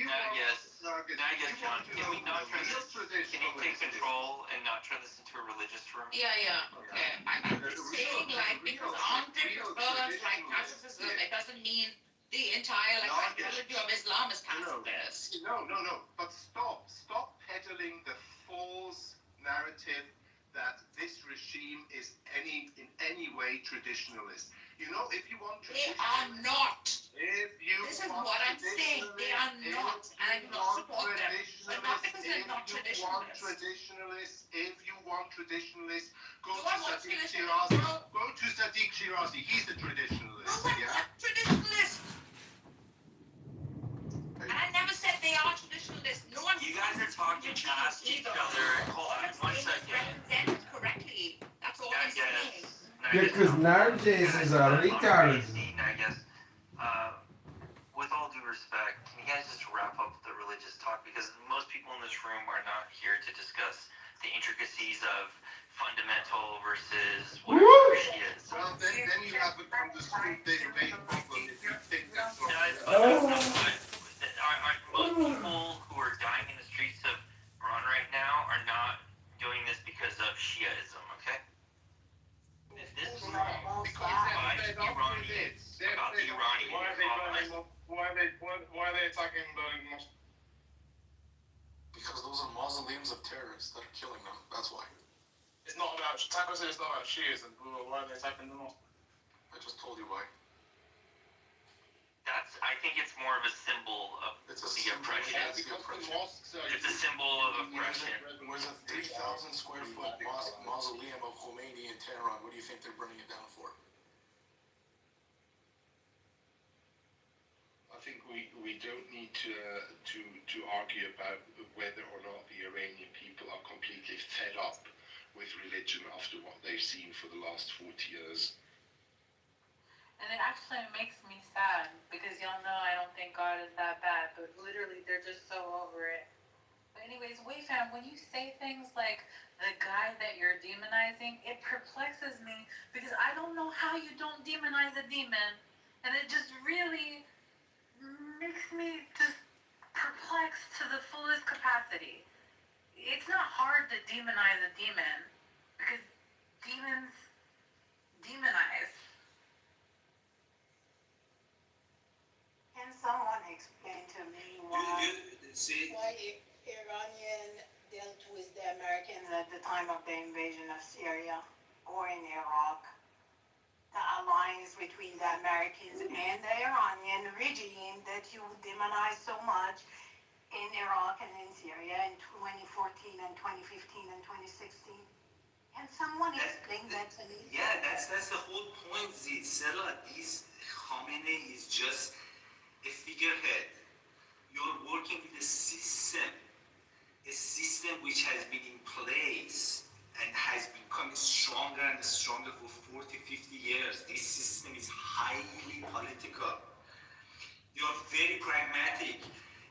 B: Now, yes, John, can we not turn this, can you take control and not turn this into a religious room?
D: Yeah. Okay. I'm just saying, like, because Andre prefers, like, pacifism, it doesn't mean the entire, like, ideology of Islam is pacifist.
L: No. But stop peddling the false narrative that this regime is in any way traditionalist. You know, if you want
D: they are not.
L: This
D: is what I'm saying. They are not, and I do not support them. But not because they're not traditionalists.
L: If you want traditionalists, go to Sadiq Shirazi. Go to Sadiq Shirazi. He's a traditionalist.
D: No, I'm not traditionalist. And I never said they are traditionalists. No one.
B: You guys are talking past each other. Hold on, 1 second.
D: Represented correctly. That's all I'm saying.
P: Yeah, because nowadays is a retard.
B: I guess, with all due respect, can you guys just wrap up the religious talk? Because most people in this room are not here to discuss the intricacies of fundamental versus whatever she is.
L: Well, then you haven't understood the main problem if you think that's what
B: most people who are dying in the streets of Iran right now are not doing this because of Shiaism, okay? If this is wrong, about the Iranian
U: why are they attacking the Muslims? Because those are mausoleums of terrorists that are killing them. That's why. It's not about Shiism. Why are they attacking the Muslims? I just told you why.
B: I think it's more of a symbol of the oppression. It's a symbol of oppression.
U: Where's a 3,000 square foot mausoleum of Khomeini in Tehran? What do you think they're burning it down for?
L: I think we don't need to argue about whether or not the Iranian people are completely fed up with religion after what they've seen for the last 40 years.
O: And it actually makes me sad because y'all know I don't think God is that bad, but literally they're just so over it. But anyways, fam, when you say things like the guy that you're demonizing, it perplexes me because I don't know how you don't demonize a demon. And it just really makes me just perplexed to the fullest capacity. It's not hard to demonize a demon because demons demonize.
V: Can someone explain to me why Iranian dealt with the Americans at the time of the invasion of Syria or in Iraq? The alliance between the Americans and the Iranian regime that you demonize so much in Iraq and in Syria in 2014 and 2015 and 2016. Can someone explain that to me?
H: Yeah, that's the whole point, Zitzela. This Khamenei is just a figurehead. You're working with a system which has been in place and has become stronger and stronger for 40, 50 years. This system is highly political. You're very pragmatic.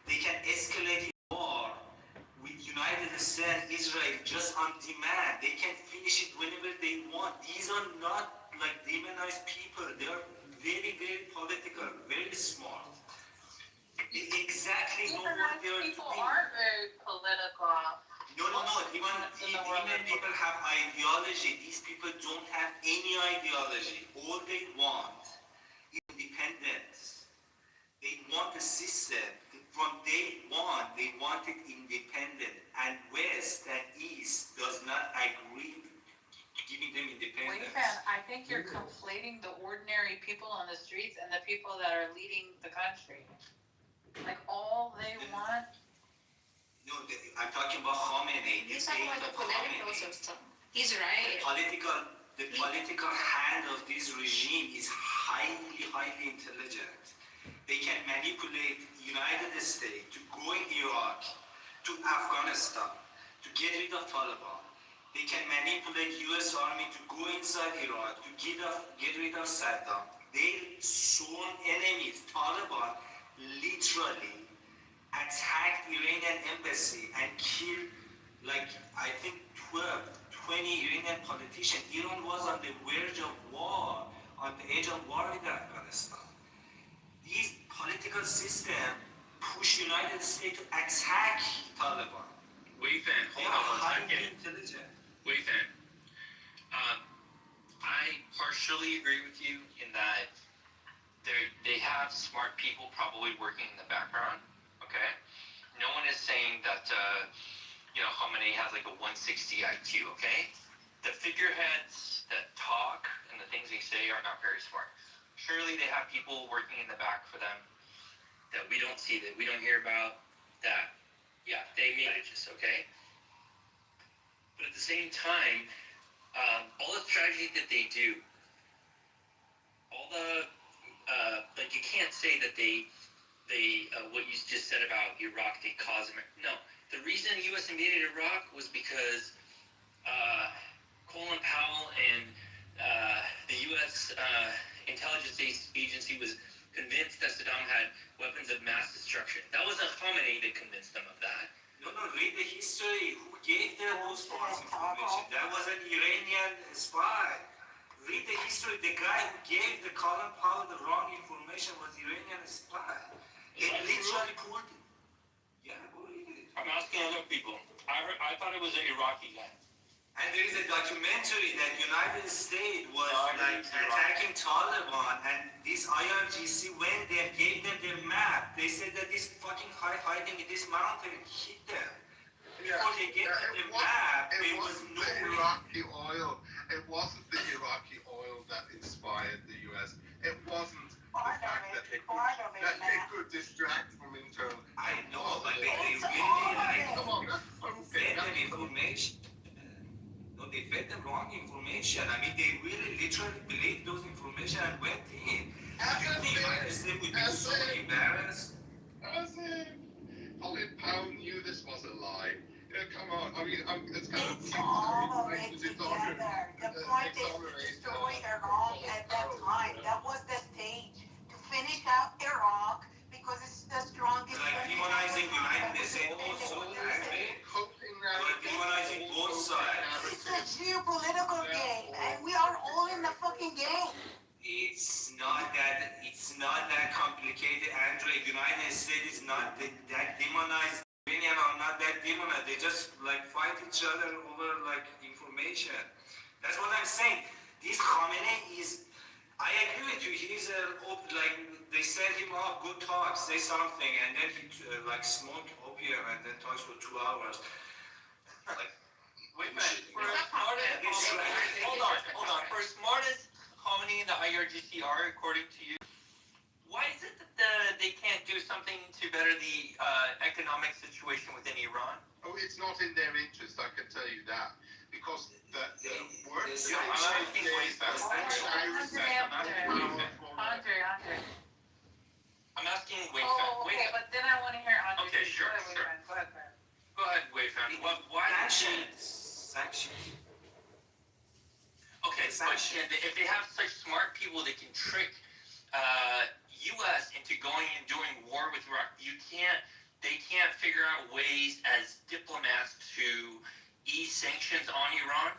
H: They can escalate war with United States, Israel, just on demand. They can finish it whenever they want. These are not like demonized people. They are very, very political, very smart. They exactly know what they are doing.
O: People are very political.
H: No. Even people have ideology. These people don't have any ideology. All they want is independence. They want a system. From day one, they wanted independent. And West and East does not agree to giving them independence.
O: Wait, man, I think you're conflating the ordinary people on the streets and the people that are leading the country. Like, all they want.
H: No, I'm talking about Khamenei.
D: He's talking about the political system. He's right.
H: The political hand of this regime is highly, highly intelligent. They can manipulate the United States to go in Iraq, to Afghanistan, to get rid of Taliban. They can manipulate U.S. Army to go inside Iraq, to get rid of Saddam. Their sworn enemies, Taliban, literally attacked Iranian embassy and killed, like, I think 20 Iranian politicians. Iran was on the verge of war, on the edge of war with Afghanistan. These political system push United States to attack Taliban.
B: Wei-Fan,
H: They
B: hold
H: are
B: on one
H: highly
B: second.
H: intelligent.
B: Wei-Fan, I partially agree with you in that they have smart people probably working in the background, okay? No one is saying that, Khamenei has like a 160 IQ, okay? The figureheads that talk and the things they say are not very smart. Surely they have people working in the back for them that we don't see, that we don't hear about, that, yeah, they manages, okay? But at the same time, all the strategy that they do, all the, like you can't say that they what you just said about Iraq, they caused them. No, the reason the U.S. invaded Iraq was because Colin Powell and the U.S. Intelligence Agency was convinced that Saddam had weapons of mass destruction. That wasn't Khamenei that convinced them of that.
H: No, read the history. Who gave them those false information? That was an Iranian spy. Read the history. The guy who gave the Colin Powell the wrong information was Iranian spy. They literally pulled it. Yeah, go read it.
B: I'm asking other people. I thought it was an Iraqi guy.
H: And there is a documentary that United States was attacking Taliban, and this IRGC went there, gave them their map. They said that this fucking hiding in this mountain hit them. Before they get the map, there was no
L: Iraqi oil. It wasn't the Iraqi oil that inspired the U.S. It wasn't the fact that they could distract from internal.
H: I know, but they really
L: come on,
H: fed them information. No, they fed them wrong information. I mean, they really literally believed those information and went in. You think United States would be so embarrassed?
L: Colin Powell knew this was a lie. Come on, I mean, it's kind of...
V: It's all of it together. The point is to destroy Iraq at that time. That was the stage to finish out Iraq because it's the strongest...
H: Like demonizing United States also, demonizing both sides.
V: It's a geopolitical game, and we are all in the fucking game.
H: It's not that complicated, Andre. United States is not that demonized. Iranian are not that demonized. They just like fight each other over like information. That's what I'm saying. This Khamenei is. I agree with you. He's like they set him up. Go talk, say something, and then he like smoke opium and then talks for 2 hours. Like, wait a minute. Hold on. For as smart as Khamenei and the IRGC are, according to you, why is it that they can't do something to better the economic situation within Iran?
L: Oh, it's not in their interest, I can tell you that. Because the work...
B: I'm asking Wei-Fan.
O: Oh, okay, but then I want to hear Andre.
B: Okay, sure.
O: Go ahead.
B: Go ahead, Wei-Fan. Why
H: Sanctions.
B: Okay, but if they have such smart people that can trick U.S. into going and doing war with Iraq, they can't figure out ways as diplomats to ease sanctions on Iran?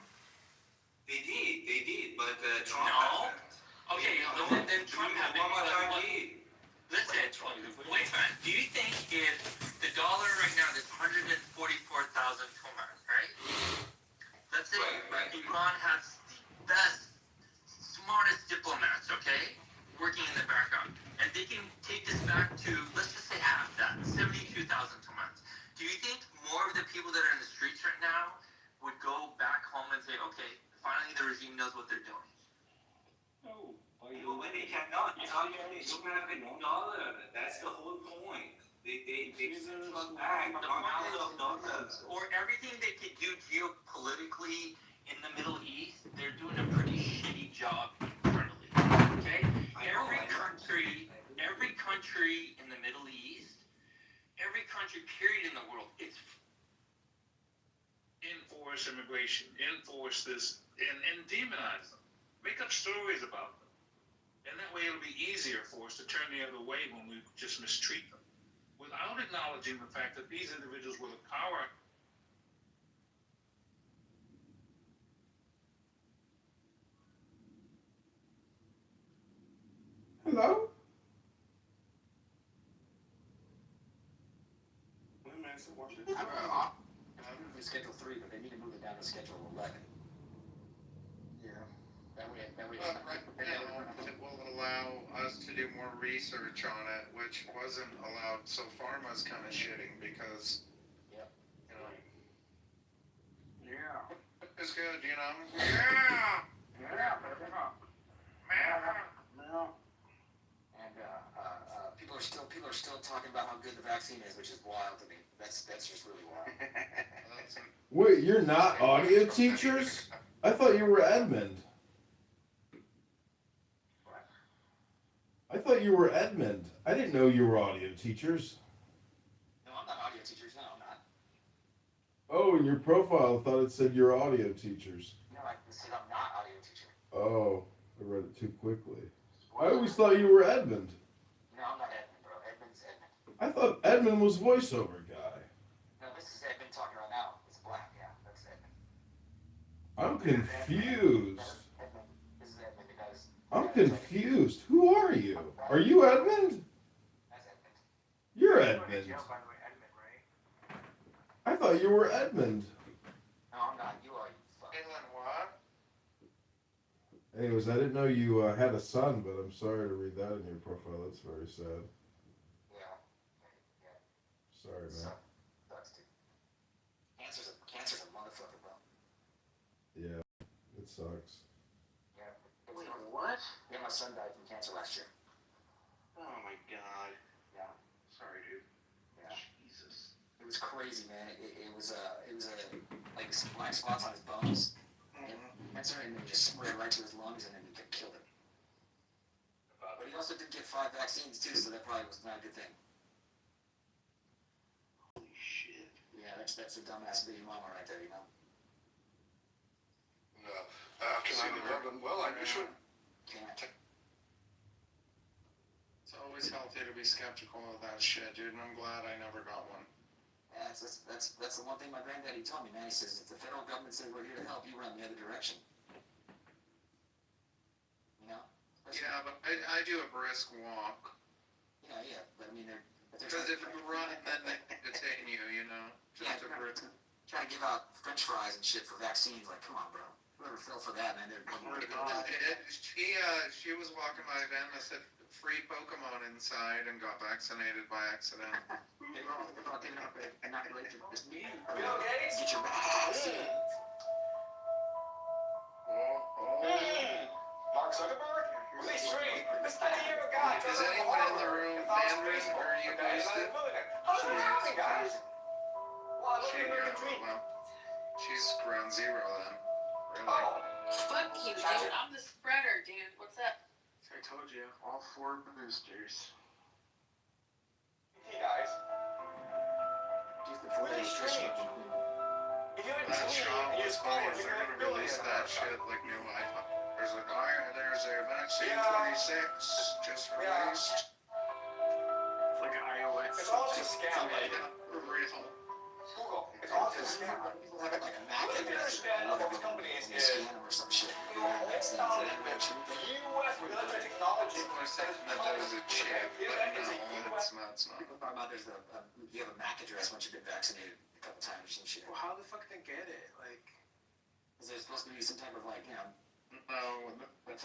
H: They did, but Trump
B: No.
H: hasn't.
B: Okay, then Trump had been. Listen, Wei-Fan, do you think if the dollar right now is 144,000 tomar, right? Let's say Iran has the best, smartest diplomats, okay, working in the background, and they can take this back to, let's just say half that, 72,000 tomans. Do you think more of the people that are in the streets right now would go back home and say, okay, finally the regime knows what they're doing?
H: No. When they cannot, they don't have a dollar. That's the whole point. They come back $1,000.
B: Or everything they could do geopolitically in the Middle East, they're doing a pretty shitty job internally. Okay? Every country country in the Middle East, every country, period, in the world, it's
A: enforce immigration, enforce this, and demonize them. Make up stories about them. And that way it'll be easier for us to turn the other way when we just mistreat them. Without acknowledging the fact that these individuals with the power.
P: Hello?
R: We schedule 3, but they need to move it down to schedule 11.
F: Yeah.
R: That way.
F: Right now, it will allow us to do more research on it, which wasn't allowed. So pharma's kind of shitting because,
R: Yep.
F: you know.
K: Yeah.
F: It's good, you know. Yeah.
R: And people are still talking about how good the vaccine is, which is wild to me. That's just really wild.
P: Wait, you're not audio teachers? I thought you were Edmund. I thought you were Edmund. I didn't know you were audio teachers.
R: No, I'm not audio teachers. No, I'm not.
P: Oh, in your profile, I thought it said you're audio teachers.
R: No, I said I'm not audio teacher.
P: Oh, I read it too quickly. I always thought you were Edmund.
R: No, I'm not Edmund, bro. Edmund's Edmund.
P: I thought Edmund was voiceover guy.
R: No, this is Edmund talking right now. It's black, yeah. That's Edmund.
P: I'm confused.
R: Edmund. This is Edmund, the guy's...
P: I'm confused. Who are you? Are you Edmund?
R: That's Edmund.
P: You're Edmund.
K: By the way, Edmund, right?
P: I thought you were Edmund.
R: No, I'm not. You are. You fuck.
F: Inland what?
P: Anyways, I didn't know you had a son, but I'm sorry to read that in your profile. That's very sad.
R: Yeah.
P: Sorry, man.
R: Sucks, dude. Cancer's a motherfucker, bro.
P: Yeah, it sucks.
R: Yeah.
K: Wait, what?
R: Yeah, my son died from cancer last year.
F: Oh my god.
R: Yeah.
F: Sorry, dude.
R: Yeah.
F: Jesus.
R: It was crazy, man. It was like some black spots on his bones. Cancer, and it just spread right to his lungs, and then it killed him. But he also did get 5 vaccines too, so that probably was not a good thing.
F: Holy shit.
R: Yeah, that's a dumbass baby mama right there, you know.
F: No. After 9/11, well, I should.
R: Can't.
F: It's always healthy to be skeptical of that shit, dude, and I'm glad I never got one.
R: Yeah, that's the one thing my granddaddy told me, man. He says, if the federal government said we're here to help, you run the other direction. You know?
F: Yeah, but I do a brisk walk.
R: Yeah, but I mean, they're
F: Because if you run, then they detain you, you know? Just a brisk.
R: trying to give out French fries and shit for vaccines. Like, come on, bro. Whoever fell for that, man, they're
F: She was walking by then, I said, free Pokemon inside, and got vaccinated by accident.
R: Bill Gates? Get your vaccine.
J: Mark Zuckerberg? Release free. This 90-year-old guy.
F: Is anyone in the room Mandarin? Are you guys the...
J: How's that happening, guys? Well, I look at American Dream.
F: Well, she's ground zero then. Really?
J: Oh.
O: Fuck you, dude. I'm the spreader, dude. What's up?
K: I told you, all 4 boosters.
J: Hey, guys. Release free. If you're in
F: That
J: Dream,
F: shot
J: you're
F: was funny,
J: scrolling,
F: is they're
J: you're
F: gonna
J: building
F: release
J: it.
F: that shit like new iPhone. There's a vaccine 26 just released.
K: It's like an iOS.
J: It's all just a scam, baby.
F: Real.
J: Google. It's all just a scam.
R: People have it like a Mac
J: What you
R: address
J: understand about those companies is
R: scanner or some shit.
J: U.S. military technology.
F: People are saying that there's a chip, but no, it's not.
R: People talk about you have a MAC address once you've been vaccinated a couple times or some shit.
K: Well, how the fuck they get it? Like,
R: Is there supposed to be some type of like, you know,
F: No, that'd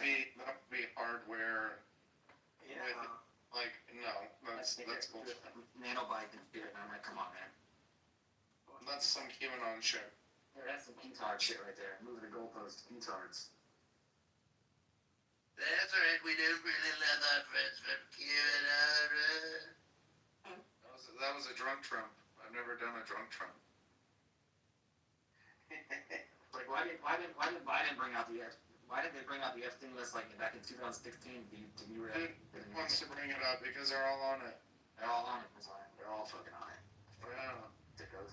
F: be hardware.
K: yeah.
F: With, like, no, that's bullshit.
R: nanobite and shit? And I'm like, come on, man.
F: That's some QAnon shit.
R: Yeah, that's some Q-tard shit right there. Moving the goalposts, Q-tards.
L: That's right, we didn't really love our friends from QAnon.
F: That was a drunk Trump. I've never done a drunk Trump.
R: Like, why didn't Biden bring out the
E: Why did they bring out the Epstein list like back in 2016?
F: Who wants to bring it up because they're all on it.
E: They're all on it. They're all fucking on it.
F: Yeah.
E: Dickos.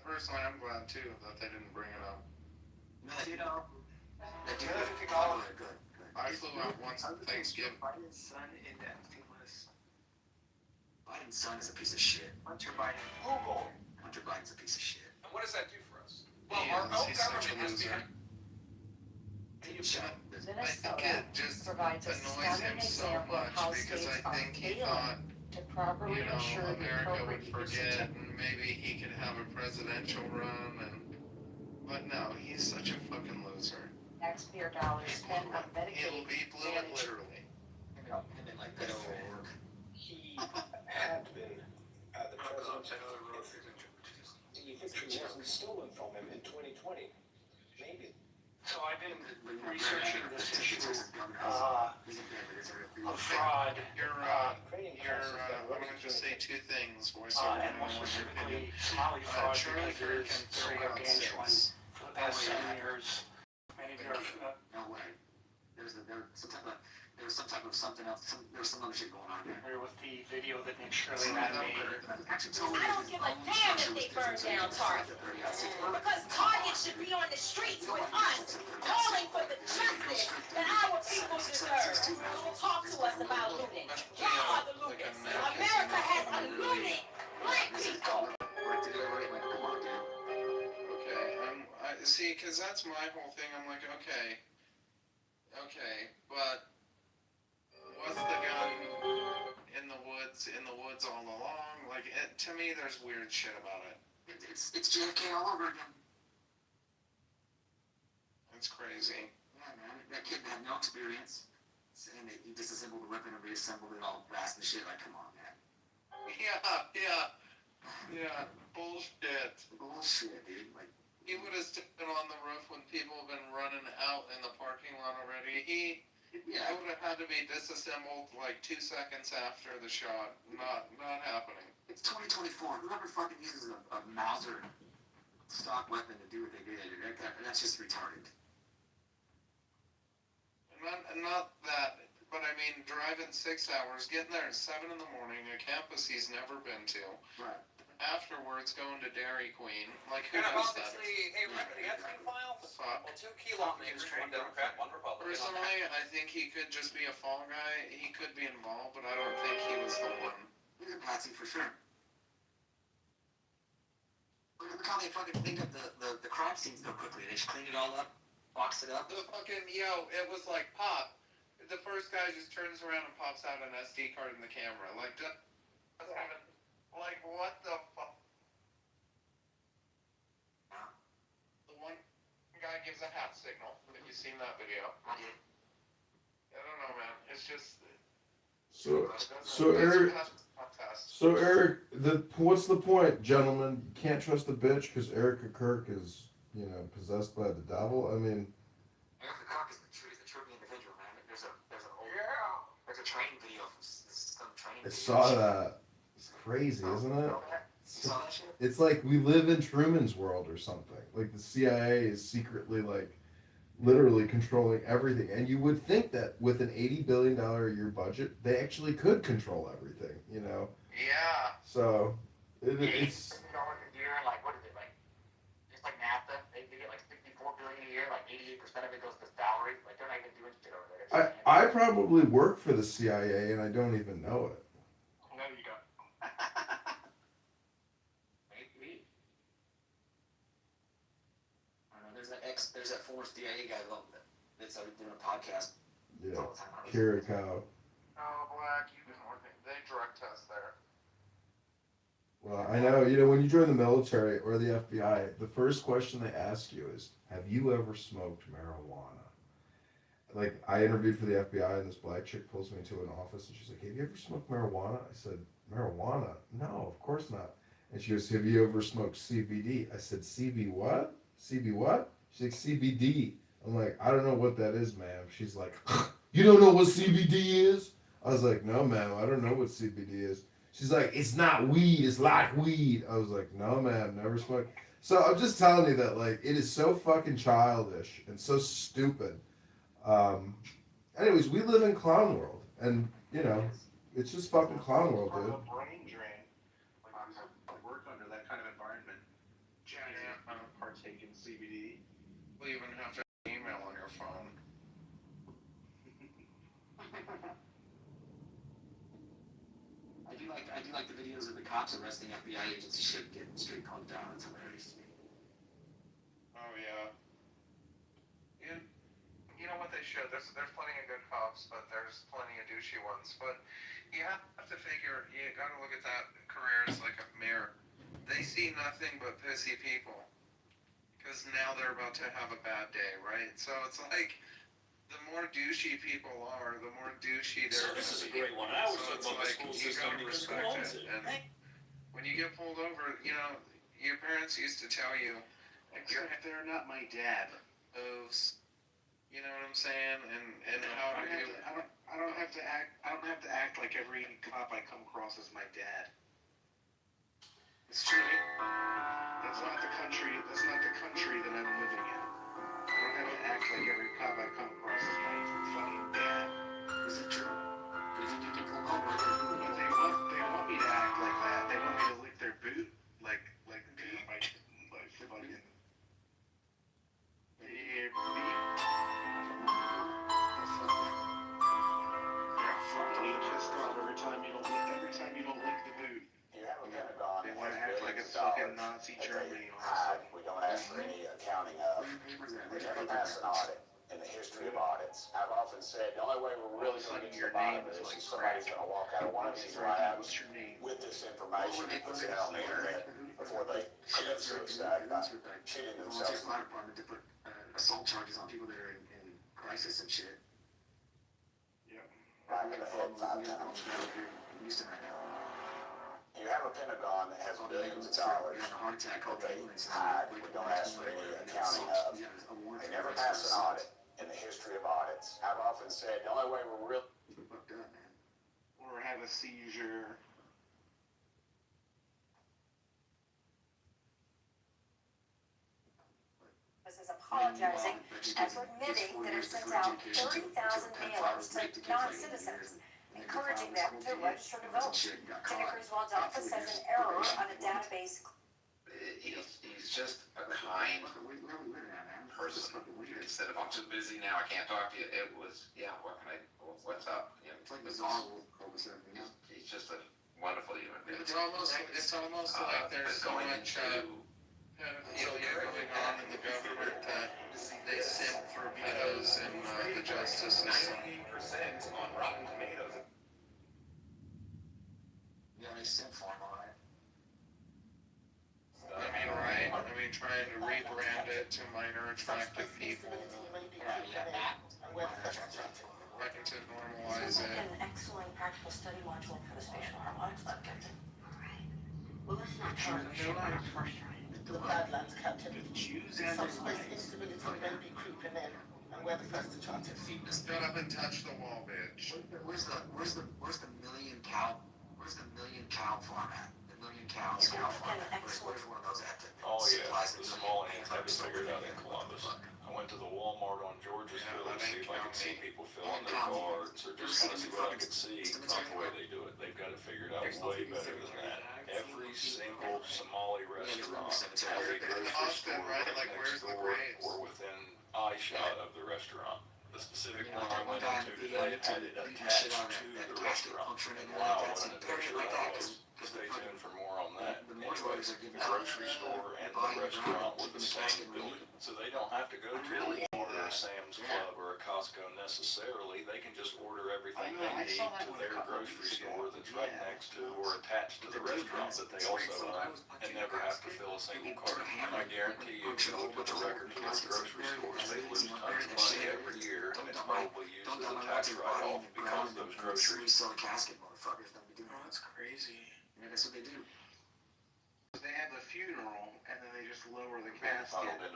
F: Personally, I'm glad too that they didn't bring it up.
E: You know, they do good.
F: I flew out once on Thanksgiving.
J: Biden's son in the Epstein list.
E: Biden's son is a piece of shit.
J: Hunter Biden.
E: Hunter Biden's a piece of shit.
J: And what does that do for us?
F: Well, our own government has been. I think it just
M: provides a
F: annoys him
M: stunning
F: so
M: example of
F: much
M: how
F: because
M: states
F: I
M: are
F: think he
M: failing
F: thought,
M: to properly ensure the
F: America would
M: appropriate
F: forget and maybe he could have a presidential run but no, he's such a fucking loser.
M: taxpayer dollars spent on Medicaid.
F: He blew it literally.
E: Like that over.
K: He had been the president. Do you think it wasn't stolen from him in 2020? Maybe. So I've been researching this issue of fraud.
F: I'm going to just say two things.
K: And more specifically, Somali fraud, because there is so gargantuan for the past 7 years. Many of you are
E: No way. There was some type of something else. There was some other shit going on there.
K: familiar with the video that Nick Shirley had made.
S: I don't give a damn if they burn down Target. Because Target should be on the streets with us, calling for the justice that our people deserve. Don't talk to us about looting. Y'all are the looters. America has a looting black people.
F: Okay, I see, because that's my whole thing. I'm like, okay, but was the gun in the woods all along? Like, to me, there's weird shit about it.
E: It's JFK all over again.
F: It's crazy.
E: Yeah, man. That kid had no experience. Saying that he disassembled the weapon and reassembled it all fast and shit. Like, come on, man.
F: Yeah, bullshit,
E: dude. Like,
F: he would have stood on the roof when people have been running out in the parking lot already. It would have had to be disassembled like 2 seconds after the shot. Not happening.
E: It's 2024. Whoever fucking uses a Mauser stock weapon to do what they did, that's just retarded.
F: Not that, but I mean, driving 6 hours, getting there at 7 in the morning, a campus he's never been to.
E: Right.
F: Afterwards, going to Dairy Queen. Like, who does that?
J: Hey, remember the Epstein files? Well, 2 key lawmakers, one Democrat, one Republican.
F: Personally, I think he could just be a fall guy. He could be involved, but I don't think he was the one.
E: He's a patsy for sure. Look how they fucking cleaned up the crime scenes so quickly. They just cleaned it all up, boxed it up.
F: The fucking, it was like pop. The first guy just turns around and pops out an SD card in the camera. Like, what the fuck? The one guy gives a hat signal. Have you seen that video? I don't know, man. It's just...
P: So Eric, what's the point, gentlemen? You can't trust a bitch because Erica Kirk is, possessed by the devil. I mean...
E: Erica Kirk is the trippy individual, man. There's a training video from some training.
P: I saw that. It's crazy, isn't it? It's like we live in Truman's world or something. Like the CIA is secretly literally controlling everything. And you would think that with an $80 billion a year budget, they actually could control everything,
F: Yeah.
P: So it's...
E: $80 billion a year, what is it, it's like NAFTA, they get $64 billion a year, 88% of it goes to salaries, they're not even doing shit over there.
P: I probably work for the CIA and I don't even know it.
K: No, you don't.
E: Maybe. I don't know, there's that former CIA guy that's doing a podcast.
P: Yeah, Kirikow.
F: Oh, Black, you've been working. They drug test there.
P: Well, I know, when you join the military or the FBI, the first question they ask you is, have you ever smoked marijuana? Like, I interviewed for the FBI, and this black chick pulls me into an office, and she's like, have you ever smoked marijuana? I said, marijuana? No, of course not. And she goes, have you ever smoked CBD? I said, CB what? CB what? She's like, CBD. I'm like, I don't know what that is, ma'am. She's like, you don't know what CBD is? I was like, no, ma'am, I don't know what CBD is. She's like, it's not weed, it's like weed. I was like, no, ma'am, never smoked. So I'm just telling you that, it is so fucking childish and so stupid. Anyways, we live in clown world, and you know, it's just fucking clown world, dude.
F: Brain drain. I work under that kind of environment. Yeah. Partake in CBD. Well, you even have to have email on your phone.
R: I do like the videos of the cops arresting FBI agents and shit getting straight pumped down. It's hilarious to me.
F: Oh yeah. You know what they should. There's plenty of good cops, but there's plenty of douchey ones. But you have to figure, you got to look at that career as like a mirror. They see nothing but pissy people, because now they're about to have a bad day, right? So it's like, the more douchey people are, the more douchey they're.
J: So this is a great one. I always
F: So
J: thought
F: it's
J: about the
F: like,
J: school
F: you
J: system
F: gotta
J: because who
F: respect
J: owns
F: it.
J: it?
F: And when you get pulled over, you know, your parents used to tell you, like, they're not my dad. Moves. You know what I'm saying? And how do you? I don't have to act like every cop I come across is my dad. It's true. That's not the country that I'm living in. I don't have to act like every cop I come across is my fucking dad. Is it true? But they want me to act like that. They want me to lick their boot, like my fucking. Every time you don't lick the boot.
G: You have a Pentagon
F: They
G: that
F: want to
G: has
F: act like
G: billions
F: it's
G: of
F: fucking
G: dollars
F: Nazi
G: that they
F: Germany.
G: hide. We don't ask for any accounting of. We never pass an audit in the history of audits. I've often said the only way we're really going to get to the bottom of this is somebody's going to walk out of one of these labs with this information and put it out on the internet before they commit suicide by shooting themselves.
R: Fire department to put assault charges on people that are in crisis and shit.
G: Back in the head 5 times. You have a Pentagon that has billions of dollars that they hide. We don't ask for any accounting of. They never pass an audit in the history of audits. I've often said the only way we're really
F: Or have a seizure.
M: Is apologizing after admitting that it sent out 30,000 mailers to non-citizens, encouraging them to register to vote. Tina Griswold's office has an error on a database.
R: He's just a kind person. Instead of, I'm too busy now, I can't talk to you, it was, yeah, what's up? You know, it's like bizarre. He's just a wonderful human being.
F: It's almost like there's so much pedophilia going on in the government that they simp for pedos in the justice system.
R: 19% on Rotten Tomatoes. Yeah, they simp for him, alright.
F: I mean, right? I mean, trying to rebrand it to minor attractive people. Trying to normalize it.
M: An excellent practical study module for the spatial harmonics lab, Captain. Right. Well, let's not try to show our first right. The Badlands, Captain. Some space instability may be creeping in, and we're the first to try to see this.
F: Shut up and touch the wall, bitch.
R: Where's the million cow farm at? The million cows cow farm at? Where's one of those at?
I: Oh yeah, the small ants I just figured out in Columbus. I went to the Walmart on Georgesville to see if I could see people filling their cards or just kind of see what I could see. It's not the way they do it. They've got it figured out way better than that. Every single Somali restaurant has a grocery store right next door or within eyeshot of the restaurant. The specific one I went into today had it attached to the restaurant. And wow, what an adventure that was. Stay tuned for more on that. Anyways, the grocery store and the restaurant were the same building. So they don't have to go to a Walmart or a Sam's Club or a Costco necessarily. They can just order everything they need to their grocery store that's right next to or attached to the restaurant that they also own and never have to fill a single cart. I guarantee you, if you look at the record of those grocery stores, they lose tons of money every year and it's probably used as a tax write-off because of those groceries.
R: Sell casket, motherfuckers. Don't be doing that.
F: That's crazy.
R: Yeah, that's what they do.
F: They have the funeral and then they just lower the casket. They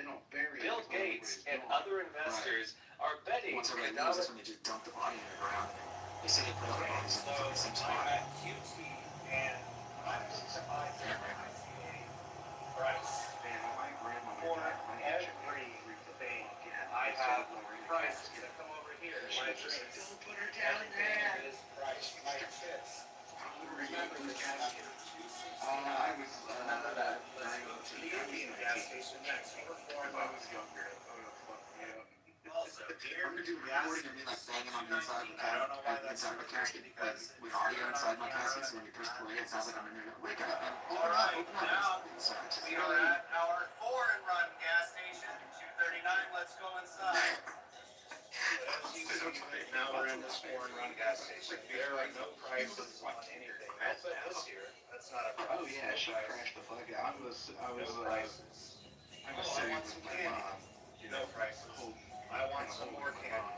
F: don't bury it.
J: Bill Gates and other investors are betting.
R: Once everybody knows, that's when they just dump the body in the ground. They say they put other bodies in the fucking same spot.
J: I'm at QT and I'm surprised at ICA price for everything I have priced
F: for the casket? I was,
K: Remember that? Let's go to the gas station next. Number 4
F: I was younger.
K: Also, here,
R: I'm gonna do
K: gas
R: recording of me like banging on the inside of the
K: I don't know why that's
R: inside of the casket, but
K: because
R: with audio inside my casket, so when you push play, it sounds like I'm in there. Wake up!
K: all right, now we are at our 4 and Run gas station, 239. Let's go inside. Now we're in this 4 and Run gas station. There are no prices on anything. That's this year. That's not a price.
F: Oh yeah, she crashed the fuck out. I was sitting with my mom.
K: No prices. I want some more candy.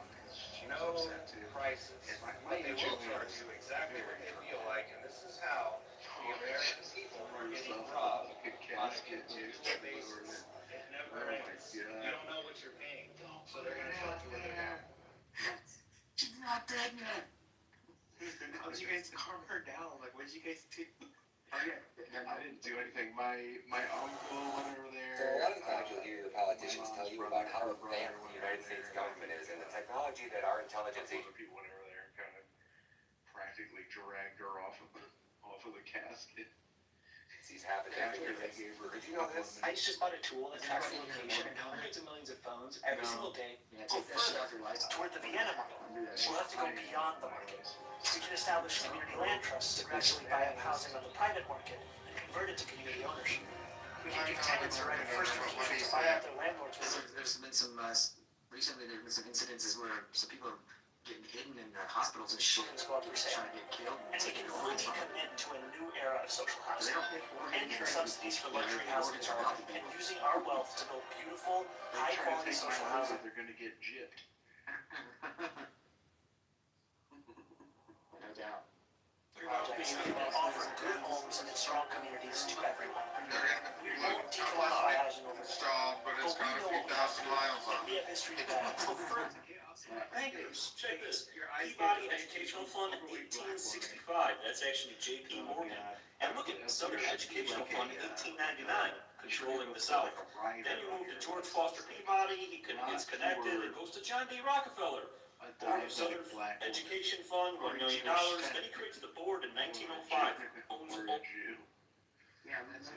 K: No prices. But they will charge you exactly what they feel like, and this is how the American people are getting robbed on a continual basis. It never ends. You don't know what you're paying, so they're going to charge you what they want.
F: She's not dead yet. How did you guys calm her down? Like, what did you guys do? Oh yeah, I didn't do anything. My uncle went over there.
R: So a lot of the times you'll hear the politicians tell you about how advanced the United States government is and the technology that our intelligence
F: Other people went over there and kind of practically dragged her off of the casket.
R: agencies have adapted. Did you know this?
J: I just bought a tool that tracks the location of hundreds of millions of phones every single day. Go further toward the Vienna model. We'll have to go beyond the market. We can establish community land trusts to gradually buy up housing on the private market and convert it to community ownership. We can give tenants a right of first refusal to buy out their landlords.
R: There's been some recently. There's been some incidences where some people are getting hidden in hospitals and shit, trying to get killed.
J: And we can fully commit to a new era of social housing, ending subsidies for luxury housing and using our wealth to build beautiful, high-quality social housing.
F: They're going to get gypped.
R: No doubt.
J: Projects that offer good homes and strong communities to everyone. We won't declassify housing over time, but we have history to back up. Thank you. Check this. Peabody Educational Fund, 1865. That's actually J.P. Morgan. And look at Southern Educational Fund, 1899, controlling the South. Then you move to George Foster Peabody. It's connected. It goes to John D. Rockefeller. Board of Southern Education Fund, $1 million. Then he creates the board in 1905. Owns all.
R: Yeah, that's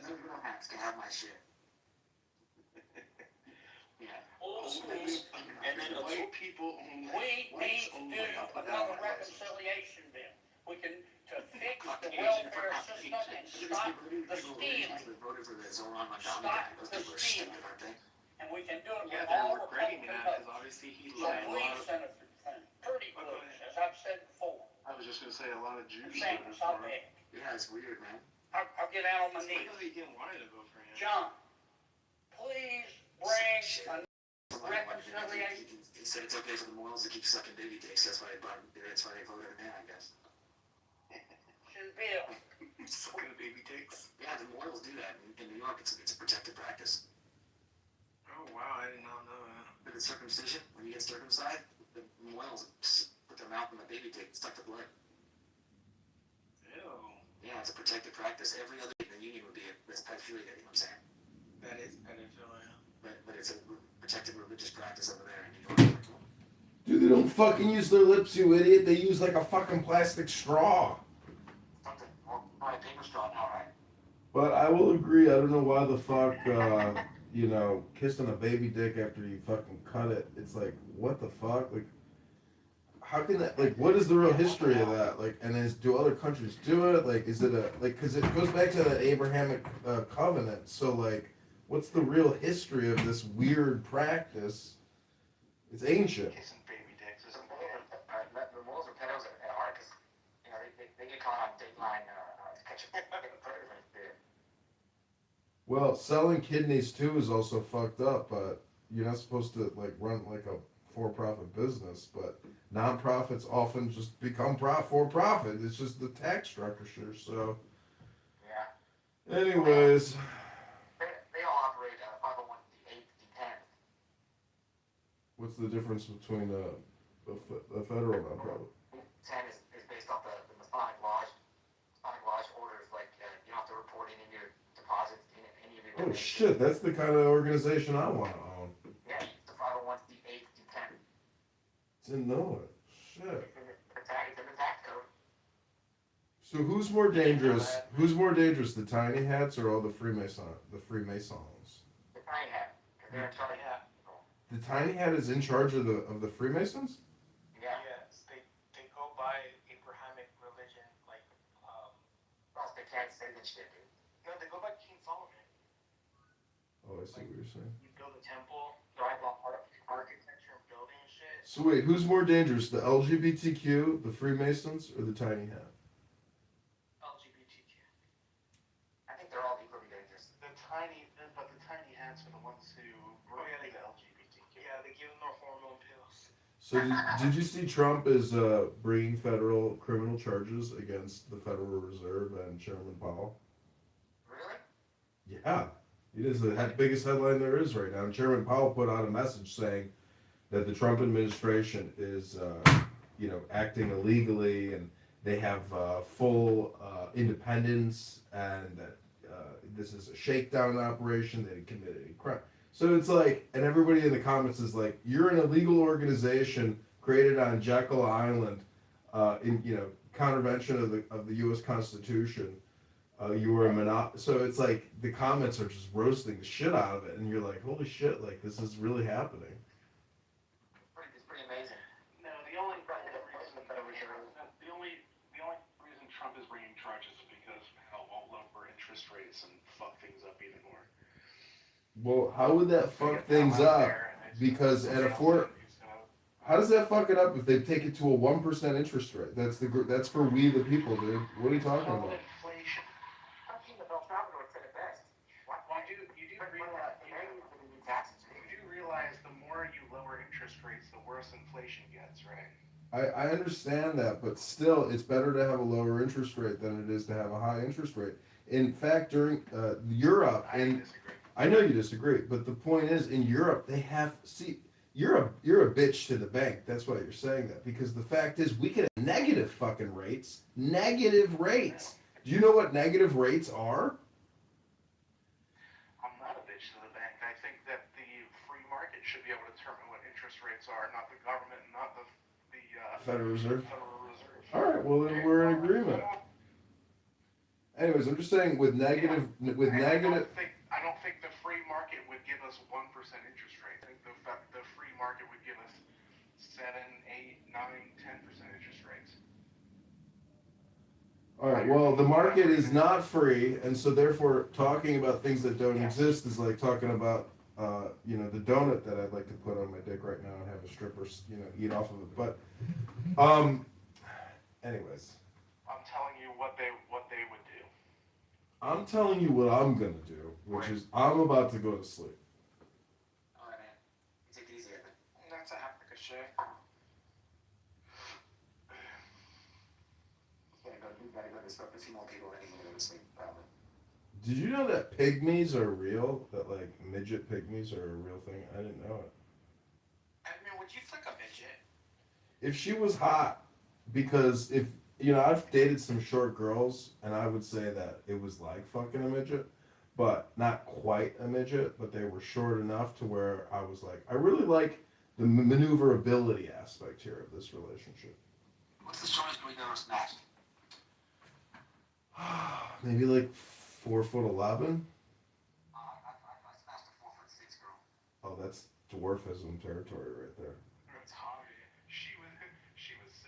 R: little hats can have my shit. Yeah.
J: All schools, and then
F: people
V: We need to do another reconciliation bill. We can, to fix the welfare system and stop the stealing. Stop the stealing. And we can do it with all the public votes.
F: obviously he
V: So please, Senator Flynn, pretty please, as I've said before,
F: I was just going to say a lot of Jews.
V: things I beg.
R: Yeah, it's weird, man.
V: I'll get out on my knees.
F: He didn't want to vote for him.
V: John, please bring a reconciliation.
R: He said it's okay for the Moyles to keep sucking baby dicks. That's why they voted him in, I guess.
V: Bill.
F: Sucking baby dicks.
R: Yeah, the Moyles do that in New York. It's a protected practice.
F: Oh wow, I did not know that.
R: With the circumcision, when you get circumcised, the Moyles put their mouth in the baby dick, stuck the blood.
F: Ew.
R: Yeah, it's a protected practice. Every other in the union would be it's pedophilia. You know what I'm saying?
F: That is pedophilia.
R: But it's a protected religious practice over there in New York.
P: Dude, they don't fucking use their lips, you idiot. They use like a fucking plastic straw.
E: Something. Alright, paper straw now, right?
P: But I will agree, I don't know why the fuck, kissing a baby dick after you fucking cut it. It's like, what the fuck? Like, how can that, like, what is the real history of that? Like, and do other countries do it? Like, is it because it goes back to the Abrahamic covenant. So, like, what's the real history of this weird practice? It's ancient.
E: Kissing baby dicks is important. The Moyles are pedos at heart because, they get caught on Dateline catching predators when it's big.
P: Well, selling kidneys too is also fucked up, but you're not supposed to like run like a for-profit business, but non-profits often just become for-profit. It's just the tax structure, so.
E: Yeah.
P: Anyways.
E: They all operate 501c8, D10.
P: What's the difference between a federal non-profit?
E: 10 is based off the Masonic Lodge. Masonic Lodge orders, like, you don't have to report any of your deposits, any of your...
P: Oh shit, that's the kind of organization I want to own.
E: Yeah, it's the 501c8, D10.
P: Didn't know it. Shit.
E: It's in the tax code.
P: So who's more dangerous? Who's more dangerous, the tiny hats or all the Freemasons?
E: The tiny hat, because they're in charge of people.
P: The tiny hat is in charge of the Freemasons?
E: Yeah.
K: Yes, they go by Abrahamic religion, like,
E: Well, they can't say that shit, dude.
K: no, they go by King Solomon.
P: Oh, I see what you're saying.
K: You build a temple,
E: Drive off
K: architecture and building and shit.
P: So wait, who's more dangerous, the LGBTQ, the Freemasons, or the tiny hat?
K: LGBTQ.
E: I think they're all equally dangerous.
F: But the tiny hats are the ones who bring the LGBTQ.
K: Yeah, they give them their hormone pills.
P: So did you see Trump is bringing federal criminal charges against the Federal Reserve and Chairman Powell?
E: Really?
P: Yeah. It is the biggest headline there is right now. And Chairman Powell put out a message saying that the Trump administration is, acting illegally, and they have full independence, and that this is a shakedown operation. They didn't commit any crime. So it's like, and everybody in the comments is like, you're an illegal organization created on Jekyll Island, in contravention of the U.S. Constitution. You were a so it's like the comments are just roasting the shit out of it, and you're like, holy shit, like this is really happening.
E: It's pretty amazing.
F: No, the only reason Trump is bringing charges is because Powell won't lower interest rates and fuck things up even more.
P: Well, how would that fuck things up? Because how does that fuck it up if they take it to a 1% interest rate? That's for we the people, dude. What are you talking about?
F: Inflation.
E: I think the Bell Salvador said it best.
F: You do realize the more you lower interest rates, the worse inflation gets, right?
P: I understand that, but still, it's better to have a lower interest rate than it is to have a high interest rate. In fact, during Europe, and I know you disagree, but the point is, in Europe, they have you're a bitch to the bank. That's why you're saying that, because the fact is, we could have negative fucking rates. Negative rates. Do you know what negative rates are?
F: I'm not a bitch to the bank. I think that the free market should be able to determine what interest rates are, not the government, not the
P: Federal Reserve.
F: Federal Reserve.
P: All right, well then we're in agreement. Anyways, I'm just saying with negative.
F: I don't think the free market would give us 1% interest rate. I think the free market would give us 7, 8, 9, 10% interest rates.
P: All right. Well, the market is not free, and so therefore, talking about things that don't exist is like talking about, the donut that I'd like to put on my dick right now and have a stripper, eat off of it. But, anyways.
F: I'm telling you what they would do.
P: I'm telling you what I'm gonna do, which is I'm about to go to sleep.
E: All right, man. Take it easy, man.
F: That's a Africa shit.
E: Gotta go to sleep. A few more people that need to go to sleep, probably.
P: Did you know that pygmies are real? That like midget pygmies are a real thing? I didn't know it.
K: Edmund, would you flick a midget?
P: If she was hot, because if I've dated some short girls, and I would say that it was like fucking a midget, but not quite a midget, but they were short enough to where I was like, I really like the maneuverability aspect here of this relationship.
E: What's the shortest we ever smashed?
P: Maybe like 4'11".
E: I smashed a 4'6" girl.
P: Oh, that's dwarfism territory right there.
F: That's hot. She was 6.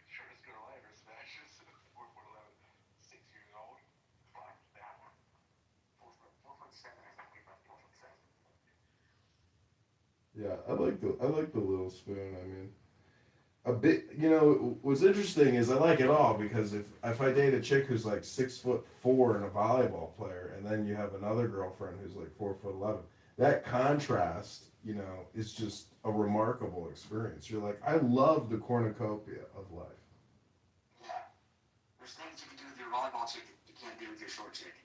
F: Shortest girl I ever smashed is 4'11", 6 years old. Fuck that one.
E: 4'7" is like about 4'7".
P: Yeah, I like the little spoon. I mean, a bit. What's interesting is I like it all, because if I date a chick who's like 6'4" and a volleyball player, and then you have another girlfriend who's like 4'11", that contrast, is just a remarkable experience. You're like, I love the cornucopia of life.
E: Yeah. There's things you can do with your volleyball chick that you can't do with your short chick.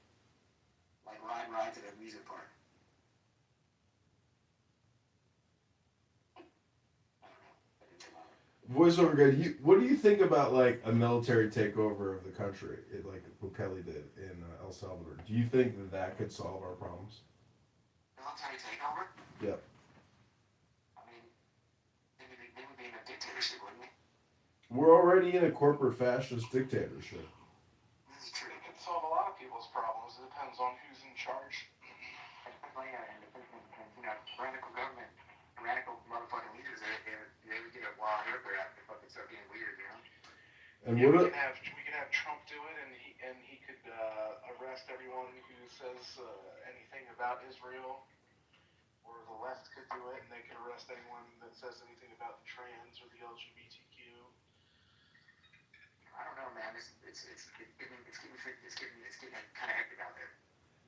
E: Like ride rides at a music park.
P: Voiceover guy, what do you think about like a military takeover of the country, like Bukele did in El Salvador? Do you think that could solve our problems?
E: Military takeover?
P: Yep.
E: I mean,
P: We're already in a corporate fascist dictatorship.
F: This is true. It can solve a lot of people's problems. It depends on who's in charge.
E: Radical government, radical motherfucking leaders, they would get a wild hair for that. They fucking start being weird, you know?
P: And
F: yeah,
P: what
F: we can have Trump do it, and he could arrest everyone who says anything about Israel, or the left could do it, and they could arrest anyone that says anything about the trans or the LGBTQ.
E: I don't know, man. It's getting kind of hectic out there.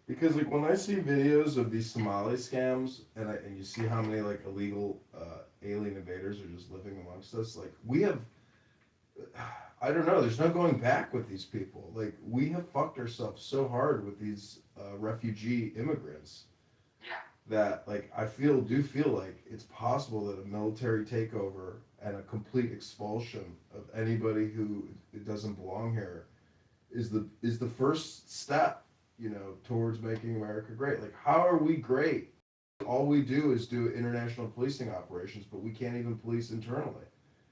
P: Because like when I see videos of these Somali scams and you see how many like illegal alien invaders are just living amongst us, like we have, I don't know, there's no going back with these people. Like we have fucked ourselves so hard with these refugee immigrants.
E: Yeah.
P: That like I do feel like it's possible that a military takeover and a complete expulsion of anybody who doesn't belong here is the first step, towards making America great. Like, how are we great? All we do is do international policing operations, but we can't even police internally.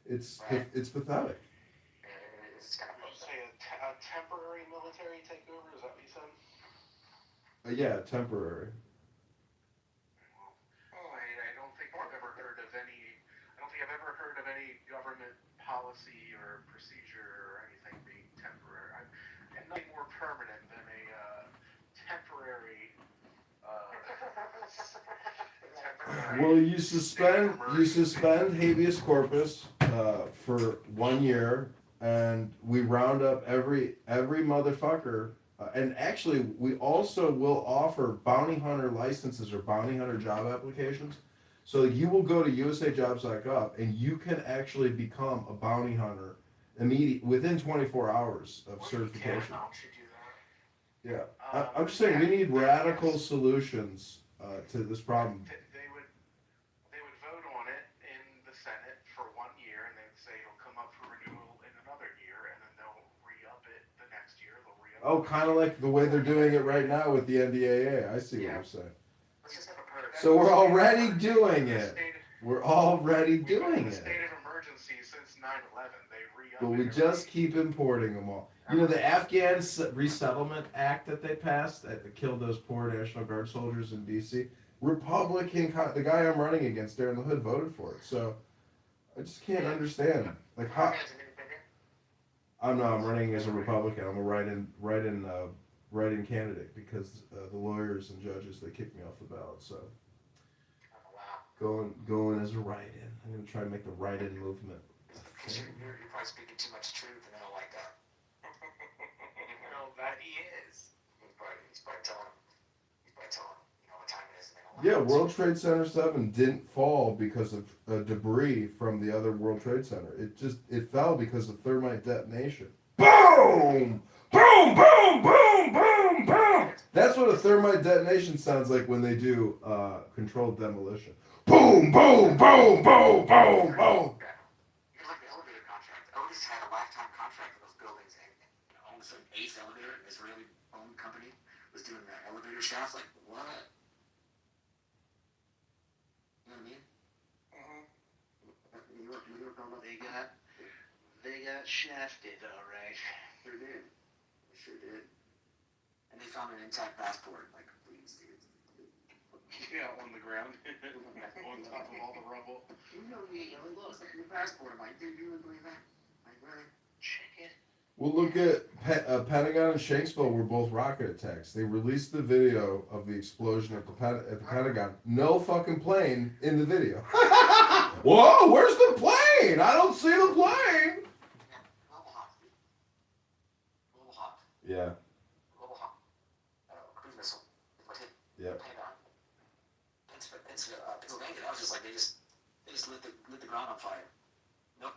P: It's pathetic.
F: Did you say a temporary military takeover? Is that what you said?
P: Yeah, temporary.
F: I don't think I've ever heard of any. I don't think I've ever heard of any government policy or procedure or anything being temporary. And nothing more permanent than a temporary.
P: Well, you suspend habeas corpus for 1 year, and we round up every motherfucker. And actually, we also will offer bounty hunter licenses or bounty hunter job applications. So you will go to usajobs.gov and you can actually become a bounty hunter within 24 hours of certification. Yeah, I'm just saying we need radical solutions to this problem.
F: They would vote on it in the Senate for 1 year, and they'd say it'll come up for renewal in another year, and then they'll re-up it the next year. They'll re-up.
P: Oh, kind of like the way they're doing it right now with the NDAA. I see what you're saying. So we're already doing it. We're already doing it.
F: State of emergency since 9/11. They re-up.
P: But we just keep importing them all. The Afghan Resettlement Act that they passed that killed those poor National Guard soldiers in D.C. Republican, the guy I'm running against, Darren LaHood, voted for it. So I just can't understand. Like how? I'm running as a Republican. I'm a write-in candidate because the lawyers and judges, they kicked me off the ballot. So going as a write-in. I'm gonna try to make the write-in movement.
E: Because you're probably speaking too much truth, and they don't like that.
F: That he is.
E: He's probably telling what time it is, and they don't like
P: Yeah, World Trade Center 7 didn't fall because of debris from the other World Trade Center. It fell because of thermite detonation. Boom! Boom! Boom! Boom! Boom! Boom! That's what a thermite detonation sounds like when they do controlled demolition. Boom! Boom! Boom! Boom! Boom! Boom!
E: You look at the elevator contract. Otis had a lifetime contract for those buildings, and all of a sudden, Ace Elevator, an Israeli-owned company, was doing the elevator shafts. Like, what? You know what I mean? New York,
F: They got shafted, all right.
E: Sure did. They sure did. And they found an intact passport. Like, please, dude.
F: Yeah, on the ground, on top of all the rubble.
E: You know me, it looks like your passport. I'm like, dude, you would believe that? Like, really?
F: Check it.
P: Well, look at Pentagon and Shanksville were both rocket attacks. They released the video of the explosion at the Pentagon. No fucking plane in the video. Whoa, where's the plane? I don't see the plane.
E: Global Hawk.
P: Yeah.
E: Global Hawk. Cruise missile. What hit?
P: Yep.
E: Pentagon. Pennsylvania. That was just like they just lit the ground on fire. Nope.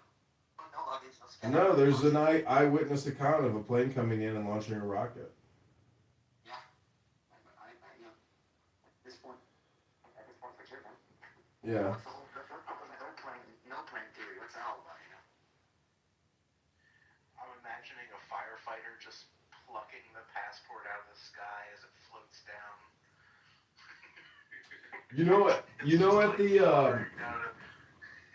E: No luggage.
P: No, there's an eyewitness account of a plane coming in and launching a rocket.
E: Yeah. At this point for sure, man.
P: Yeah.
E: No plane theory. What's that all about, you know?
F: I'm imagining a firefighter just plucking the passport out of the sky as it floats down.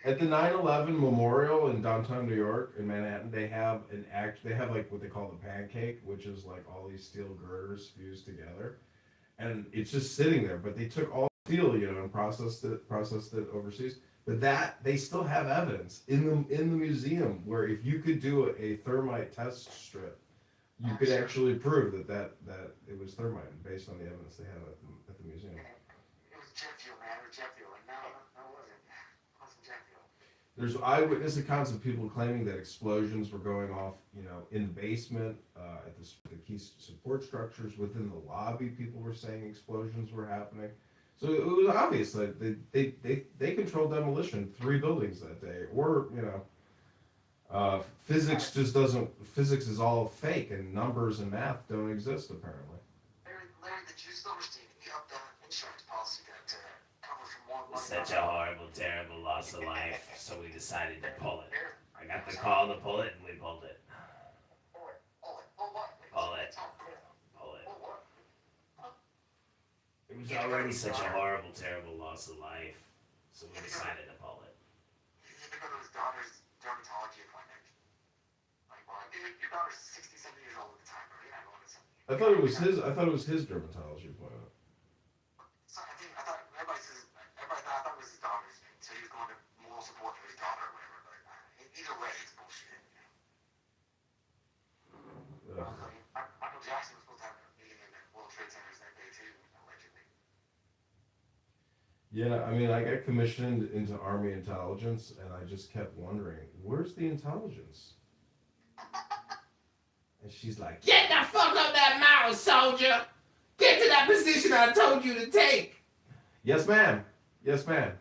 P: At the 9/11 memorial in downtown New York in Manhattan, they have like what they call the pancake, which is like all these steel girders fused together, and it's just sitting there. But they took all steel, and processed it overseas. But that they still have evidence in the museum where if you could do a thermite test strip, you could actually prove that it was thermite based on the evidence they have at the museum.
E: It was jet fuel, man. It was jet fuel. And no, it wasn't. It wasn't jet fuel.
P: There's eyewitness accounts of people claiming that explosions were going off, in the basement, at the key support structures within the lobby. People were saying explosions were happening. So it was obvious that they controlled demolition 3 buildings that day, or physics physics is all fake and numbers and math don't exist apparently.
E: Larry, did you still understand the insurance policy that cover from one
C: Such a horrible, terrible loss of life, so we decided to pull it. I got the call to pull it, and we pulled it. Pull it. It was already such a horrible, terrible loss of life, so we decided to pull it.
E: He had to go to his daughter's dermatology appointment. Your daughter's 67 years old at the time, bro. You're not going to something.
P: I thought it was his dermatology appointment.
E: So I thought everybody thought it was his daughter's. So he was going to moral support for his daughter or whatever. But either way, it's bullshit. Michael Jackson was supposed to have a meeting in the World Trade Centers that day too, allegedly.
P: Yeah, I mean, I got commissioned into Army intelligence, and I just kept wondering, where's the intelligence? And she's like,
C: Get the fuck up that mountain, soldier! Get to that position I told you to take!
P: Yes, ma'am. Yes, ma'am.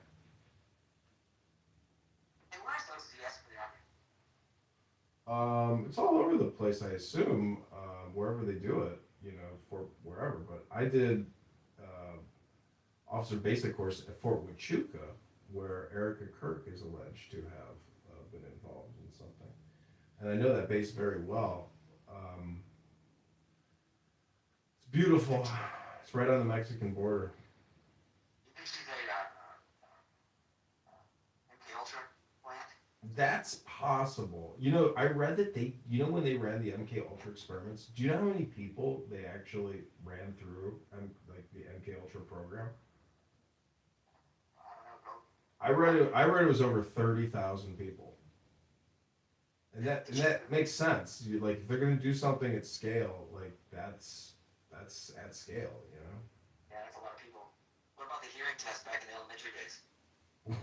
E: And where's OCS for the Army?
P: It's all over the place, I assume, wherever they do it, for wherever. But I did officer basic course at Fort Huachuca, where Erica Kirk is alleged to have been involved in something. And I know that base very well. It's beautiful. It's right on the Mexican border.
E: You think she's a MK Ultra plant?
P: That's possible. I read that when they ran the MK Ultra experiments, do you know how many people they actually ran through the MK Ultra program? I read it was over 30,000 people. And that makes sense. If they're gonna do something at scale, that's at scale,
E: Yeah, that's a lot of people. What about the hearing test back in the elementary days?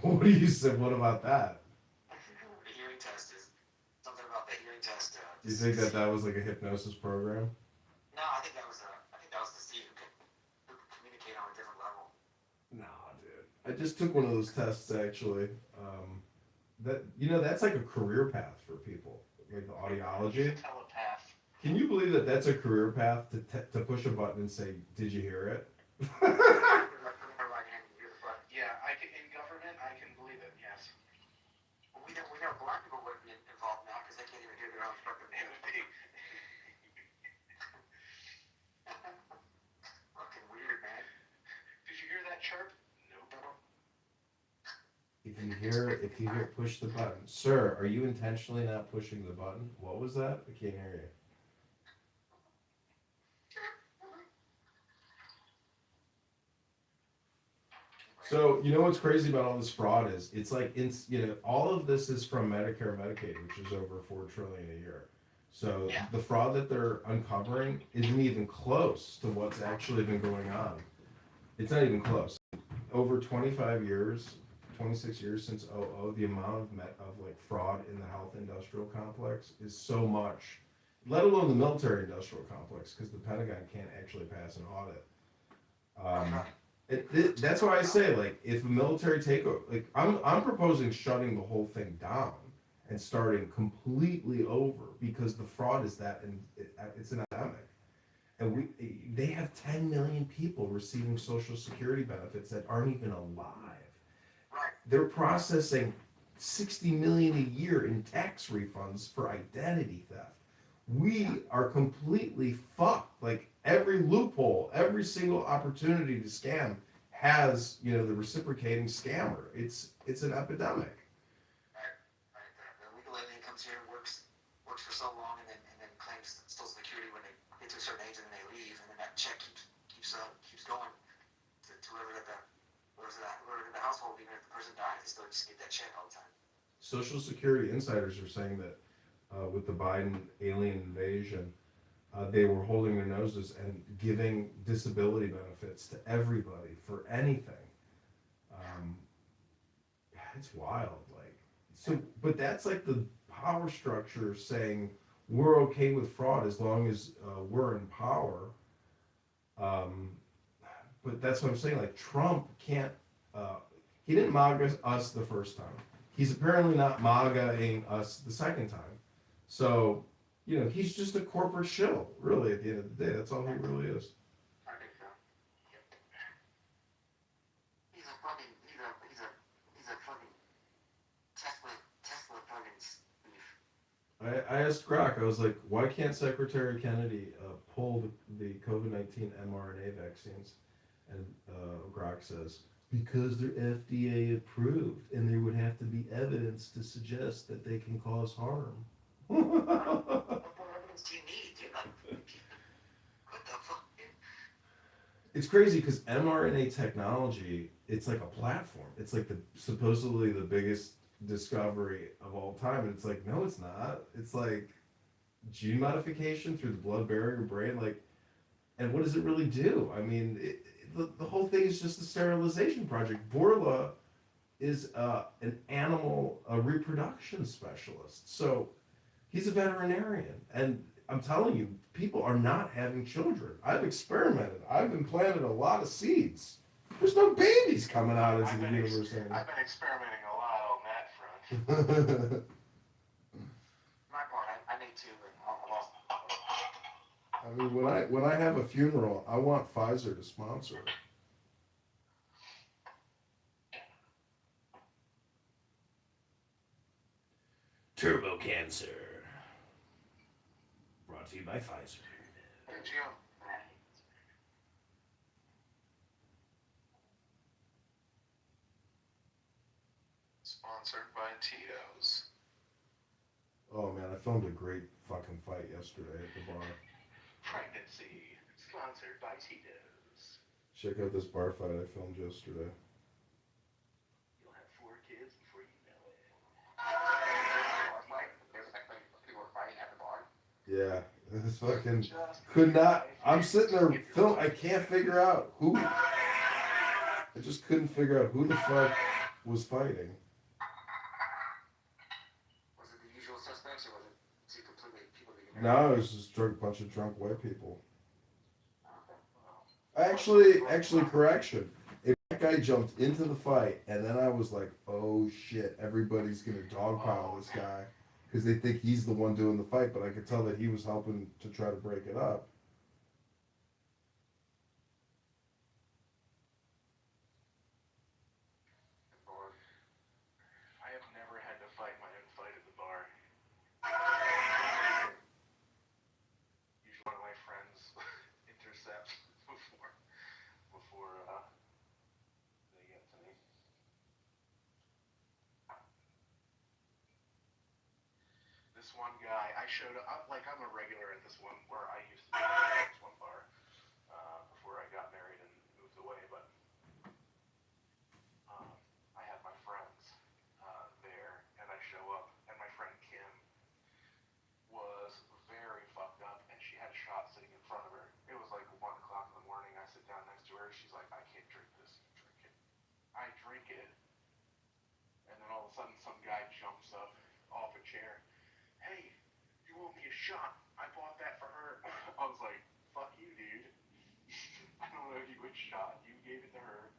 P: What do you say? What about that?
E: The hearing test is something about the hearing test.
P: You think that was like a hypnosis program?
E: No, I think that was to see who could communicate on a different level.
P: No, dude. I just took one of those tests actually. That's like a career path for people, like the audiology.
J: Telepath.
P: Can you believe that that's a career path to push a button and say, "Did you hear it?"
F: Yeah, in government, I can believe it. Yes.
E: Well, we know black people wouldn't be involved now because they can't even hear their own fucking name. Fucking weird, man.
F: Did you hear that chirp? Nope.
P: If you hear push the button. Sir, are you intentionally not pushing the button? What was that? I can't hear you. So, what's crazy about all this fraud is it's like, all of this is from Medicare and Medicaid, which is over $4 trillion a year. So the fraud that they're uncovering isn't even close to what's actually been going on. It's not even close. Over 26 years since 00, the amount of fraud in the health industrial complex is so much, let alone the military industrial complex, because the Pentagon can't actually pass an audit. That's why I say, if a military takeover, I'm proposing shutting the whole thing down and starting completely over, because the fraud is it's an epidemic. And they have 10 million people receiving Social Security benefits that aren't even alive. They're processing $60 million a year in tax refunds for identity theft. We are completely fucked. Every loophole, every single opportunity to scam has, the reciprocating scammer. It's an epidemic.
E: works for so long and then claims Social Security when they get to a certain age and then they leave, and then that check keeps going to whoever at the household, even if the person dies, they still just get that check all the time.
P: Social Security insiders are saying that with the Biden alien invasion, they were holding their noses and giving disability benefits to everybody for anything. It's wild, like, so. But that's like the power structure saying we're okay with fraud as long as we're in power. But that's what I'm saying. Like, Trump can't. He didn't MAGA us the first time. He's apparently not MAGA-ing us the second time. So, he's just a corporate shill, really, at the end of the day. That's all he really is.
E: I think so. He's a fucking Tesla fucking thief.
P: I asked Grok, I was like, why can't Secretary Kennedy pull the COVID-19 mRNA vaccines? And Grok says, because they're FDA approved, and there would have to be evidence to suggest that they can cause harm.
E: What more evidence do you need, dude? What the fuck, dude?
P: It's crazy because mRNA technology, it's like a platform. It's like supposedly the biggest discovery of all time. And it's like, no, it's not. It's like gene modification through the blood-barrier brain. Like, and what does it really do? I mean, the whole thing is just a sterilization project. Borla is an animal reproduction specialist. So he's a veterinarian. And I'm telling you, people are not having children. I've experimented. I've implanted a lot of seeds. There's no babies coming out into the universe anymore.
F: I've been experimenting a lot on that front.
E: My part, I need to, but I'm lost.
P: I mean, when I have a funeral, I want Pfizer to sponsor it.
C: Turbo Cancer. Brought to you by Pfizer.
F: Hey, Jim. Sponsored by Tito's.
P: Oh man, I filmed a great fucking fight yesterday at the bar.
F: Pregnancy. Sponsored by Tito's.
P: Check out this bar fight I filmed yesterday.
F: You'll have 4 kids before you know it.
E: People were fighting at the bar.
P: Yeah, this fucking could not. I'm sitting there film. I can't figure out who. I just couldn't figure out who the fuck was fighting.
E: Was it the usual suspects, or was it completely people that you
P: No, it was just a bunch of drunk white people. Actually, correction. If that guy jumped into the fight, and then I was like, oh shit, everybody's gonna dogpile this guy. Because they think he's the one doing the fight, but I could tell that he was helping to try to break it up.
F: I have never had to fight my own fight at the bar. Usually one of my friends intercepts before they get to me. This one guy, I showed up, like I'm a regular at this one where I used to be at this one bar before I got married and moved away, but I had my friends there, and I show up, and my friend Kim was very fucked up, and she had a shot sitting in front of her. It was like 1 o'clock in the morning. I sit down next to her. She's like, I can't drink this. You drink it. I drink it, and then all of a sudden some guy jumps up off a chair. Hey, you owe me a shot. I bought that for her. I was like, fuck you, dude. I don't owe you a shot. You gave it to her.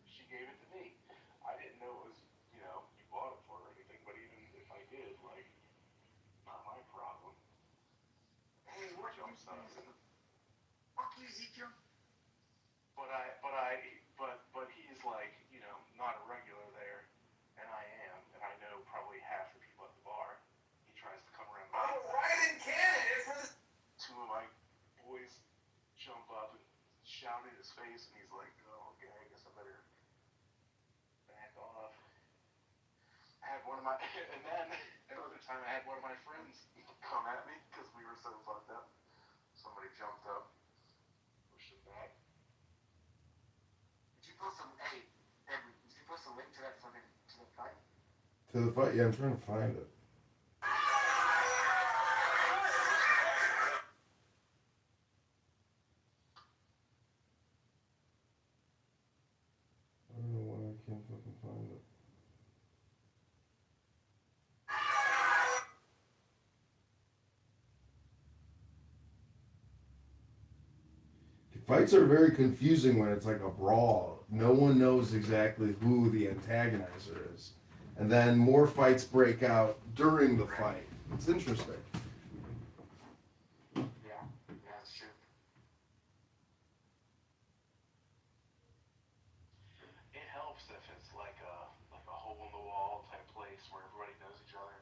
F: She gave it to me. I didn't know it was, you bought it for her or anything, but even if I did, like, not my problem.
E: Hey, what you saying? Fuck you, Ezekiel.
F: But he's like, not a regular there, and I am, and I know probably half the people at the bar. He tries to come around. Oh, right in Canada for this. 2 of my boys jump up and shout in his face, and he's like, oh, okay, I guess I better back off. I had one of my, and then another time I had one of my friends come at me because we were so fucked up. Somebody jumped up, pushed it back.
E: Did you post some? Hey, Edward, did you post a link to that fucking to the fight?
P: To the fight? Yeah, I'm trying to find it. I don't know why I can't fucking find it. Fights are very confusing when it's like a brawl. No one knows exactly who the antagonizer is. And then more fights break out during the fight. It's interesting.
E: Yeah, that's true.
F: It helps if it's like a hole in the wall type place where everybody knows each other.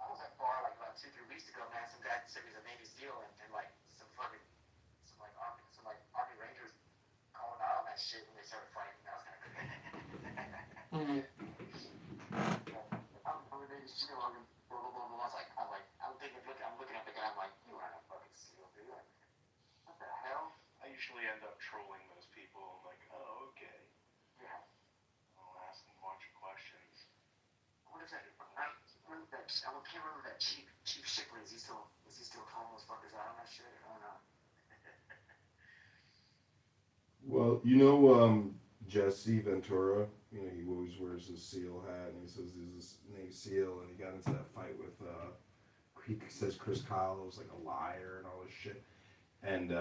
E: I was at bar like about 2-3 weeks ago, man. Some guy said he's a Navy SEAL and like some Army Rangers calling out on that shit when they started fighting. That was kind of crazy. I'm a Navy SEAL. I'm blah blah blah blah. I'm looking at the guy. I'm like, you aren't a fucking SEAL, dude. Like, what the hell?
F: I usually end up trolling those people. I'm like, oh, okay.
E: Yeah.
F: I'll ask them a bunch of questions.
E: What is that? I can't remember that Chief Shipley. Is he still calling those fuckers out on that shit? I don't know.
P: Well, you know Jesse Ventura? You know, he always wears his SEAL hat and he says he's a Navy SEAL and he got into that fight with, he says Chris Kyle was like a liar and all this shit. And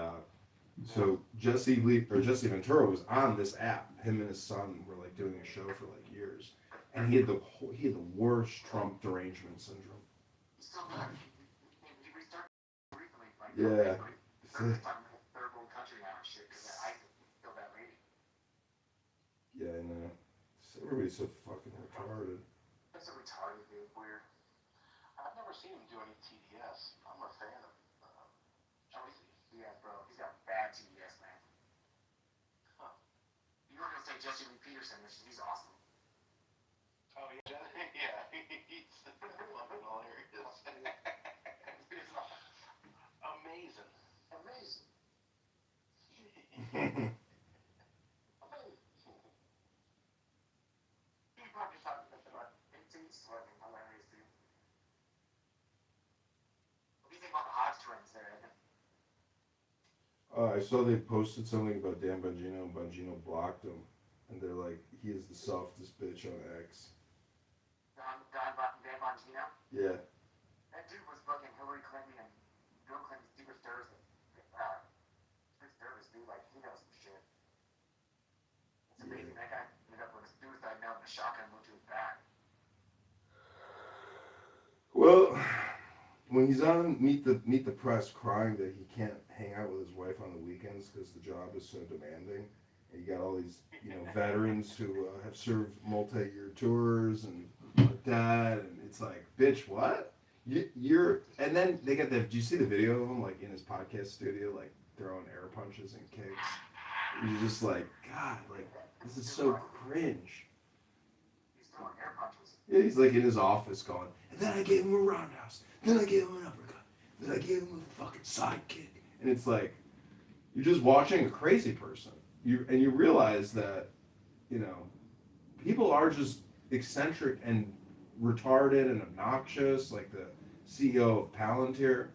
P: so Jesse Ventura was on this app. Him and his son were like doing a show for like years. And he had the worst Trump derangement syndrome.
E: He's still good. He restarted recently. Like,
P: Yeah.
E: third world country now and shit because I killed that lady.
P: Yeah, I know. Everybody's so fucking retarded.
E: That's a retarded dude. Weird.
F: I've never seen him do any TDS. I'm a fan of Jesse.
E: Yeah, bro. He's got bad TDS, man.
F: Huh.
E: You were gonna say Jesse Lee Peterson, which he's awesome.
F: Oh yeah, yeah. He's fucking hilarious. Amazing.
E: Amazing. He probably thought about it's fucking hilarious, dude. What do you think about the Hodge twins there, Evan?
P: I saw they posted something about Dan Bongino and Bongino blocked him. And they're like, he is the softest bitch on X.
E: Dan Bongino?
P: Yeah.
E: That dude was fucking Hillary Clinton and Bill Clinton's Secret Service. Secret Service, dude, like, he knows some shit. It's amazing. That guy ended up with his suicide note and a shotgun moved to his back.
P: Well, when he's on Meet the Press crying that he can't hang out with his wife on the weekends because the job is so demanding, and you got all these, you know, veterans who have served multi-year tours and like that, and it's like, bitch, what? You're, and then they get the, do you see the video of him like in his podcast studio, like throwing air punches and kicks? You're just like, God, like, this is so cringe.
E: He's throwing air punches.
P: Yeah, he's like in his office going, and then I gave him a roundhouse, then I gave him an uppercut, then I gave him a fucking side kick. And it's like, you're just watching a crazy person. You realize that, you know, people are just eccentric and retarded and obnoxious, like the CEO of Palantir.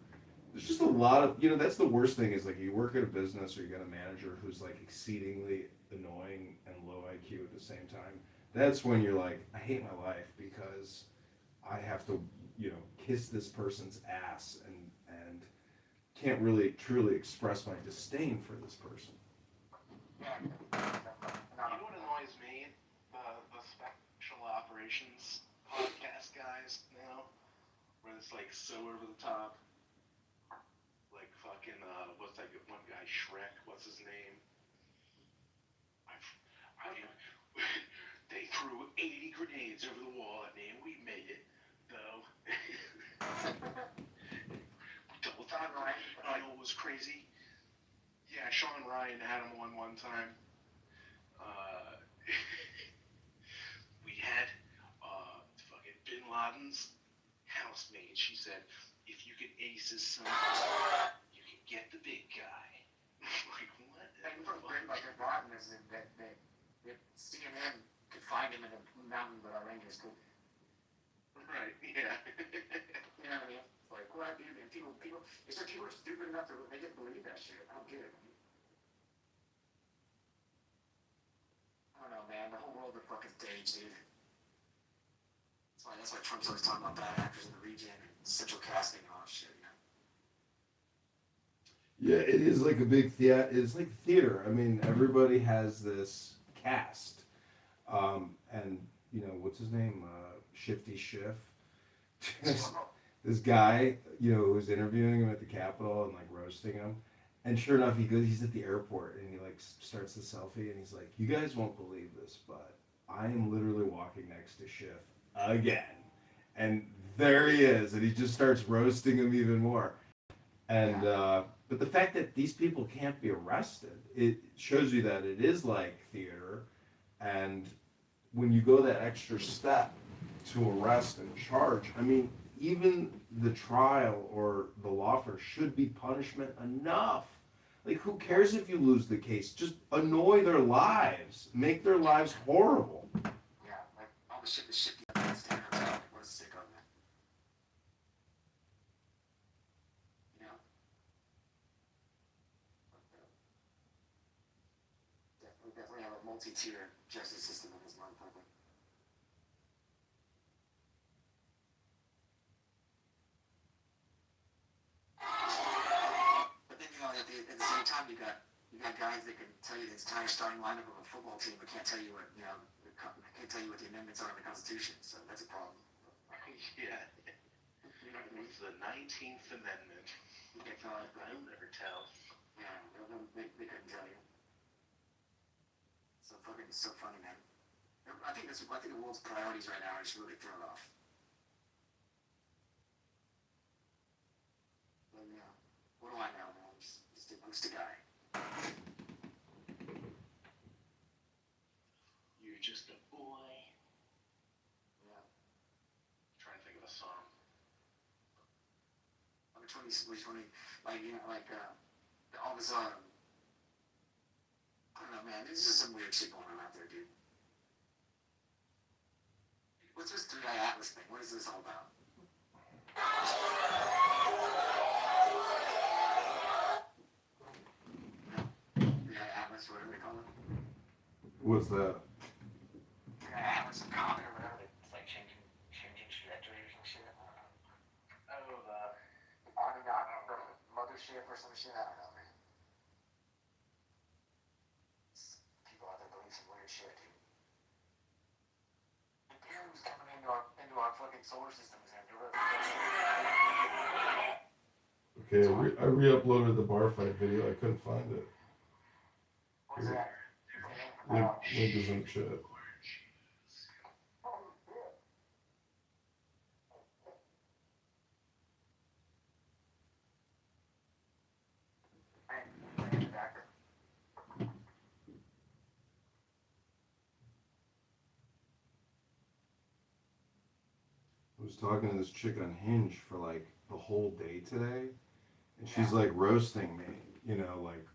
P: There's just a lot of, you know, that's the worst thing is like you work at a business or you got a manager who's like exceedingly annoying and low IQ at the same time. That's when you're like, I hate my life because I have to, you know, kiss this person's ass and can't really truly express my disdain for this person.
F: You know what annoys me? The special operations podcast guys now, where it's like so over the top. Like fucking, what's that one guy, Shrek? What's his name? They threw 80 grenades over the wall at me and we made it, though. Double time, Ryan. You know what was crazy? Yeah, Sean Ryan had him on one time.
N: Laden's housemaid. She said, if you could ace his son, you could get the big guy. Like, what?
E: And for like Bin Laden is that CNN could find him in a mountain, but our Rangers could.
N: Right, yeah.
E: You know what I mean? Like, what, dude? And people, it's like people are stupid enough to, they just believe that shit. I don't get it. I don't know, man. The whole world's a fucking stage, dude. That's why Trump's always talking about bad actors in the region and central casting and all that shit, you know?
P: Yeah, it is like a big theater. It's like theater. I mean, everybody has this cast, and you know what's his name? Shifty Schiff. This guy, you know, who's interviewing him at the Capitol and like roasting him, and sure enough, he's at the airport and he like starts the selfie and he's like, "You guys won't believe this, but I am literally walking next to Schiff again," and there he is, and he just starts roasting him even more, and. But the fact that these people can't be arrested, it shows you that it is like theater. And when you go that extra step to arrest and charge, I mean, even the trial or the lawfare should be punishment enough. Like, who cares if you lose the case? Just annoy their lives. Make their lives horrible.
E: Yeah, like all the shit you have to stand up. What a sicko, man. You know? We definitely have a multi-tier justice system in this motherfucker. But then, you know, at the same time, you got guys that can tell you the entire starting lineup of a football team, but can't tell you what, you know, can't tell you what the amendments are in the Constitution. So that's a problem.
N: Yeah. You know, it's the 19th Amendment. I'll never tell.
E: Yeah, they couldn't tell you. So funny, man. I think the world's priorities right now are just really thrown off. But yeah, what do I know, man? I'm just a guy.
N: You're just a boy.
E: Yeah.
N: Trying to think of a song.
E: Which one, like, you know, like, all this, I don't know, man, there's just some weird shit going on out there, dude. What's this 3i Atlas thing? What is this all about? 3i Atlas, whatever they call it.
P: What's that?
E: 3i Atlas, a comet or whatever. It's like changing trajectory or some shit. I don't know. The mothership or some shit. I don't know, man. People out there believe some weird shit, dude. Who's coming into our fucking solar system is gonna do it.
P: Okay, I re-uploaded the bar fight video. I couldn't find it.
E: What's that?
P: Link is in chat. I was talking to this chick on Hinge for like the whole day today, and she's like roasting me, you know, like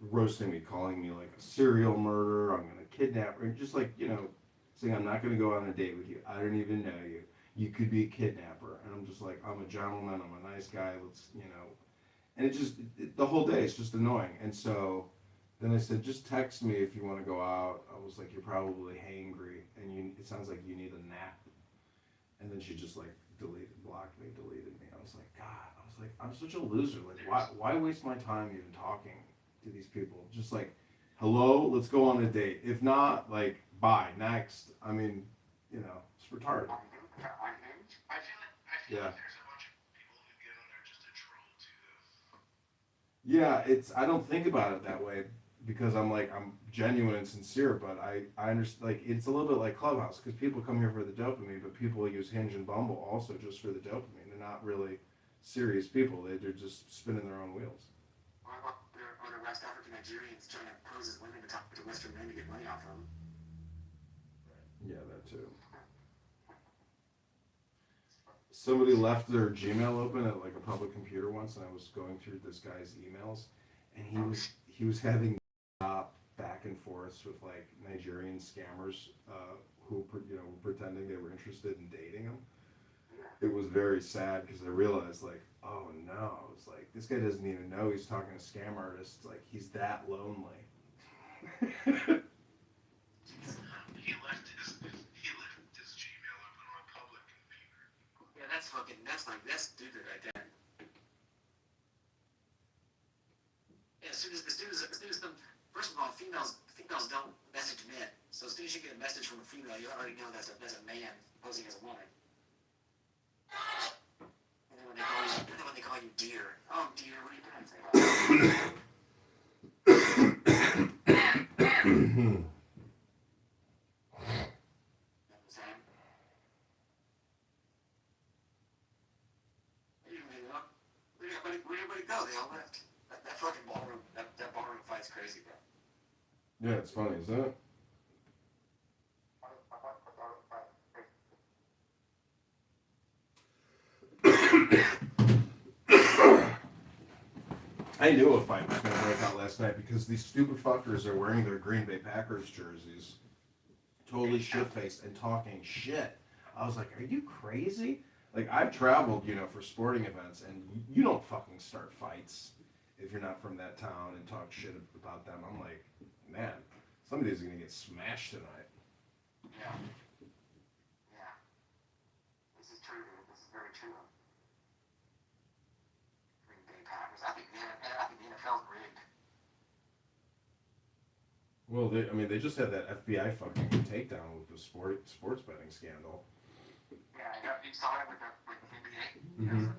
P: roasting me, calling me like a serial murderer, I'm gonna kidnap her, and just like, you know, saying I'm not gonna go on a date with you, I don't even know you, you could be a kidnapper, and I'm just like, I'm a gentleman, I'm a nice guy, let's, you know, and the whole day it's just annoying. And so then I said, just text me if you want to go out. I was like, you're probably hangry, and it sounds like you need a nap. And then she just like blocked me, deleted me. I was like, God, I'm such a loser. Like, why waste my time even talking to these people? Just like, hello, let's go on a date. If not, like, bye, next. I mean, you know, it's retarded.
L: I feel like there's a bunch of people who get on there just to troll too.
P: Yeah, I don't think about it that way because I'm genuine and sincere, but I understand, like, it's a little bit like Clubhouse because people come here for the dopamine, but people use Hinge and Bumble also just for the dopamine. They're not really serious people. They're just spinning their own wheels.
E: Or the West African Nigerians trying to pose as women to talk to Western men to get money off of them.
P: Yeah, that too. Somebody left their Gmail open at like a public computer once, and I was going through this guy's emails, and he was having back and forth with like Nigerian scammers who were pretending they were interested in dating him. It was very sad because I realized like, oh no, it's like this guy doesn't even know he's talking to scam artists. Like he's that lonely.
N: He left his Gmail open on a public computer.
E: Yeah, that's stupid right there. Yeah, as soon as some, first of all, females don't message men. So as soon as you get a message from a female, you already know that's a man posing as a woman. And then when they call you dear, oh dear, what are you doing? Where'd everybody go? They all left. That fucking ballroom, that ballroom fight's crazy, bro.
P: Yeah, it's funny, isn't it? I knew a fight was going to break out last night because these stupid fuckers are wearing their Green Bay Packers jerseys, totally shit-faced and talking shit. I was like, are you crazy? Like, I've traveled, for sporting events, and you don't fucking start fights if you're not from that town and talk shit about them. I'm like, man, somebody's going to get smashed tonight.
E: Yeah. Yeah. This is true, dude. This is very true. Green Bay Packers. I think the NFL's rigged.
P: Well, they just had that FBI fucking takedown with the sports betting scandal.
E: Yeah, you saw it with the NBA.
P: Mm-hmm.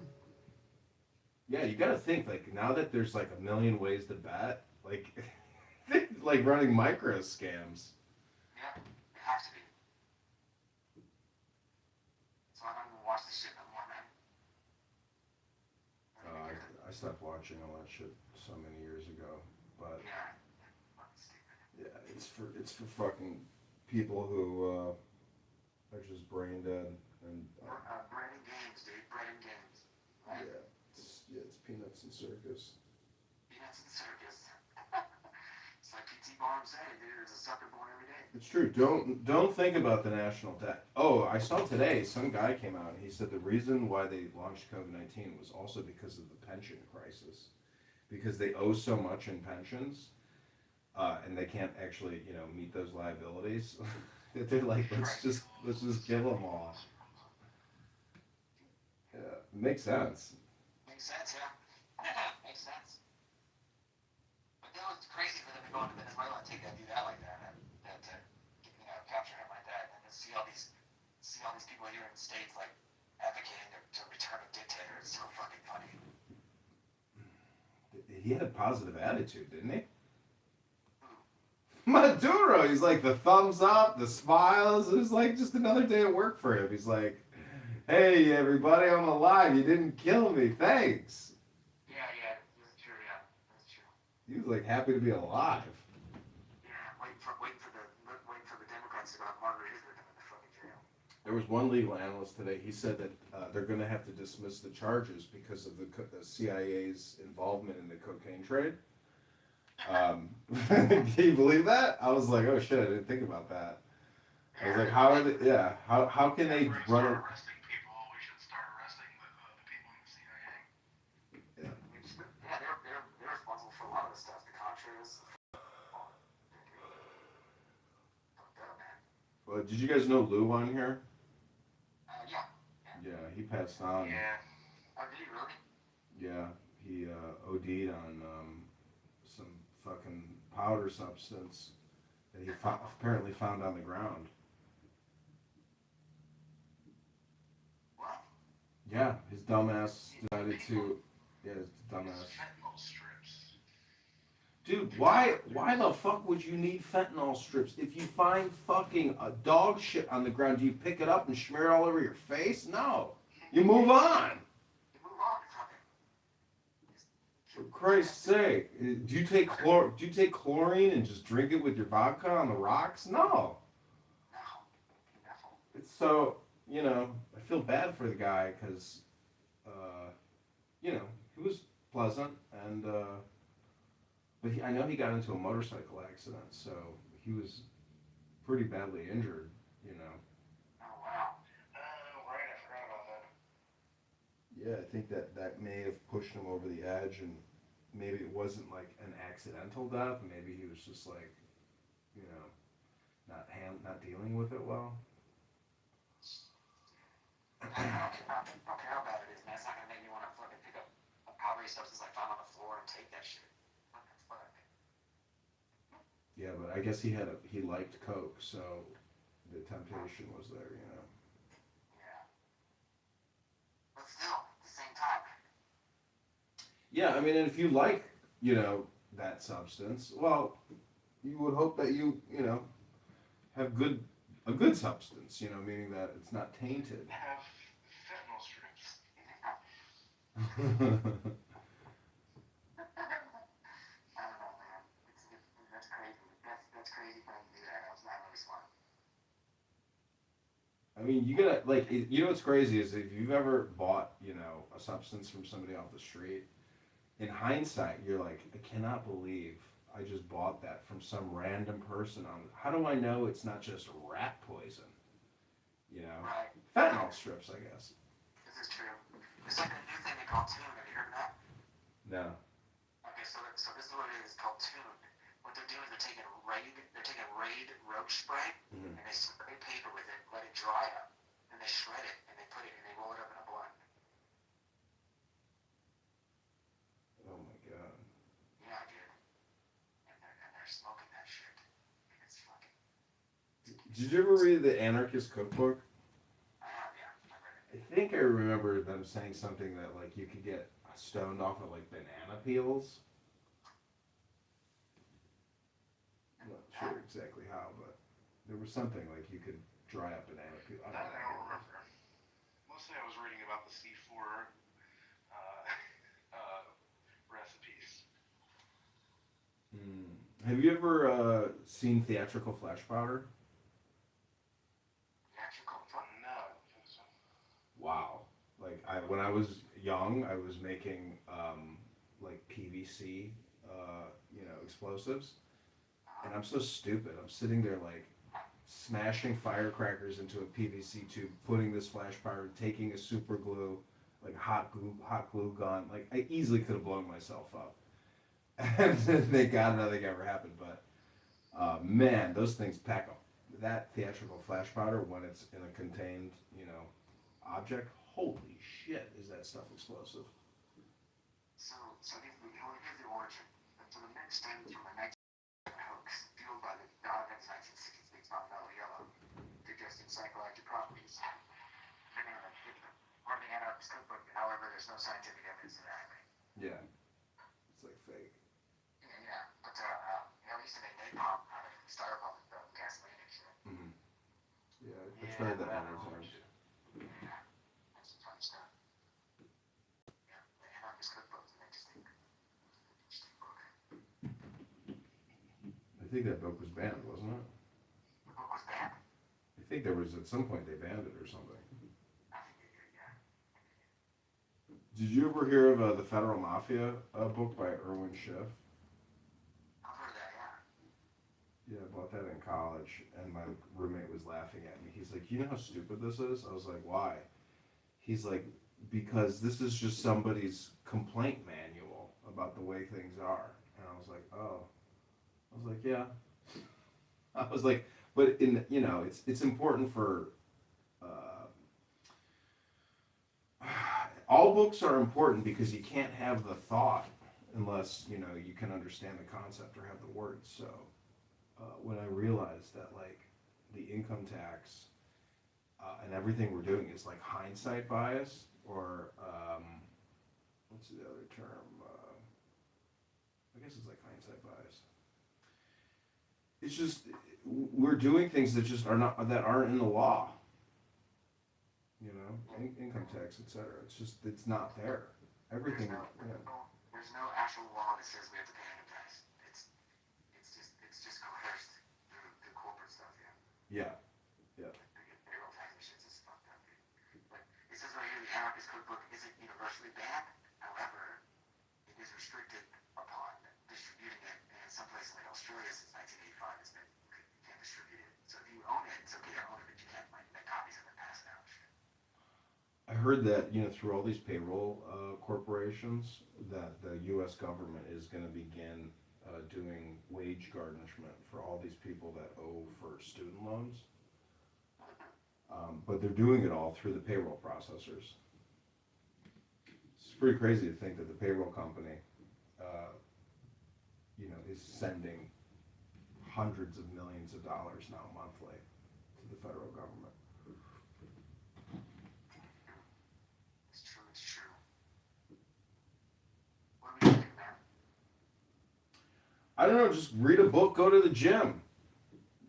P: Yeah, you gotta think, like, now that there's like a million ways to bet, like, like running micro scams.
E: Yeah, it has to be. So I don't even watch this shit no more, man.
P: I stopped watching all that shit so many years ago, but yeah, it's for fucking people who are just brain dead and
E: bread and games, dude. Bread and games. Right?
P: Yeah, it's peanuts and circus.
E: Peanuts and circus. It's like P.T. Barnum said, dude. There's a sucker born every day.
P: It's true. Don't think about the national debt. Oh, I saw today some guy came out and he said the reason why they launched COVID-19 was also because of the pension crisis, because they owe so much in pensions, and they can't actually meet those liabilities. They're like, let's just kill them all. Yeah, makes sense.
E: Makes sense, yeah. Makes sense. But that was crazy for them to go into Venezuela and take that dude out like that, and capture him like that, and then see all these people here in the States like advocating to return a dictator. It's so fucking funny.
P: He had a positive attitude, didn't he? Maduro, he's like the thumbs up, the smiles. It was like just another day at work for him. He's like, hey, everybody, I'm alive. You didn't kill me. Thanks.
E: Yeah, that's true. Yeah, that's true.
P: He was like happy to be alive.
E: Yeah, waiting for the Democrats to go have Margaret Hitler in the fucking jail.
P: There was one legal analyst today. He said that they're going to have to dismiss the charges because of the CIA's involvement in the cocaine trade. Can you believe that? I was like, oh shit, I didn't think about that. I was like, how are they? Yeah, how can they run?
N: Arresting people, we should start arresting the people in the CIA.
E: Yeah, they're responsible for a lot of the stuff. The Contras. Fucked up, man.
P: Well, did you guys know Lou on here?
E: Yeah.
P: Yeah, he passed on.
E: Yeah. Oh, did he really?
P: Yeah, he OD'd on some fucking powder substance that he apparently found on the ground.
E: What?
P: Yeah, his dumbass decided to. Yeah, his dumbass.
N: Fentanyl strips.
P: Dude, why the fuck would you need fentanyl strips? If you find fucking a dog shit on the ground, do you pick it up and smear it all over your face? No. You move on. For Christ's sake, do you take chlorine and just drink it with your vodka on the rocks? No. It's so you know, I feel bad for the guy because, you know, he was pleasant and, but I know he got into a motorcycle accident, so he was pretty badly injured, you know.
E: Oh, wow.
F: Right, I forgot about that.
P: Yeah, I think that may have pushed him over the edge, and maybe it wasn't like an accidental death. Maybe he was just like, you know, not dealing with it well.
E: I don't care how bad it is, man. It's not gonna make me want to fucking pick up a powdery substance I found on the floor and take that shit. What the fuck?
P: Yeah, but I guess he liked coke, so the temptation was there, you know.
E: Yeah. But still, at the same time.
P: Yeah, I mean, and if you like, you know, that substance, well, you would hope that you know, have a good substance, you know, meaning that it's not tainted.
F: Have fentanyl strips.
E: I don't know, man. That's crazy. That's crazy for him to do that. That was not really smart.
P: I mean, you gotta, like, you know what's crazy is if you've ever bought, you know, a substance from somebody off the street, in hindsight, you're like, I cannot believe I just bought that from some random person. How do I know it's not just rat poison? You know?
E: Right.
P: Fentanyl strips, I guess.
E: This is true. There's like a new thing they call tune. Have you heard of that?
P: No.
E: Okay, so this is what it is. It's called tune. What they're doing is they're taking Raid roach spray, and they spray paper with it, let it dry up, and they shred it, and they put it, and they roll it up in a blunt.
P: Oh my god.
E: Yeah, dude. And they're smoking that shit. It's fucking.
P: Did you ever read the Anarchist Cookbook?
E: I have, yeah. I read it.
P: I think I remember them saying something that like you could get stoned off of like banana peels. I'm not sure exactly how, but there was something like you could dry up banana peel.
F: That I don't remember. Mostly I was reading about the C4 recipes.
P: Have you ever seen theatrical flash powder?
E: Theatrical fun?
F: No, I don't think so.
P: Wow. Like when I was young, I was making like PVC, you know, explosives, and I'm so stupid. I'm sitting there like smashing firecrackers into a PVC tube, putting this flash powder, taking a super glue, like hot glue gun. Like I easily could have blown myself up. And thank God nothing ever happened. But man, those things pack up. That theatrical flash powder, when it's in a contained, you know, object, holy shit, is that stuff explosive?
E: So here's the origin. So the myth stems from a 19th hoax fueled by the Dogman's 1960s Big Spot Mellow Yellow, suggesting psychoactive properties. Part of the Anarchist Cookbook, however, there's no scientific evidence of that.
P: Yeah, it's like fake.
E: Yeah, but I used to make napalm out of styrofoam with gasoline and shit.
P: Mm-hmm. Yeah, I tried that many times.
E: Yeah, that's some funny stuff. Yeah, the Anarchist Cookbook is an interesting book.
P: I think that book was banned, wasn't it?
E: The book was banned?
P: I think there was at some point they banned it or something.
E: I think they did, yeah.
P: Did you ever hear of the Federal Mafia book by Irwin Schiff?
E: I've heard of that, yeah.
P: Yeah, I bought that in college, and my roommate was laughing at me. He's like, you know how stupid this is? I was like, why? He's like, because this is just somebody's complaint manual about the way things are. And I was like, oh. I was like, yeah. I was like, but in, you know, it's important for, all books are important because you can't have the thought unless, you know, you can understand the concept or have the words. So when I realized that like the income tax and everything we're doing is like hindsight bias, or what's the other term? I guess it's like hindsight bias. It's just we're doing things that just aren't in the law. You know, income tax, etc. It's not there. Everything.
E: There's no actual law that says we have to pay income tax. It's just coerced through corporate stuff, yeah.
P: Yeah. Yeah.
E: Payroll tax and shit's just fucked up. universally banned. However, it is restricted upon distributing it, and in some places like Australia since 1985 it's been you can't distribute it. So if you own it, it's okay to own it, but you can't like make copies of it and pass it out.
P: I heard that, you know, through all these payroll corporations, that the U.S. government is going to begin doing wage garnishment for all these people that owe for student loans. But they're doing it all through the payroll processors. It's pretty crazy to think that the payroll company, you know, is sending hundreds of millions of dollars now monthly to the federal government.
E: It's true, it's true. What do we do, man?
P: I don't know, just read a book, go to the gym.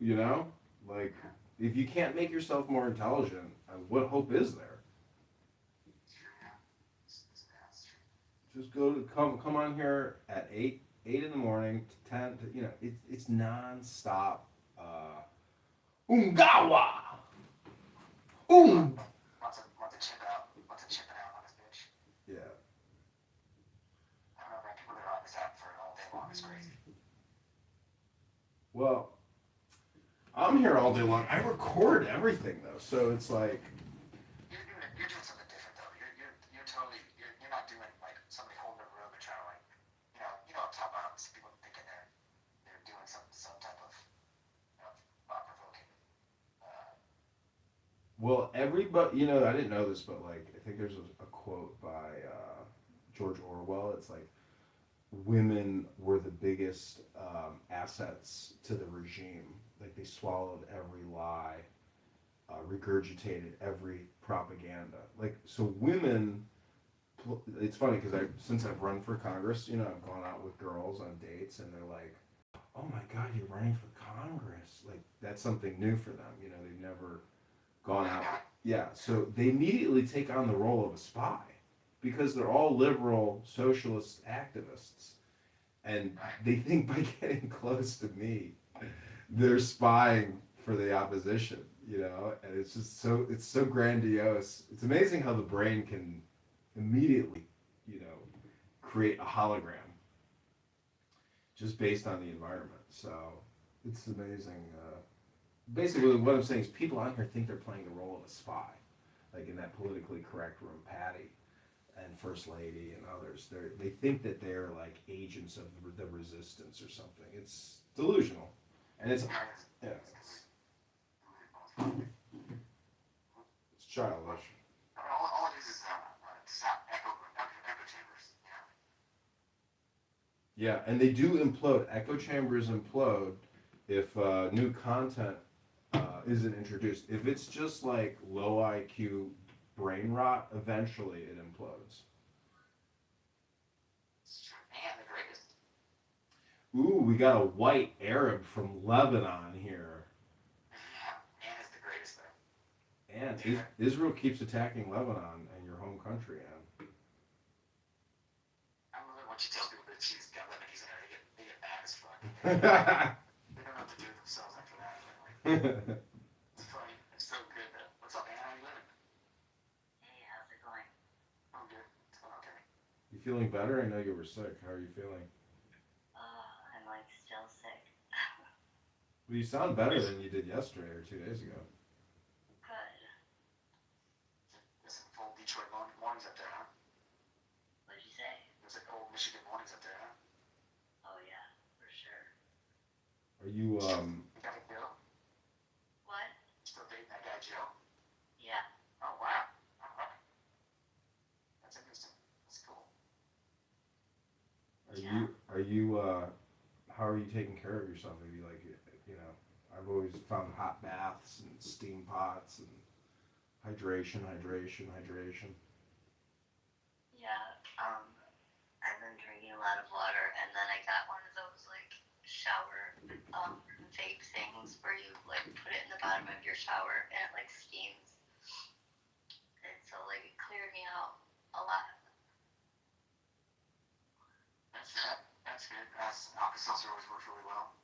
P: You know? Like, if you can't make yourself more intelligent, what hope is there? Just go to come on here at 8 in the morning to 10 to, you know, it's non-stop Ungawa.
E: Want to chip it out on this bitch.
P: Yeah.
E: I don't know, man, people that are on this app for all day long is crazy.
P: Well, I'm here all day long. I record everything though, so it's like
E: You're doing something different though. You're totally you're not doing like somebody holding a room and trying to like you know up top obviously people thinking they're doing some type of thought provoking.
P: well, everybody, you know, I didn't know this, but like, I think there's a quote by George Orwell. It's like, women were the biggest assets to the regime. Like, they swallowed every lie, regurgitated every propaganda. Like, so women, it's funny because since I've run for Congress, you know, I've gone out with girls on dates and they're like, oh my God, you're running for Congress. Like, that's something new for them. You know, they've never gone out. Yeah, so they immediately take on the role of a spy because they're all liberal socialist activists. And they think by getting close to me, they're spying for the opposition, you know? And it's just it's so grandiose. It's amazing how the brain can immediately, you know, create a hologram just based on the environment. So it's amazing. Basically, what I'm saying is people on here think they're playing the role of a spy, like in that politically correct room, Patty and First Lady and others. They think that they're like agents of the resistance or something. It's delusional, and it's childish.
E: All it is stop echo chambers.
P: Yeah, and they do implode. Echo chambers implode if new content isn't introduced. If it's just like low IQ brain rot, eventually it implodes.
E: Man, the greatest.
P: Ooh, we got a white Arab from Lebanon here.
E: Yeah, man is the greatest though.
P: And Israel keeps attacking Lebanon and your home country, Ann.
E: I love it when she tells people that she's got Lebanese in her. They get mad as fuck. They don't know what to do with themselves after that. It's funny. It's so good though. What's up, Ann? How you living?
Q: Hey, how's it going?
E: I'm good. It's going okay.
P: You feeling better? I know you were sick. How are you feeling?
Q: I'm like still sick.
P: Well, you sound better than you did yesterday or 2 days ago.
Q: Good.
E: There's some old Detroit mornings up there, huh?
Q: What'd you say?
E: There's like old Michigan mornings up there, huh?
Q: Oh yeah, for sure.
P: Are you
E: You got a Joe?
Q: What?
E: Still dating that guy Joe?
Q: Yeah.
E: Oh wow. Alright. That's interesting. That's cool.
P: Are you how are you taking care of yourself? Are you like, you know, I've always found hot baths and steam pots and hydration.
Q: Yeah. I've been drinking a lot of water, and then I got one of those like shower vape things where you like put it in the bottom of your shower and it like steams. And so like it cleared me out a lot.
E: That's good. Alka-Seltzer always works really well.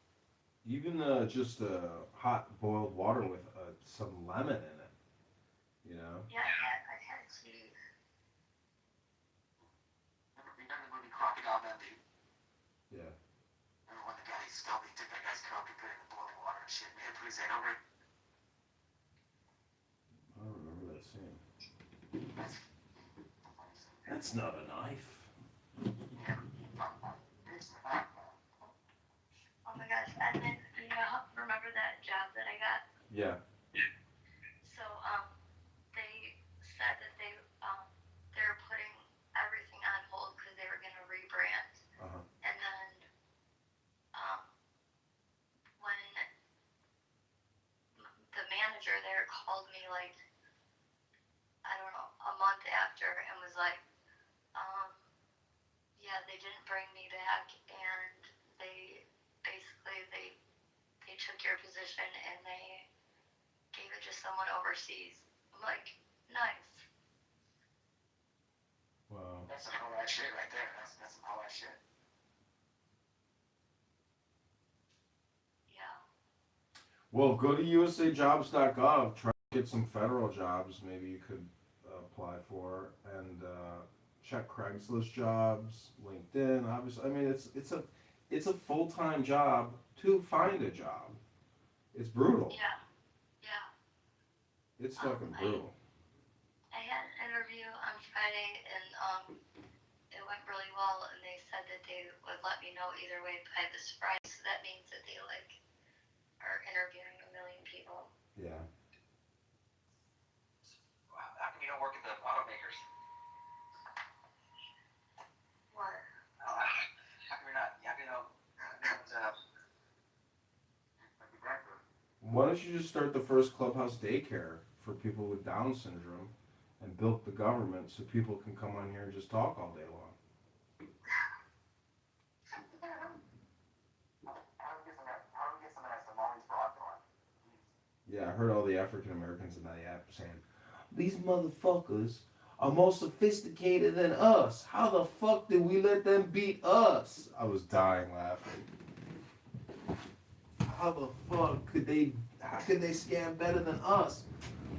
P: Even just hot boiled water with some lemon in it, you know?
Q: Yeah, I've had tea.
E: be put in the boiling water and shit. Man, please ain't over.
P: I don't remember that scene.
C: That's not a knife.
Q: Oh my gosh, and then, remember that job that I got?
P: Yeah.
Q: So, they said that they were putting everything on hold because they were gonna rebrand.
P: Uh-huh.
Q: And then, when the manager there called me, like, I don't know, a month after and was like, yeah, they didn't bring me back and they took your position and they gave it to someone overseas. I'm like, nice.
P: Wow.
E: That's some whole ass shit right there. That's some whole ass shit.
Q: Yeah.
P: Well, go to usajobs.gov, try to get some federal jobs maybe you could apply for, and check Craigslist jobs, LinkedIn. Obviously, I mean it's a full-time job to find a job. It's brutal.
Q: Yeah. Yeah.
P: It's fucking brutal.
Q: I had an interview on Friday and it went really well and they said that they would let me know either way by this Friday. So that means that they are interviewing 1 million people.
P: Yeah.
E: How come you don't work at the automakers?
Q: What?
E: How come you're not?
P: Why don't you just start the first clubhouse daycare for people with Down syndrome and bilk the government so people can come on here and just talk all day long? Yeah, I heard all the African Americans in that app saying, these motherfuckers are more sophisticated than us. How the fuck did we let them beat us? I was dying laughing. How the fuck how could they scam better than us?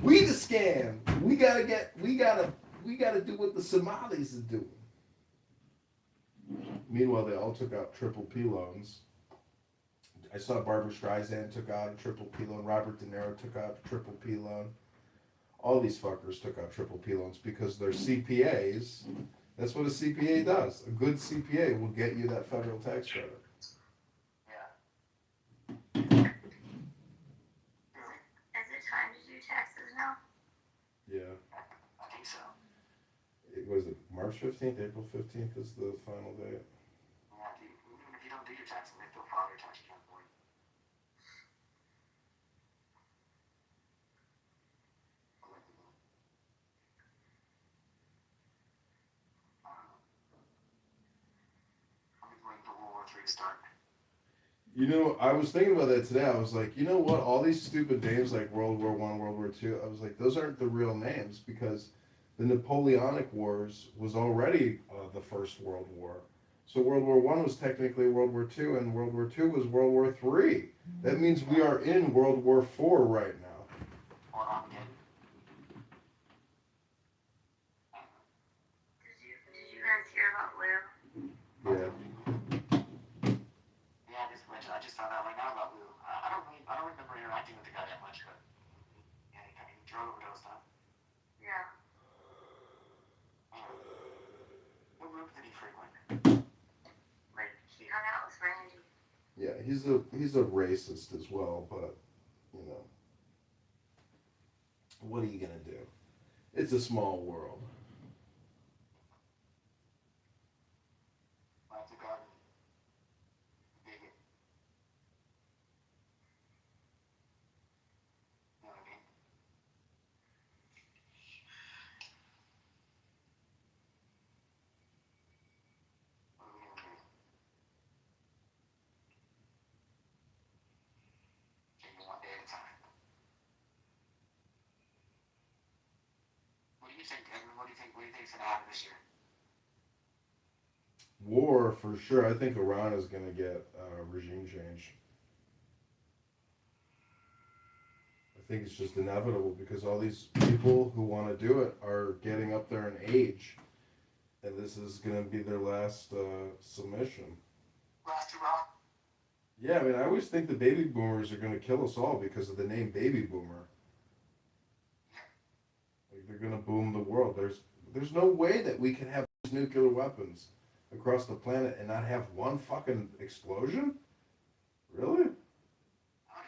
P: We the scam. We gotta do what the Somalis are doing. Meanwhile, they all took out triple P loans. I saw Barbara Streisand took out a triple P loan. Robert De Niro took out a triple P loan. All these fuckers took out triple P loans because they're CPAs. That's what a CPA does. A good CPA will get you that federal tax credit.
Q: Is it time to do taxes now?
P: Yeah.
E: I think so.
P: It was it March 15th, April 15th is the final date.
E: Yeah, even if you don't do your taxes, they still file your tax return for you. I'm waiting for World War III to start.
P: You know, I was thinking about that today. I was like, you know what? All these stupid names like World War I, World War II, I was like, those aren't the real names because the Napoleonic Wars was already the First World War. So World War I was technically World War II, and World War II was World War III. That means we are in World War IV right now.
E: Or Armageddon.
Q: Did you guys hear about Lou?
P: Yeah.
E: Yeah, I just found out right now about Lou. I don't remember interacting with the guy that much, but yeah, he kind of drug overdose, huh?
Q: Yeah.
E: What group did he frequent?
Q: Like, he hung out with Randy.
P: Yeah, he's a racist as well, but you know, what are you gonna do? It's a small world.
E: Lots of garden. Bigot. You know what I mean? What are we gonna do? Take it one day at a time. What do you think, Edwin? What do you think's gonna happen this year?
P: War for sure. I think Iran is gonna get regime change. I think it's just inevitable because all these people who want to do it are getting up there in age, and this is gonna be their last submission.
E: Last hurrah.
P: Yeah, I mean, I always think the baby boomers are going to kill us all because of the name baby boomer. Like they're going to boom the world. There's no way that we can have these nuclear weapons across the planet and not have one fucking explosion. Really?
E: I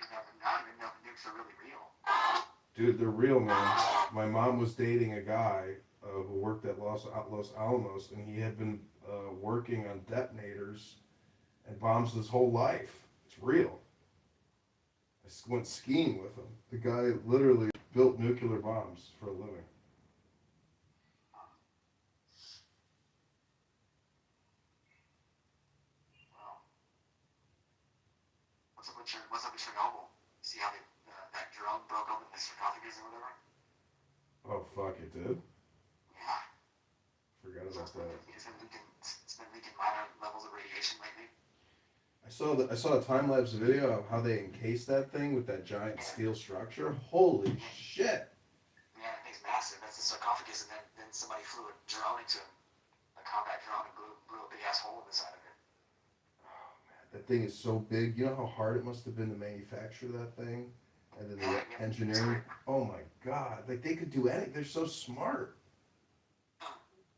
E: don't even know if nukes are really real.
P: Dude, they're real, man. My mom was dating a guy who worked at Los Alamos, and he had been working on detonators and bombs his whole life. It's real. I went skiing with him. The guy literally built nuclear bombs for a living.
E: What's up with Chernobyl? See how that drone broke open the sarcophagus or whatever?
P: Oh, fuck, it did?
E: Yeah.
P: Forgot about that.
E: It's been leaking minor levels of radiation lately.
P: I saw a time lapse video of how they encased that thing with that giant steel structure. Holy shit!
E: Yeah, that thing's massive. That's the sarcophagus, and then somebody flew a drone into a combat drone and blew a big ass hole in the side of it.
P: That thing is so big. You know how hard it must have been to manufacture that thing? And then the engineering. Oh my god. Like they could do anything. They're so smart.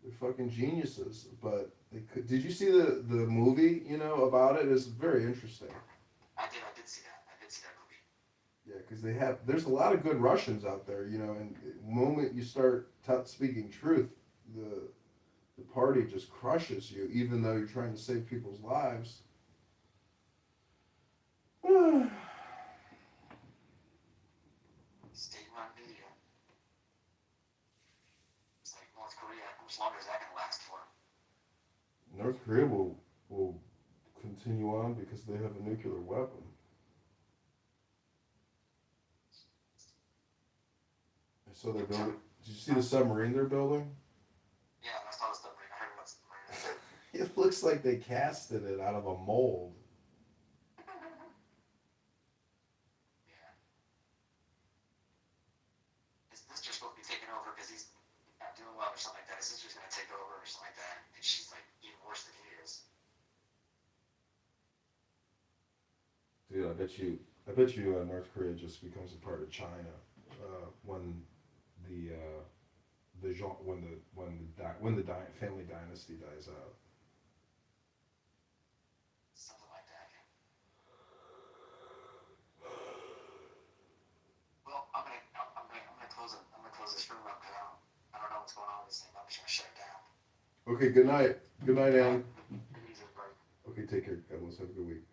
P: They're fucking geniuses. But they could. Did you see the movie, about it? It's very interesting.
E: I did see that. I did see that movie.
P: Yeah, because there's a lot of good Russians out there, and the moment you start speaking truth, the party just crushes you, even though you're trying to save people's lives.
E: State-run media. It's like North Korea. How much longer is that going to last for?
P: North Korea will continue on because they have a nuclear weapon. So they're building. Did you see the submarine they're building?
E: Yeah, I saw the submarine. I heard about the submarine.
P: It looks like they casted it out of a mold.
E: His sister's supposed to be taking over because he's not doing well or something like that. His sister's going to take over or something like that, and she's like even worse than he is.
P: Dude, I bet you North Korea just becomes a part of China when the family dynasty dies out.
E: Something like that. Well, I'm gonna close this room up because I don't know what's going on with this thing. I'm just gonna shut it down.
P: Okay, good night. Good night, Ann.
E: Good news, everybody.
P: Okay, take care. God bless. Have a good week.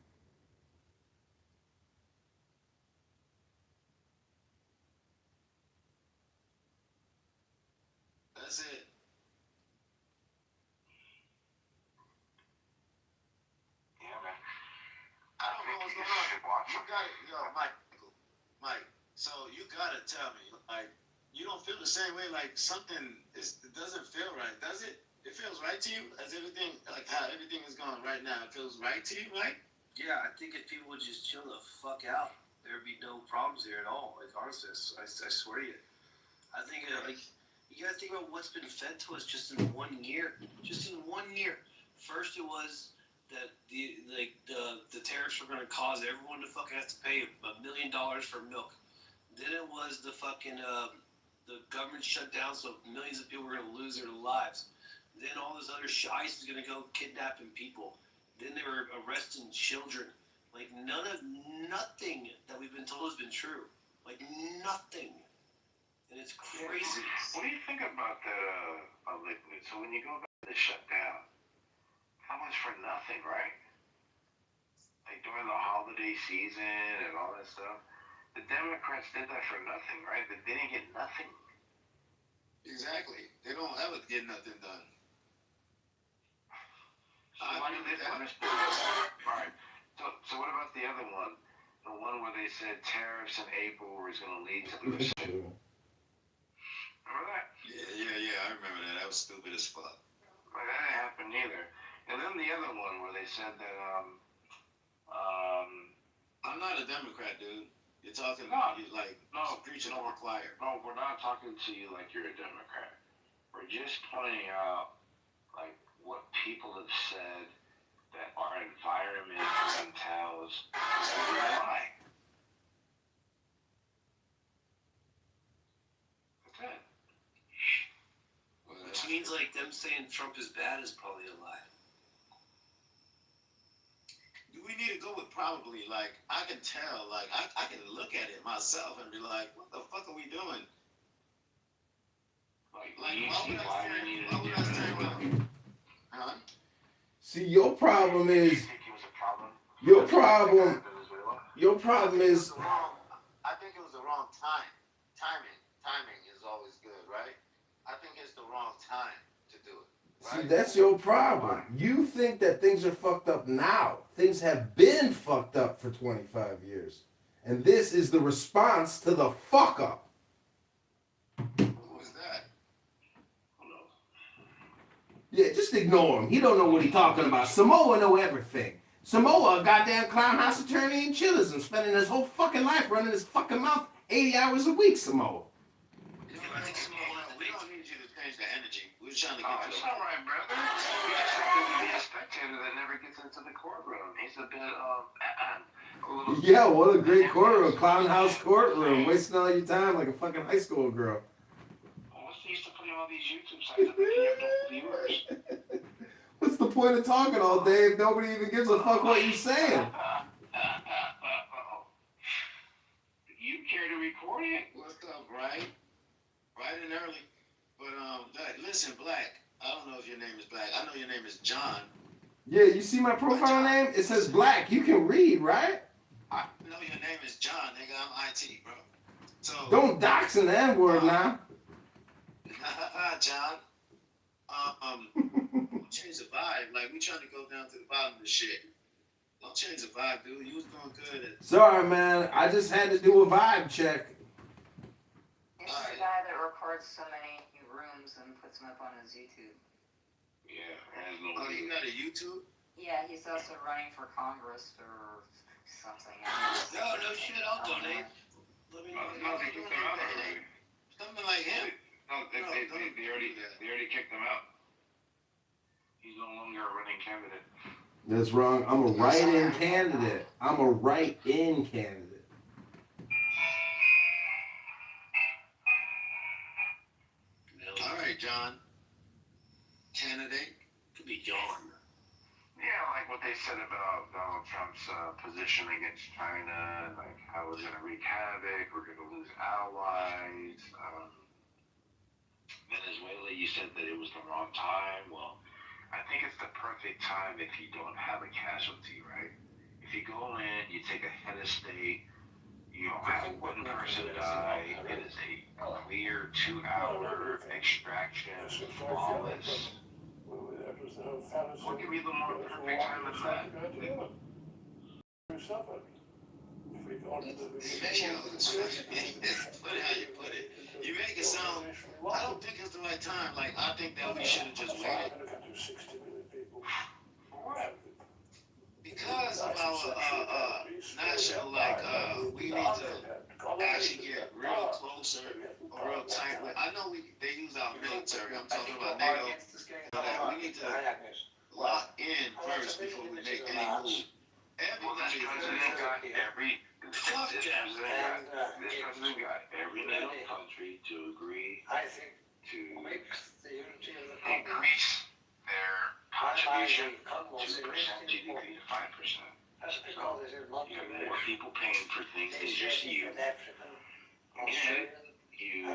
L: That's it.
N: Yeah, man.
L: I don't know what's going on. You gotta, Mike. So you gotta tell me, like, you don't feel the same way. Like it doesn't feel right, does it? It feels right to you, as everything, like how everything is going right now. It feels right to you, Mike?
K: Yeah, I think if people would just chill the fuck out, there'd be no problems here at all. Like honestly, I swear to you. I think you gotta think about what's been fed to us just in 1 year. Just in 1 year. First it was that the tariffs were gonna cause everyone to fucking have to pay $1 million for milk. Then it was the fucking the government shut down, so millions of people were gonna lose their lives. Then all this other shice is gonna go kidnapping people. Then they were arresting children. Like nothing that we've been told has been true. Like nothing. And it's crazy.
N: What do you think about that liquid? So when you go back to the shutdown, how much for nothing, right? Like during the holiday season and all that stuff. The Democrats did that for nothing, right? They didn't get nothing.
L: Exactly. They don't ever get nothing done.
N: So why do they punish them? Alright. So what about the other one? The one where they said tariffs in April was going to lead to the recession. Remember that?
L: Yeah. I remember that. That was stupid as fuck.
N: Well, that didn't happen either. And then the other one where they said that
L: I'm not a Democrat, dude. You're talking preaching over choir.
N: No, we're not talking to you like you're a Democrat. We're just pointing out like what people have said that our environment entails living a lie. That's it.
K: Which means like them saying Trump is bad is probably a lie.
T: Do we need to go with probably? Like, I can tell, like, I can look at it myself and be like, what the fuck are we doing?
N: Like
T: why
N: we need to
T: would I stand up? Huh?
P: See, your problem is
N: think it was a problem.
P: your problem. Your problem is
T: I think it was the wrong time. Timing is always good, right? I think it's the wrong time to do it. Right?
P: See, that's your problem. You think that things are fucked up now. Things have been fucked up for 25 years. And this is the response to the fuck up.
T: Who was that?
P: Yeah, just ignore him. He don't know what he's talking about. Samoa know everything. Samoa, a goddamn clown house attorney in Chillism, spending his whole fucking life running his fucking mouth 80 hours a week, Samoa.
T: We don't need you to change the energy. We're trying to get
N: It's all right, brother. He just happens to be a spectator that never gets into the courtroom. He's a bit a little.
P: Yeah, what a great courtroom. Clown house courtroom. Wasting all your time like a fucking high school girl.
N: What's the use of putting all these YouTube sites up if you have no viewers?
P: What's the point of talking all day if nobody even gives a fuck what you're saying?
N: You care to record it?
T: What's up, right? Bright and early. But listen, Black. I don't know if your name is Black. I know your name is John.
P: Yeah, you see my profile name? It says Black. You can read, right?
T: I know your name is John, nigga. I'm IT, bro. So
P: Don't dox an N-word now.
T: John. Don't change the vibe. Like, we trying to go down to the bottom of the shit. Don't change the vibe, dude. You was doing good at.
P: Sorry, man. I just had to do a vibe check.
U: He's the guy that records so many rooms and puts them up on his YouTube.
N: Yeah,
T: Oh, you got a YouTube?
U: Yeah, he's also running for Congress or something.
K: No shit, I'll donate. Let me
N: No, they kicked him out already.
T: Something like him.
N: No, they already kicked him out. He's no longer a running candidate.
P: That's wrong. I'm a write-in candidate. I'm a write-in candidate.
T: All right, John. Candidate.
K: Could be John.
N: Yeah, like what they said about Donald Trump's position against China, like how we're going to wreak havoc, we're going to lose allies. Venezuela, you said that it was the wrong time. Well, I think it's the perfect time if you don't have a casualty, right? If you go in, you take a head of state, you don't have one person die, it is a clear 2-hour extraction, flawless. What could be the more perfect time than that?
T: Put it how you put it. You make it sound. I don't think it's the right time. Like, I think that we should have just waited. Because of our national, like, we need to actually get real closer or real tight. I know they use our military. I'm talking about NATO. We need to lock in first before we make any move. Everybody
N: got every NATO country to agree to increase their contribution to GDP to 5%. So you have more people paying for things than just you. And you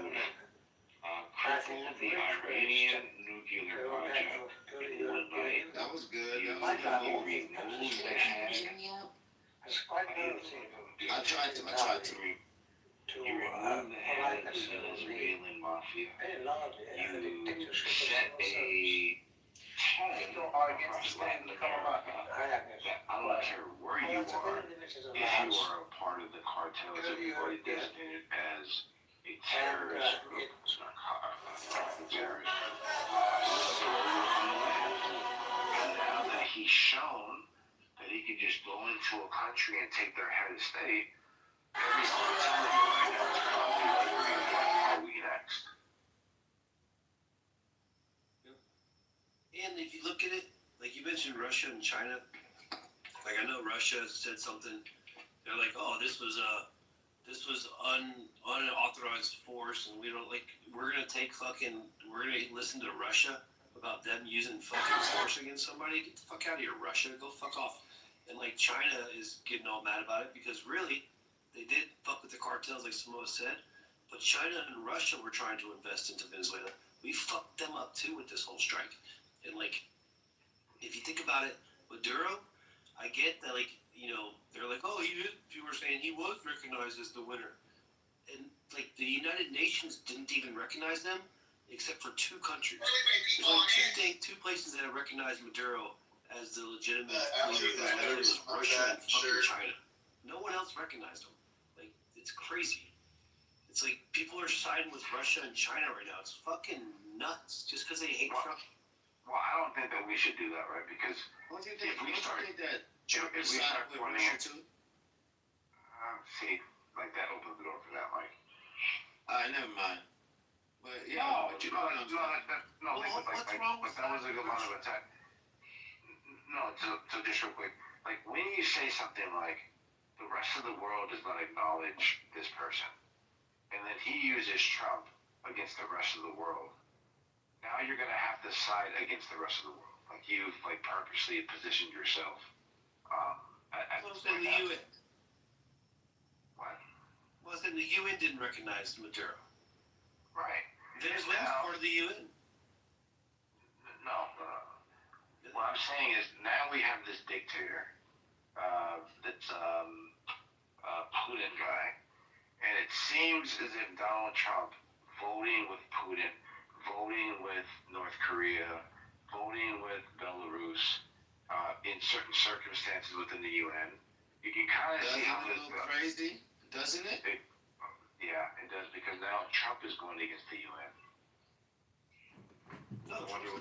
N: crippled the Iranian nuclear project in one night.
T: That was good.
N: You removed the head.
T: I tried to.
N: You removed the head of the Venezuelan mafia. You set a tone across Latin America that I don't care where you are, if you are a part of the cartels, everybody designated as a terrorist group, terrorist. And now that he's shown that he can just go into a country and take their head of state, every cartel right now is probably wondering, what are we next?
K: And if you look at it, like you
D: you mentioned Russia and China. Like I know Russia said something. They're like, oh, this was unauthorized force, and we're gonna listen to Russia about them using fucking force against somebody. Get the fuck out of here, Russia. Go fuck off. And like China is getting all mad about it because really, they did fuck with the cartels, like Samoa said. But China and Russia were trying to invest into Venezuela. We fucked them up too with this whole strike. And like, if you think about it, Maduro, I get that, like, they're like, oh, people were saying he was recognized as the winner. And like, the United Nations didn't even recognize them except for two countries. There's only two places that have recognized Maduro as the legitimate leader of Venezuela. It was Russia and fucking China. No one else recognized him. Like, it's crazy. It's like people are siding with Russia and China right now. It's fucking nuts just because they hate Trump.
N: Well, I don't think that we should do that, right? Because if we start pointing
T: too?
N: See, like that opens the door for that, Mike.
T: Never mind. But yeah,
N: what's wrong with that was a good line of attack. No, so just real quick, like when you say something like the rest of the world does not acknowledge this person, and then he uses Trump against the rest of the world, now you're gonna have to side against the rest of the world. Like you've purposely positioned yourself at
D: Well, then the UN.
N: What?
D: Well, then the UN didn't recognize Maduro.
N: Right.
D: Venezuela's part of the UN.
N: No. What I'm saying is now we have this dictator that's Putin guy, and it seems as if Donald Trump voting with Putin, voting with North Korea, voting with Belarus, in certain circumstances within the UN, you can kind of see how this goes.
T: Crazy, doesn't it?
N: Yeah, it does, because now Trump is going against the UN.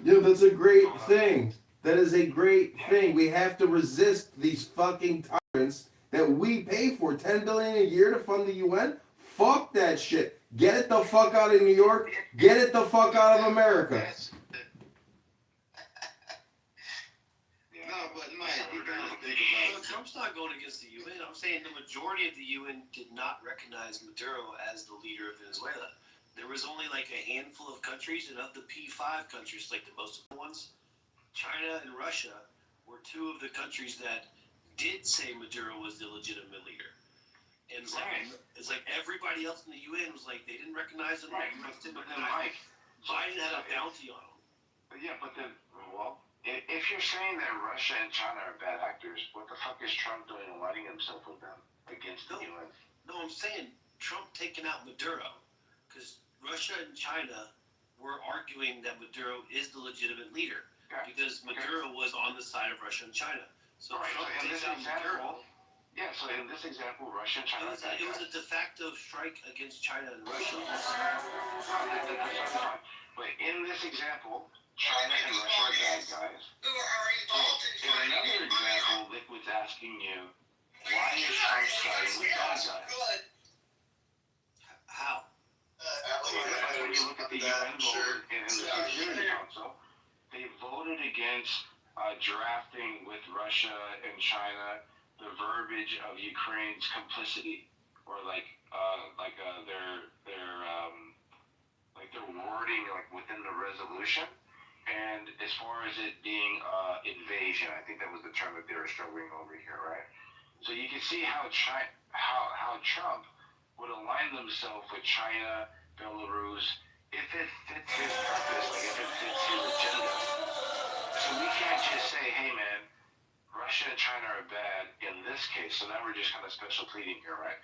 P: Yeah, that's a great thing. That is a great thing. We have to resist these fucking tyrants that we pay for $10 billion a year to fund the UN. Fuck that shit. Get it the fuck out of New York. Get it the fuck out of America.
T: No, but Mike, you gotta think about it.
D: Trump's not going against the UN. I'm saying the majority of the UN did not recognize Maduro as the leader of Venezuela. There was only like a handful of countries, and of the P5 countries, like the most ones, China and Russia were two of the countries that did say Maduro was the legitimate leader. And it's like everybody else in the UN was like, they didn't recognize him.
N: Right.
D: But then
N: Mike,
D: Biden had a bounty on him.
N: Yeah, but then, well, if you're saying that Russia and China are bad actors, what the fuck is Trump doing aligning himself with them against the UN?
D: No, I'm saying Trump taking out Maduro because Russia and China were arguing that Maduro is the legitimate leader because Maduro was on the side of Russia and China. So Trump takes out Maduro.
N: Yeah, so in this example, Russia and China.
D: It was a de facto strike against China and Russia.
N: But in this example, China and Russia are bad guys. In another example, Liquid's asking you, why is Trump siding with bad guys?
D: How?
N: When you look at the UN vote in the Security Council, they voted against drafting with Russia and China the verbiage of Ukraine's complicity, or their wording within the resolution. And as far as it being invasion, I think that was the term that they were struggling over here, right? So you can see how Trump would align themselves with China, Belarus, if it fits his purpose, if it fits his agenda. So we can't just say, hey man, Russia and China are bad in this case, so now we're just kind of special pleading here, right?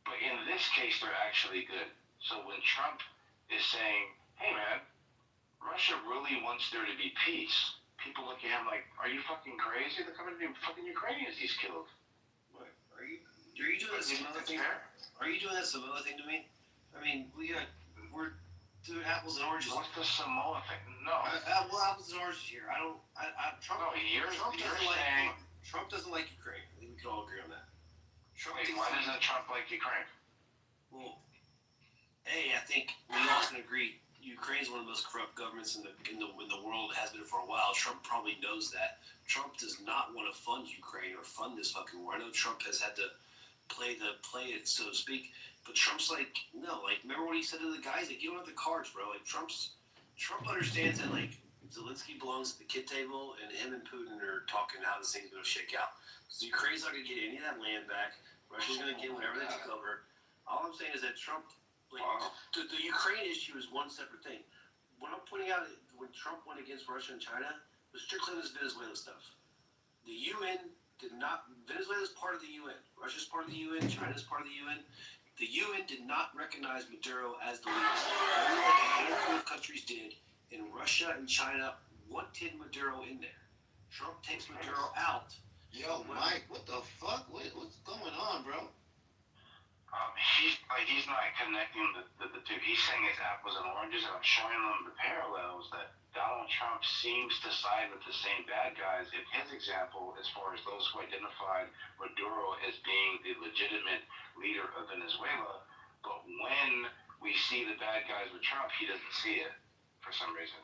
N: But in this case, they're actually good. So when Trump is saying, hey man, Russia really wants there to be peace, people look at him like, are you fucking crazy? They're coming to be fucking Ukrainians he's killed.
D: What? Are you doing that Samoa thing? Are you doing that Samoa thing to me? I mean, we're doing apples and oranges.
N: What's the Samoa thing? No.
D: Well, apples and oranges here. Trump doesn't like Ukraine. I think we can all agree on that.
N: Why doesn't Trump like Ukraine?
D: Well, I think we all can agree Ukraine's one of the most corrupt governments in the world. It has been for a while. Trump probably knows that. Trump does not want to fund Ukraine or fund this fucking war. I know Trump has had to play it, so to speak. But Trump's like, no, like, remember what he said to the guys? Like, you don't have the cards, bro. Like, Trump understands that, like, Zelensky belongs at the kid table, and him and Putin are talking how this thing's going to shake out. So Ukraine's not going to get any of that land back. Russia's going to get whatever they took over. All I'm saying is that Trump, like, the Ukraine issue is one separate thing. What I'm pointing out, when Trump went against Russia and China, was strictly this Venezuela stuff. The UN did not, Venezuela's part of the UN. Russia's part of the UN. China's part of the UN. The UN did not recognize Maduro as the leader. Only like a handful of countries did. And Russia and China wanted Maduro in there. Trump takes Maduro out.
T: Yo, Mike, what the fuck? What's going on, bro?
N: He's not connecting the two. He's saying it's apples and oranges, and I'm showing them the parallels that Donald Trump seems to side with the same bad guys. In his example, as far as those who identified Maduro as being the legitimate leader of Venezuela, but when we see the bad guys with Trump, he doesn't see it for some reason.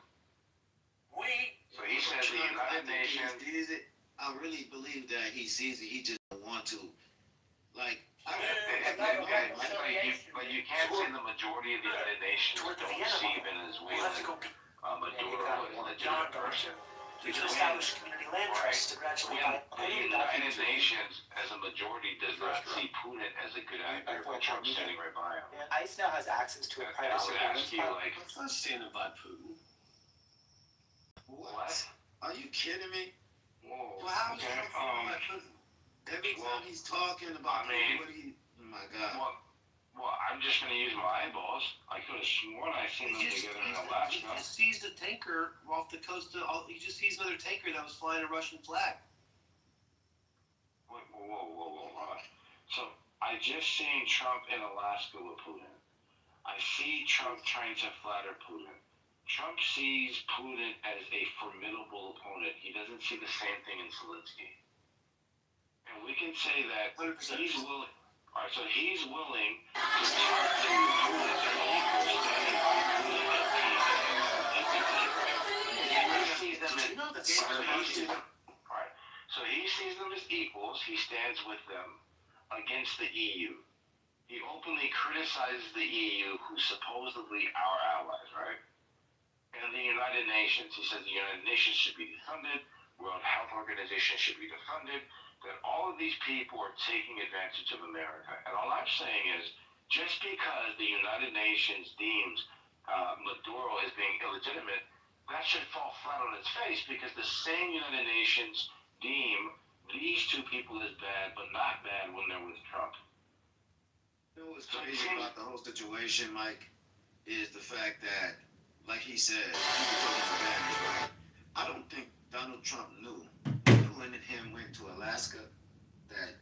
N: So he says the United Nations.
T: I really believe that he sees it. He just don't want to. Like,
N: but you can't say the majority of the United Nations don't see Venezuela Maduro as a legitimate person.
J: We can establish community land trusts to gradually buy
N: The United Nations, as a majority, does not see Putin as a good actor, but Trump's standing right by him.
J: ICE now has access to a private
N: I would ask you, like,
D: It's not standing by Putin.
T: what? Are you kidding me?
N: Whoa.
T: Well, how is
N: Okay,
T: Trump feeling like Putin? Every time he's talking about Putin, oh my God.
N: Well, I'm just going to use my eyeballs. I could have sworn I seen them together in Alaska.
D: He just seized a tanker off the coast of. He just seized another tanker that was flying a Russian flag.
N: Whoa. So, I just seen Trump in Alaska with Putin. I see Trump trying to flatter Putin. Trump sees Putin as a formidable opponent. He doesn't see the same thing in Zelensky. And we can say that
D: 100%.
N: he's willing. All right, so he's willing to talk to Putin as an equal, standing by Putin as he sees them as all right, so he sees them as equals. He stands with them against the EU. He openly criticizes the EU, who's supposedly our allies, right? And the United Nations. He says the United Nations should be defunded. World Health Organization should be defunded. That all of these people are taking advantage of America. And all I'm saying is, just because the United Nations deems Maduro as being illegitimate, that should fall flat on its face, because the same United Nations deem these two people as bad, but not bad when they're with Trump.
T: You know what's crazy about the whole situation, Mike, is the fact that, like he said, people taking advantage, right? I don't think Donald Trump knew when him went to Alaska that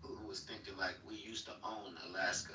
T: Putin was thinking like we used to own Alaska.